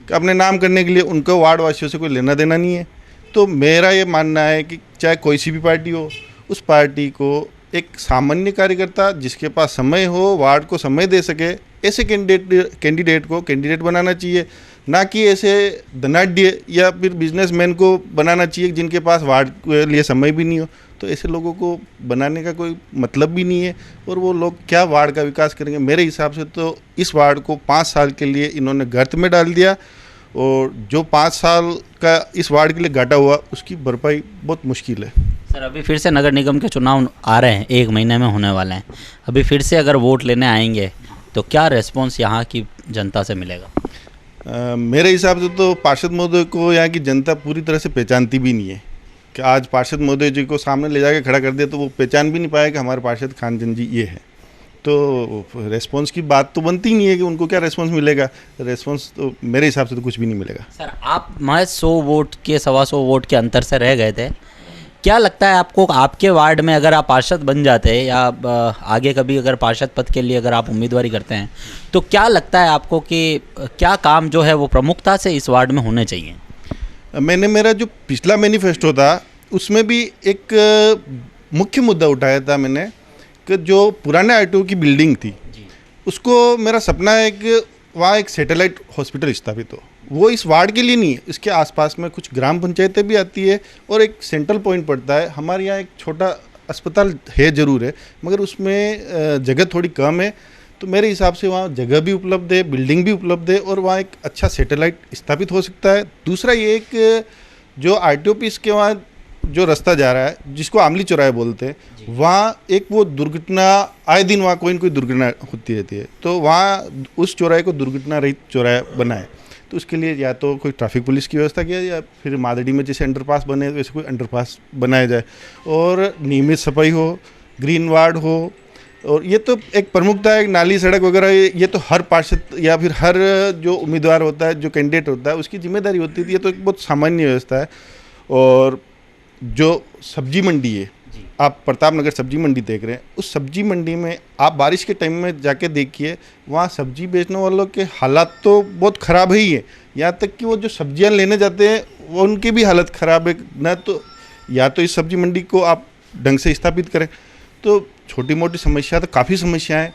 अपने नाम करने के लिए, उनको वार्ड वासियों से कोई लेना देना नहीं है। तो मेरा ये मानना है कि चाहे कोई सी भी पार्टी हो, उस पार्टी को एक सामान्य कार्यकर्ता जिसके पास समय हो, वार्ड को समय दे सके, ऐसे कैंडिडेट को कैंडिडेट बनाना चाहिए, ना कि ऐसे धनाढ्य या फिर बिजनेसमैन को बनाना चाहिए जिनके पास वार्ड के लिए समय भी नहीं हो। तो ऐसे लोगों को बनाने का कोई मतलब भी नहीं है और वो लोग क्या वार्ड का विकास करेंगे। मेरे हिसाब से तो इस वार्ड को 5 साल के लिए इन्होंने गर्त में डाल दिया और जो 5 साल का इस वार्ड के लिए घाटा हुआ उसकी भरपाई बहुत मुश्किल है। सर, अभी फिर से नगर निगम के चुनाव आ रहे हैं, 1 महीने में होने वाले हैं। अभी फिर से अगर वोट लेने आएंगे तो क्या रेस्पॉन्स यहाँ की जनता से मिलेगा? मेरे हिसाब से तो पार्षद महोदय को यहाँ की जनता पूरी तरह से पहचानती भी नहीं है कि आज पार्षद महोदय जी को सामने ले जाके खड़ा कर दिया तो वो पहचान भी नहीं पाया कि हमारे पार्षद खानचंद जी ये है। तो रेस्पॉन्स की बात तो बनती ही नहीं है कि उनको क्या रेस्पॉन्स मिलेगा। रेस्पॉन्स तो मेरे हिसाब से तो कुछ भी नहीं मिलेगा। सर, आप महज 100 वोट के 125 वोट के अंतर से रह गए थे। क्या लगता है आपको, आपके वार्ड में अगर आप पार्षद बन जाते हैं या आगे कभी अगर पार्षद पद के लिए अगर आप उम्मीदवारी करते हैं तो क्या लगता है आपको कि क्या काम जो है वो प्रमुखता से इस वार्ड में होने चाहिए? मैंने मेरा जो पिछला मैनिफेस्टो था उसमें भी एक मुख्य मुद्दा उठाया था मैंने कि जो पुराने आरटीओ की बिल्डिंग थी उसको मेरा सपना है कि वहाँ एक सैटेलाइट हॉस्पिटल स्थापित हो। वो इस वार्ड के लिए नहीं है, इसके आसपास में कुछ ग्राम पंचायतें भी आती है और एक सेंट्रल पॉइंट पड़ता है। हमारे यहाँ एक छोटा अस्पताल है ज़रूर है मगर उसमें जगह थोड़ी कम है। तो मेरे हिसाब से वहाँ जगह भी उपलब्ध है, बिल्डिंग भी उपलब्ध है और वहाँ एक अच्छा सैटेलाइट स्थापित हो सकता है। दूसरा ये एक जो आरटीओ ऑफिस के वहाँ जो रास्ता जा रहा है जिसको आमली चौराहे बोलते हैं, वहाँ एक वो दुर्घटना आए दिन वहाँ कोई न कोई दुर्घटना होती रहती है। तो वहाँ उस चौराहे को दुर्घटना रहित चौराहा बनाए तो उसके लिए या तो कोई ट्रैफिक पुलिस की व्यवस्था किया या फिर मादड़ी में जैसे अंडरपास बने वैसे कोई अंडरपास बनाया जाए और नियमित सफाई हो, ग्रीन वार्ड हो। और ये तो एक प्रमुखता है, नाली सड़क वगैरह ये तो हर पार्षद या फिर हर जो उम्मीदवार होता है, जो कैंडिडेट होता है उसकी जिम्मेदारी होती है। ये तो एक बहुत सामान्य व्यवस्था है। और जो सब्जी मंडी है, आप प्रताप नगर सब्जी मंडी देख रहे हैं, उस सब्जी मंडी में आप बारिश के टाइम में जाके देखिए, वहाँ सब्जी बेचने वालों के हालात तो बहुत ख़राब ही है। यहाँ तक कि वो जो सब्जियाँ लेने जाते हैं वो उनकी भी हालत ख़राब है। न तो या तो इस सब्जी मंडी को आप ढंग से स्थापित करें। तो छोटी मोटी समस्या तो काफ़ी समस्याएं,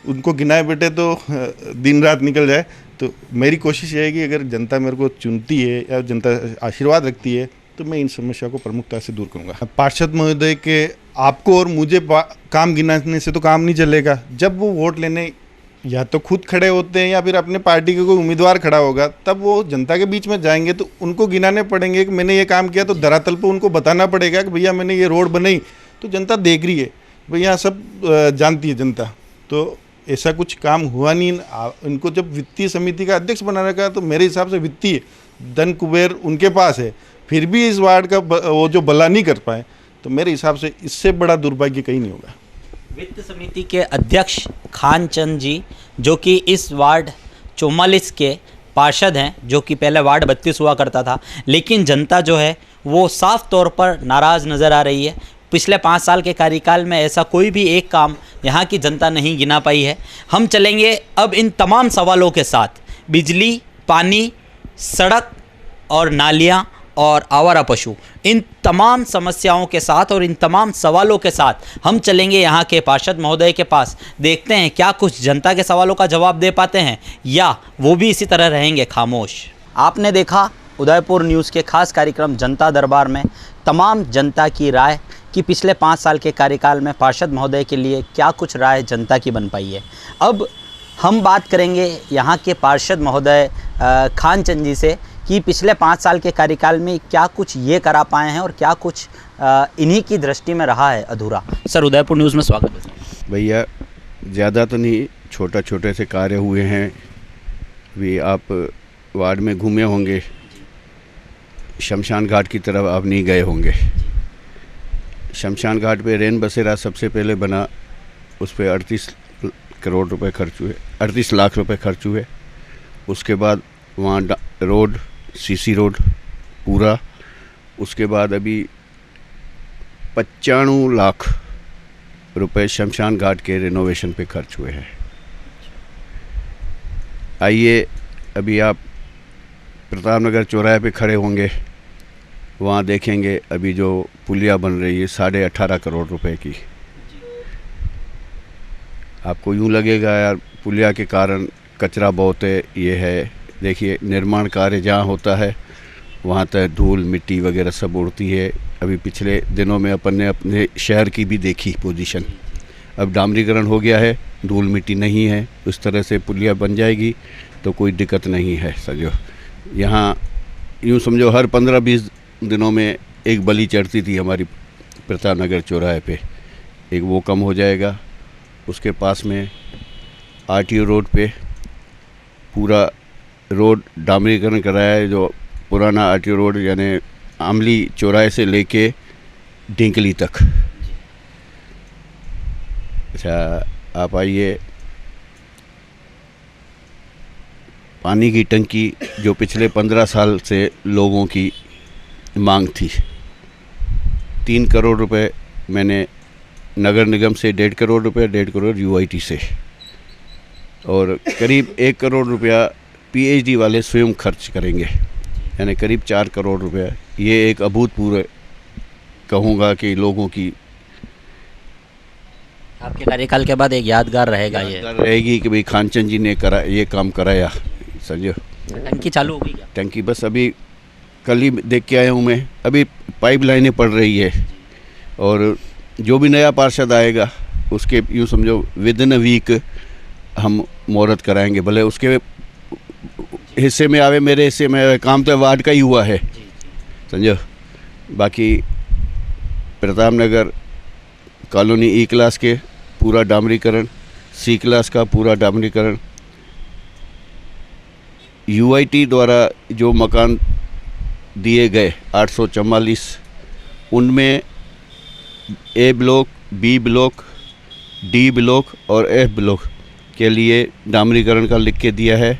उनको गिनाए बैठे तो दिन रात निकल जाए। तो मेरी कोशिश ये है कि अगर जनता मेरे को चुनती है या जनता आशीर्वाद रखती है तो मैं इन समस्या को प्रमुखता से दूर करूंगा। पार्षद महोदय के आपको और मुझे काम गिनाने से तो काम नहीं चलेगा। जब वो वोट लेने या तो खुद खड़े होते हैं या फिर अपने पार्टी के कोई उम्मीदवार खड़ा होगा तब वो जनता के बीच में जाएंगे तो उनको गिनाने पड़ेंगे कि मैंने ये काम किया। तो धरातल पर उनको बताना पड़ेगा कि भैया मैंने ये रोड बनाई, तो जनता देख रही है, भैया सब जानती है जनता। तो ऐसा कुछ काम हुआ नहीं। इनको जब वित्तीय समिति का अध्यक्ष बनाने का तो मेरे हिसाब से वित्तीय धन कुबेर उनके पास है, फिर भी इस वार्ड का वो जो भला नहीं कर पाए, तो मेरे हिसाब से इससे बड़ा दुर्भाग्य कहीं नहीं होगा। वित्त समिति के अध्यक्ष खानचंद जी, जो कि इस वार्ड 44 के पार्षद हैं, जो कि पहले वार्ड 32 हुआ करता था, लेकिन जनता जो है वो साफ तौर पर नाराज़ नज़र आ रही है। पिछले 5 साल के कार्यकाल में ऐसा कोई भी एक काम यहाँ की जनता नहीं गिना पाई है। हम चलेंगे अब इन तमाम सवालों के साथ, बिजली, पानी, सड़क और नालियाँ और आवारा पशु, इन तमाम समस्याओं के साथ और इन तमाम सवालों के साथ हम चलेंगे यहाँ के पार्षद महोदय के पास। देखते हैं क्या कुछ जनता के सवालों का जवाब दे पाते हैं या वो भी इसी तरह रहेंगे खामोश। आपने देखा उदयपुर न्यूज़ के खास कार्यक्रम जनता दरबार में तमाम जनता की राय कि पिछले 5 साल के कार्यकाल में पार्षद महोदय के लिए क्या कुछ राय जनता की बन पाई है। अब हम बात करेंगे यहाँ के पार्षद महोदय खान चंद जी से कि पिछले 5 साल के कार्यकाल में क्या कुछ ये करा पाए हैं और क्या कुछ इन्हीं की दृष्टि में रहा है अधूरा। सर, उदयपुर न्यूज़ में स्वागत है। भैया, ज़्यादा तो नहीं, छोटे से कार्य हुए हैं। भी आप वार्ड में घूमे होंगे, शमशान घाट की तरफ आप नहीं गए होंगे। शमशान घाट पे रेन बसेरा सबसे पहले बना, उस पर 38 करोड़ रुपए खर्च हुए, 38 लाख रुपए खर्च हुए। उसके बाद वहाँ रोड, सीसी रोड पूरा, उसके बाद अभी 95 लाख रुपए शमशान घाट के रिनोवेशन पे खर्च हुए हैं। आइए, अभी आप प्रतापनगर चौराहे पे खड़े होंगे, वहाँ देखेंगे अभी जो पुलिया बन रही है 18.5 करोड़ रुपए की। आपको यूँ लगेगा यार पुलिया के कारण कचरा बहुत है, ये है। देखिए, निर्माण कार्य जहाँ होता है वहाँ तक धूल मिट्टी वगैरह सब उड़ती है। अभी पिछले दिनों में अपन ने अपने शहर की भी देखी पोजीशन। अब डामरीकरण हो गया है, धूल मिट्टी नहीं है, उस तरह से पुलिया बन जाएगी तो कोई दिक्कत नहीं है। समझो, यहाँ यूँ समझो हर 15-20 दिनों में एक बलि चढ़ती थी हमारी प्रतापनगर चौराहे पे, एक वो कम हो जाएगा। उसके पास में आरटीओ रोड पे पूरा रोड डामरीकरण कराया है, जो पुराना आरटीओ रोड यानी आमली चौराहे से लेके ढिंकली तक। अच्छा, आप आइए, पानी की टंकी जो पिछले 15 साल से लोगों की मांग थी, 3 करोड़ रुपए मैंने नगर निगम से, 1.5 करोड़ रुपए, 1.5 करोड़ यूआईटी से, और करीब 1 करोड़ रुपया पीएचडी वाले स्वयं खर्च करेंगे, यानी करीब 4 करोड़ रुपया। ये एक अभूतपूर्व कहूँगा कि लोगों की आपके कार्यकाल के बाद एक यादगार रहेगा, ये रहेगी कि भाई खानचंद जी ने ये काम कराया। समझो, टंकी चालू हो गई क्या? टंकी बस अभी कल ही देख के आया हूँ मैं। अभी पाइप लाइनें पड़ रही है, और जो भी नया पार्षद आएगा उसके यूँ समझो विद इन अ वीक हम मुहूर्त कराएंगे। भले उसके हिस्से में आवे, मेरे हिस्से में आवे, काम तो वार्ड का ही हुआ है। समझो, बाकी प्रतापनगर कॉलोनी ई क्लास के पूरा डामरीकरण, सी क्लास का पूरा डामरीकरण, यूआईटी द्वारा जो मकान दिए गए 844, उनमें A block, B block, D block और एफ ब्लॉक के लिए डामरीकरण का लिख के दिया है।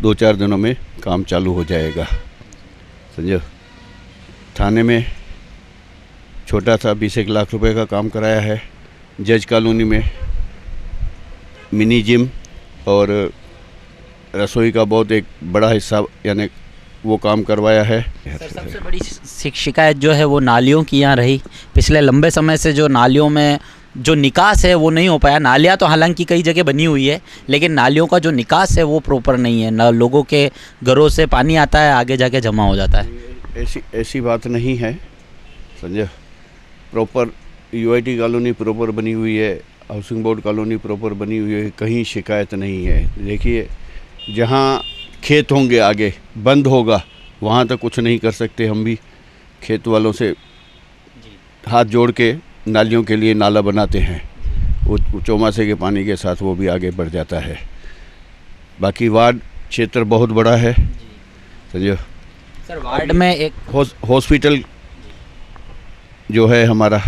2-4 दिनों में काम चालू हो जाएगा। समझो, थाने में छोटा सा 20 लाख रुपए का काम कराया है। जज कॉलोनी में मिनी जिम और रसोई का बहुत एक बड़ा हिस्सा यानी वो काम करवाया है। सबसे बड़ी शिकायत जो है वो नालियों की यहाँ रही। पिछले लंबे समय से जो नालियों में जो निकास है वो नहीं हो पाया। नालियाँ तो हालांकि कई जगह बनी हुई है, लेकिन नालियों का जो निकास है वो प्रॉपर नहीं है। न लोगों के घरों से पानी आता है, आगे जाके जमा हो जाता है। ऐसी बात नहीं है। समझे, प्रॉपर यूआईटी कॉलोनी प्रॉपर बनी हुई है, हाउसिंग बोर्ड कॉलोनी प्रॉपर बनी हुई है, कहीं शिकायत नहीं है। देखिए, जहाँ खेत होंगे आगे बंद होगा वहाँ तक कुछ नहीं कर सकते। हम भी खेत वालों से हाथ जोड़ के नालियों के लिए नाला बनाते हैं, वो चौमासे के पानी के साथ वो भी आगे बढ़ जाता है। बाकी वार्ड क्षेत्र बहुत बड़ा है। समझो सर, वार्ड में एक हॉस्पिटल जो है हमारा,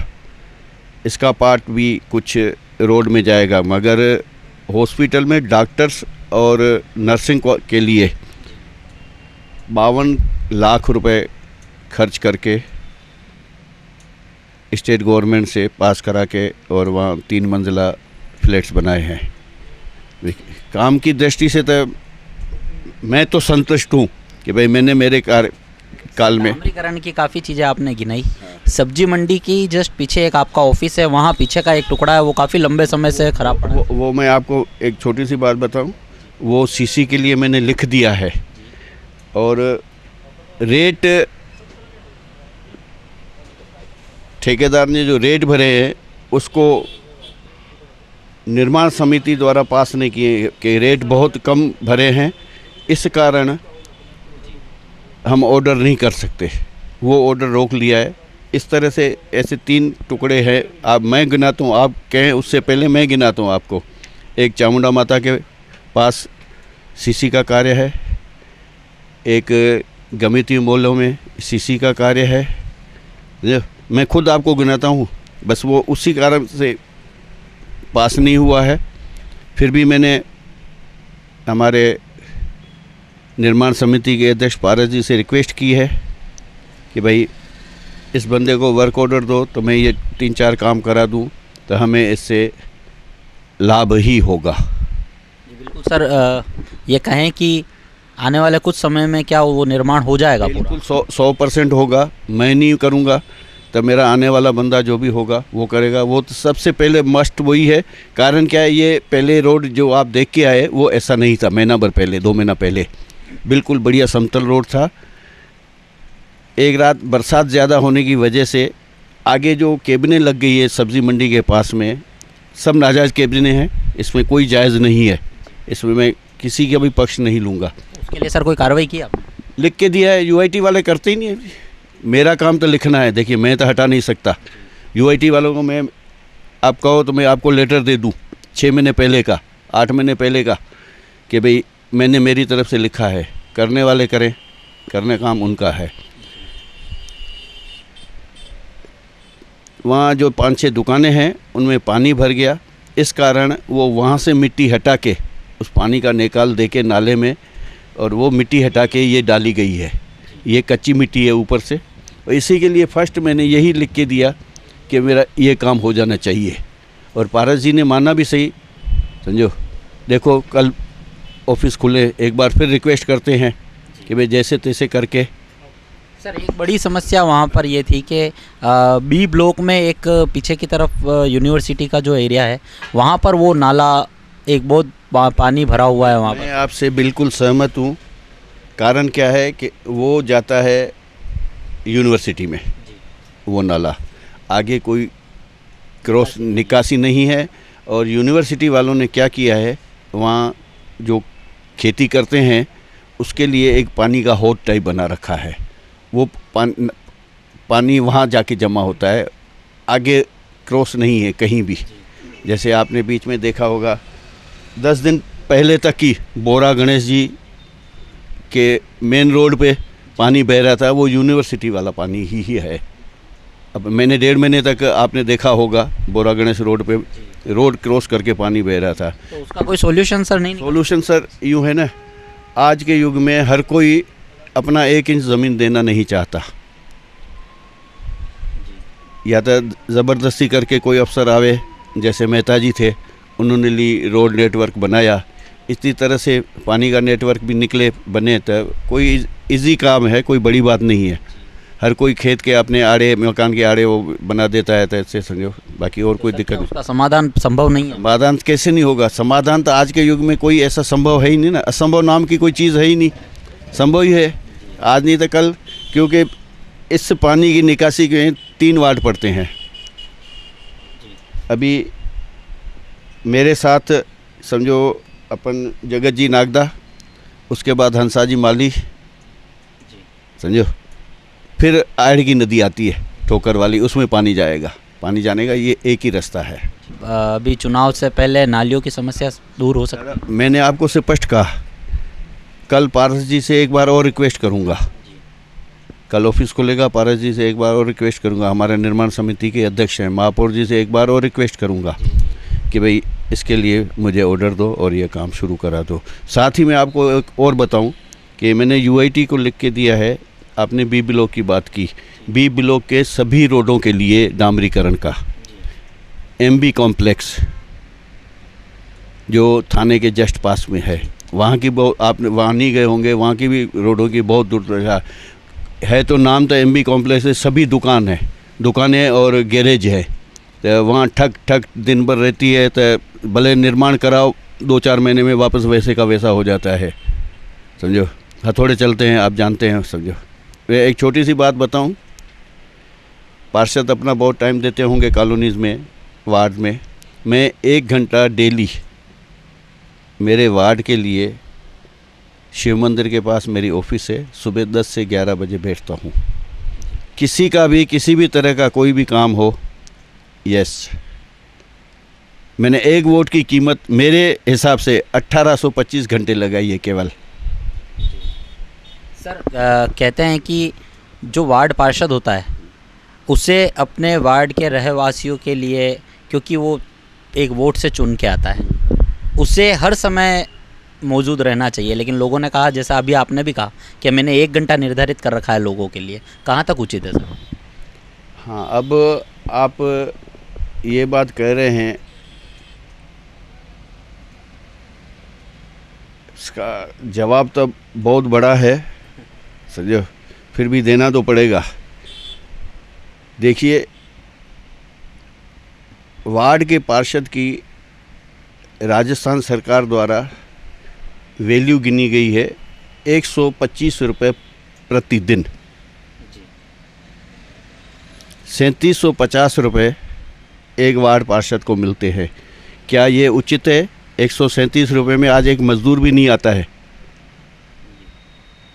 इसका पार्ट भी कुछ रोड में जाएगा, मगर हॉस्पिटल में डॉक्टर्स और नर्सिंग के लिए 52 लाख रुपए खर्च करके स्टेट गवर्नमेंट से पास करा के और वहाँ 3 मंजिला फ्लैट्स बनाए हैं। काम की दृष्टि से तो मैं तो संतुष्ट हूँ कि भाई मैंने मेरे कार्यकाल में अमरीकरण की काफ़ी चीज़ें आपने गिनाई। सब्जी मंडी की जस्ट पीछे एक आपका ऑफिस है, वहाँ पीछे का एक टुकड़ा है वो काफ़ी लंबे समय से खराब पड़ा। वो मैं आपको एक छोटी सी बात बताऊँ, वो सीसी के लिए मैंने लिख दिया है और रेट ठेकेदार ने जो रेट भरे हैं उसको निर्माण समिति द्वारा पास नहीं किए कि रेट बहुत कम भरे हैं, इस कारण हम ऑर्डर नहीं कर सकते, वो ऑर्डर रोक लिया है। इस तरह से ऐसे 3 टुकड़े हैं। आप मैं गिनाता हूँ, आप कहें उससे पहले मैं गिनाता हूँ आपको। एक चामुंडा माता के पास सीसी का कार्य है, एक गमिती मोहल्लों में सीसी का कार्य है। मैं खुद आपको गिनाता हूँ, बस वो उसी कारण से पास नहीं हुआ है। फिर भी मैंने हमारे निर्माण समिति के अध्यक्ष पारस जी से रिक्वेस्ट की है कि भाई इस बंदे को वर्क ऑर्डर दो तो मैं ये 3-4 काम करा दूँ तो हमें इससे लाभ ही होगा। बिल्कुल सर, ये कहें कि आने वाले कुछ समय में क्या वो निर्माण हो जाएगा? बिल्कुल 100% होगा। मैं नहीं करूँगा तो मेरा आने वाला बंदा जो भी होगा वो करेगा। वो तो सबसे पहले मस्ट वही है। कारण क्या है, ये पहले रोड जो आप देख के आए वो ऐसा नहीं था। महीना भर पहले, 2 महीना पहले बिल्कुल बढ़िया समतल रोड था। एक रात बरसात ज़्यादा होने की वजह से आगे जो केबिनें लग गई है सब्ज़ी मंडी के पास में, सब नाजायज़ केबिनें हैं, इसमें कोई जायज़ नहीं है। इसमें मैं किसी का भी पक्ष नहीं लूँगा। उसके लिए सर कोई कार्रवाई की आपने? लिख के दिया है, यूआईटी वाले करते ही नहीं है। मेरा काम तो लिखना है। देखिए मैं तो हटा नहीं सकता। यूआईटी वालों को मैं, आप कहो तो मैं आपको लेटर दे दूँ 6 महीने पहले का, 8 महीने पहले का, कि भाई मैंने मेरी तरफ से लिखा है। करने वाले करें, करने काम उनका है। वहाँ जो 5-6 दुकानें हैं उनमें पानी भर गया, इस कारण वो वहाँ से मिट्टी हटा के उस पानी का निकाल दे के नाले में, और वो मिट्टी हटा के ये डाली गई है। ये कच्ची मिट्टी है ऊपर से, और इसी के लिए फर्स्ट मैंने यही लिख के दिया कि मेरा ये काम हो जाना चाहिए। और पारस जी ने माना भी सही। समझो, देखो कल ऑफिस खुले, एक बार फिर रिक्वेस्ट करते हैं कि भाई जैसे तैसे करके। सर एक बड़ी समस्या वहाँ पर ये थी कि बी ब्लॉक में एक पीछे की तरफ यूनिवर्सिटी का जो एरिया है वहाँ पर वो नाला एक बहुत पानी भरा हुआ है वहाँ पर। मैं आपसे बिल्कुल सहमत हूँ। कारण क्या है कि वो जाता है यूनिवर्सिटी में, वो नाला आगे कोई क्रॉस निकासी नहीं है। और यूनिवर्सिटी वालों ने क्या किया है, वहाँ जो खेती करते हैं उसके लिए एक पानी का हौद टाइप बना रखा है। वो पानी वहाँ जाके जमा होता है, आगे क्रॉस नहीं है कहीं भी। जैसे आपने बीच में देखा होगा 10 दिन पहले तक ही बोरा गणेश जी के मेन रोड पे पानी बह रहा था, वो यूनिवर्सिटी वाला पानी ही है। अब मैंने 1.5 महीने तक आपने देखा होगा बोरा गणेश रोड पे रोड क्रॉस करके पानी बह रहा था। तो उसका कोई सॉल्यूशन सर नहीं? सॉल्यूशन सर यूँ है ना, आज के युग में हर कोई अपना 1 इंच ज़मीन देना नहीं चाहता। या तो ज़बरदस्ती करके कोई अफसर आवे, जैसे मेहता जी थे, उन्होंने ली रोड नेटवर्क बनाया। इसी तरह से पानी का नेटवर्क भी निकले बने, तो कोई इजी काम है, कोई बड़ी बात नहीं है। हर कोई खेत के अपने आड़े, मकान के आड़े वो बना देता है, तो ऐसे समझो। बाकी और कोई दिक्कत नहीं। उसका समाधान संभव नहीं है? समाधान कैसे नहीं होगा? समाधान तो आज के युग में कोई ऐसा संभव है ही नहीं ना। असंभव नाम की कोई चीज़ है ही नहीं, संभव ही है। आज नहीं तो कल, क्योंकि इस पानी की निकासी के 3 वार्ड पड़ते हैं। अभी मेरे साथ समझो अपन जगत जी नागदा, उसके बाद हंसा जी माली, समझो, फिर आड़ की नदी आती है ठोकर वाली, उसमें पानी जाएगा। पानी जाने का ये एक ही रास्ता है। अभी चुनाव से पहले नालियों की समस्या दूर हो सकती है? मैंने आपको स्पष्ट कहा, कल पारस जी से एक बार और रिक्वेस्ट करूंगा। कल ऑफिस खुलेगा, पारस जी से एक बार और रिक्वेस्ट करूंगा। हमारे निर्माण समिति के अध्यक्ष हैं महापौर जी से एक बार और रिक्वेस्ट करूंगा कि भाई इसके लिए मुझे ऑर्डर दो और ये काम शुरू करा दो। साथ ही मैं आपको एक और बताऊं कि मैंने यूआईटी को लिख के दिया है। आपने बी ब्लॉक की बात की, बी ब्लॉक के सभी रोडों के लिए डामरीकरण का, एमबी कॉम्प्लेक्स जो थाने के जस्ट पास में है, वहाँ की बहुत, आपने वहाँ नहीं गए होंगे, वहाँ की भी रोडों की बहुत दूर है। तो नाम तो एमबी कॉम्प्लेक्स है, सभी दुकानें और गैरेज है। तो वहाँ ठक ठक दिन भर रहती है। तो भले निर्माण कराओ, 2-4 महीने में वापस वैसे का वैसा हो जाता है, समझो। हथौड़े चलते हैं, आप जानते हैं, समझो। वे एक छोटी सी बात बताऊं, पार्षद अपना बहुत टाइम देते होंगे कॉलोनीज़ में, वार्ड में। मैं 1 घंटा डेली मेरे वार्ड के लिए शिव मंदिर के पास मेरी ऑफिस है, सुबह 10 से 11 बजे बैठता हूँ। किसी का भी किसी भी तरह का कोई भी काम हो, यस, मैंने 1 वोट की कीमत मेरे हिसाब से 1825 घंटे लगाई है केवल। सर कहते हैं कि जो वार्ड पार्षद होता है उसे अपने वार्ड के रहवासियों के लिए, क्योंकि वो एक वोट से चुन के आता है, उसे हर समय मौजूद रहना चाहिए। लेकिन लोगों ने कहा, जैसा अभी आपने भी कहा कि मैंने 1 घंटा निर्धारित कर रखा है लोगों के लिए, कहाँ तक उचित है सर? हाँ, अब आप ये बात कह रहे हैं, इसका जवाब तो बहुत बड़ा है, समझो, फिर भी देना तो पड़ेगा। देखिए, वार्ड के पार्षद की राजस्थान सरकार द्वारा वैल्यू गिनी गई है 125 रुपये प्रतिदिन, 3750 रुपये एक वार्ड पार्षद को मिलते हैं। क्या ये उचित है? 137 रुपये में आज एक मजदूर भी नहीं आता है।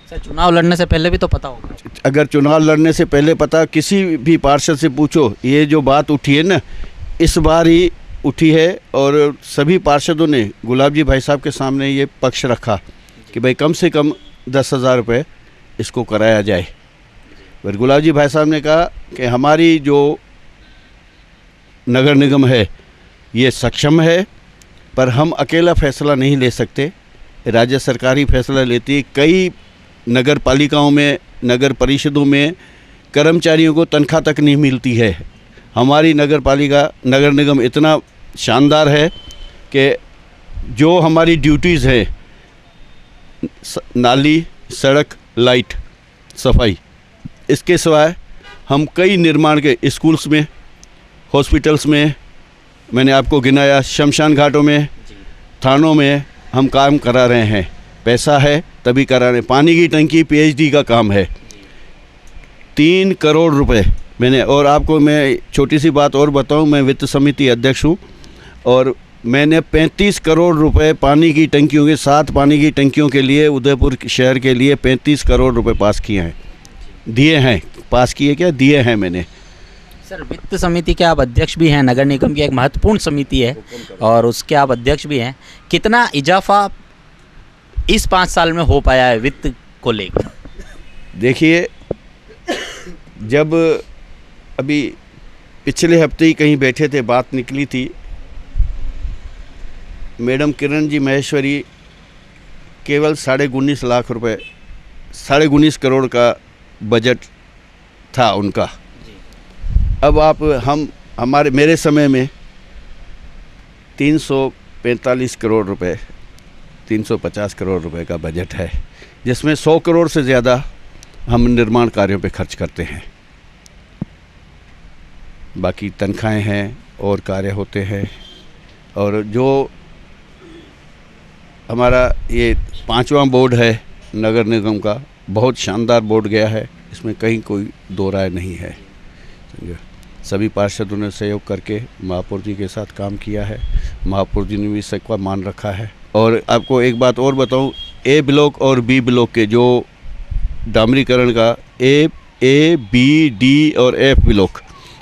सर, चुनाव लड़ने से पहले भी तो पता होगा। अगर चुनाव लड़ने से पहले पता, किसी भी पार्षद से पूछो, ये जो बात उठी है ना, इस बार ही उठी है और सभी पार्षदों ने गुलाब जी भाई साहब के सामने ये पक्ष रखा कि भाई कम से कम 10,000 रुपये इसको कराया जाए। फिर गुलाब जी भाई साहब ने कहा कि हमारी जो नगर निगम है ये सक्षम है, पर हम अकेला फैसला नहीं ले सकते, राज्य सरकार ही फैसला लेती है। कई नगर पालिकाओं में, नगर परिषदों में कर्मचारियों को तनख्वाह तक नहीं मिलती है। हमारी नगर पालिका, नगर निगम इतना शानदार है कि जो हमारी ड्यूटीज़ हैं, नाली, सड़क, लाइट, सफाई, इसके सिवाय हम कई निर्माण के स्कूल्स में, हॉस्पिटल्स में, मैंने आपको गिनाया, शमशान घाटों में, थानों में हम काम करा रहे हैं। पैसा है तभी करा रहे हैं। पानी की टंकी पीएचडी का काम है, 3 करोड़ रुपए मैंने। और आपको मैं छोटी सी बात और बताऊं, मैं वित्त समिति अध्यक्ष हूं और मैंने 35 करोड़ रुपए पानी की टंकियों के, 7 पानी की टंकियों के लिए उदयपुर शहर के लिए 35 करोड़ रुपए पास किए हैं, दिए हैं। पास किए क्या, दिए हैं मैंने। सर, वित्त समिति के आप अध्यक्ष भी हैं, नगर निगम की एक महत्वपूर्ण समिति है और उसके आप अध्यक्ष भी हैं। कितना इजाफा इस 5 साल में हो पाया है वित्त को लेकर? देखिए, जब अभी पिछले हफ्ते ही कहीं बैठे थे, बात निकली थी, मैडम किरण जी महेश्वरी केवल 19.5 लाख रुपए, 19.5 करोड़ का बजट था उनका। अब आप मेरे समय में 345 करोड़ रुपए, 350 करोड़ रुपए का बजट है, जिसमें 100 करोड़ से ज़्यादा हम निर्माण कार्यों पे खर्च करते हैं। बाकी तनख्वाहें हैं और कार्य होते हैं। और जो हमारा ये 5वां बोर्ड है नगर निगम का, बहुत शानदार बोर्ड गया है, इसमें कहीं कोई दो राय नहीं है। सभी पार्षदों ने सहयोग करके महापौर जी के साथ काम किया है, महापौर जी ने भी सबका मान रखा है। और आपको एक बात और बताऊं, ए ब्लॉक और बी ब्लॉक के जो डामरीकरण का, ए बी डी और एफ ब्लॉक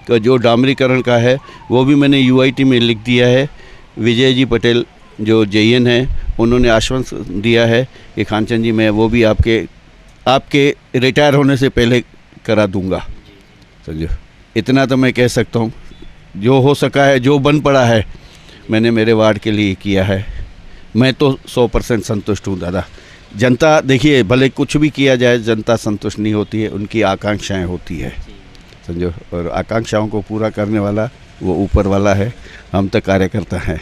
का जो डामरीकरण का है, वो भी मैंने यूआईटी में लिख दिया है। विजय जी पटेल जो जेईएन हैं, उन्होंने आश्वासन दिया है कि खानचंद जी मैं वो भी आपके रिटायर होने से पहले करा दूंगा। समझो, इतना तो मैं कह सकता हूँ, जो हो सका है, जो बन पड़ा है, मैंने मेरे वार्ड के लिए किया है। मैं तो 100% संतुष्ट हूँ दादा। जनता देखिए भले कुछ भी किया जाए, जनता संतुष्ट नहीं होती है, उनकी आकांक्षाएं होती है, समझो, और आकांक्षाओं को पूरा करने वाला वो ऊपर वाला है, हम तो कार्यकर्ता हैं।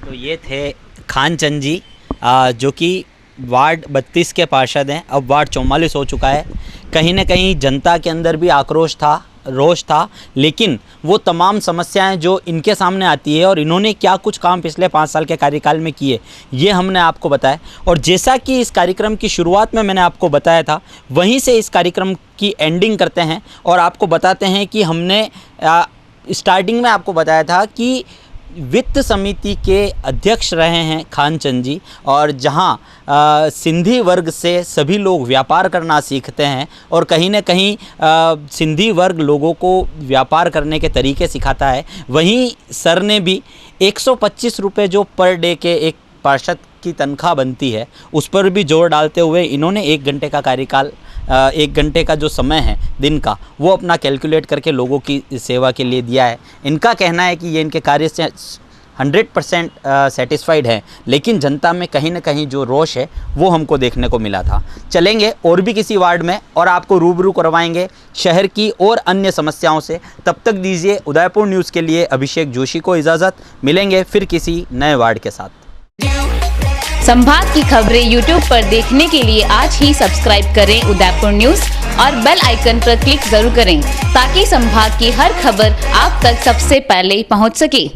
तो ये थे खान चंद जी, जो कि वार्ड 32 के पार्षद हैं। अब वार्ड 44 हो चुका है। कहीं ना कहीं जनता के अंदर भी आक्रोश था, रोष था, लेकिन वो तमाम समस्याएं जो इनके सामने आती है और इन्होंने क्या कुछ काम पिछले 5 साल के कार्यकाल में किए, ये हमने आपको बताया। और जैसा कि इस कार्यक्रम की शुरुआत में मैंने आपको बताया था, वहीं से इस कार्यक्रम की एंडिंग करते हैं और आपको बताते हैं कि हमने स्टार्टिंग में आपको बताया था कि वित्त समिति के अध्यक्ष रहे हैं खान चंद जी, और जहां सिंधी वर्ग से सभी लोग व्यापार करना सीखते हैं और कहीं ना कहीं सिंधी वर्ग लोगों को व्यापार करने के तरीके सिखाता है, वहीं सर ने भी 125 रुपये जो पर डे के एक पार्षद की तनख्वाह बनती है, उस पर भी जोर डालते हुए इन्होंने 1 घंटे का कार्यकाल, 1 घंटे का जो समय है दिन का, वो अपना कैलकुलेट करके लोगों की सेवा के लिए दिया है। इनका कहना है कि ये इनके कार्य से 100% सेटिस्फाइड है, लेकिन जनता में कहीं ना कहीं जो रोष है वो हमको देखने को मिला था। चलेंगे और भी किसी वार्ड में और आपको रूबरू करवाएंगे शहर की और अन्य समस्याओं से। तब तक दीजिए उदयपुर न्यूज़ के लिए अभिषेक जोशी को इजाज़त। मिलेंगे फिर किसी नए वार्ड के साथ। संभाग की खबरें यूट्यूब पर देखने के लिए आज ही सब्सक्राइब करें उदयपुर न्यूज़ और बेल आइकन पर क्लिक जरूर करें, ताकि संभाग की हर खबर आप तक सबसे पहले पहुंच सके।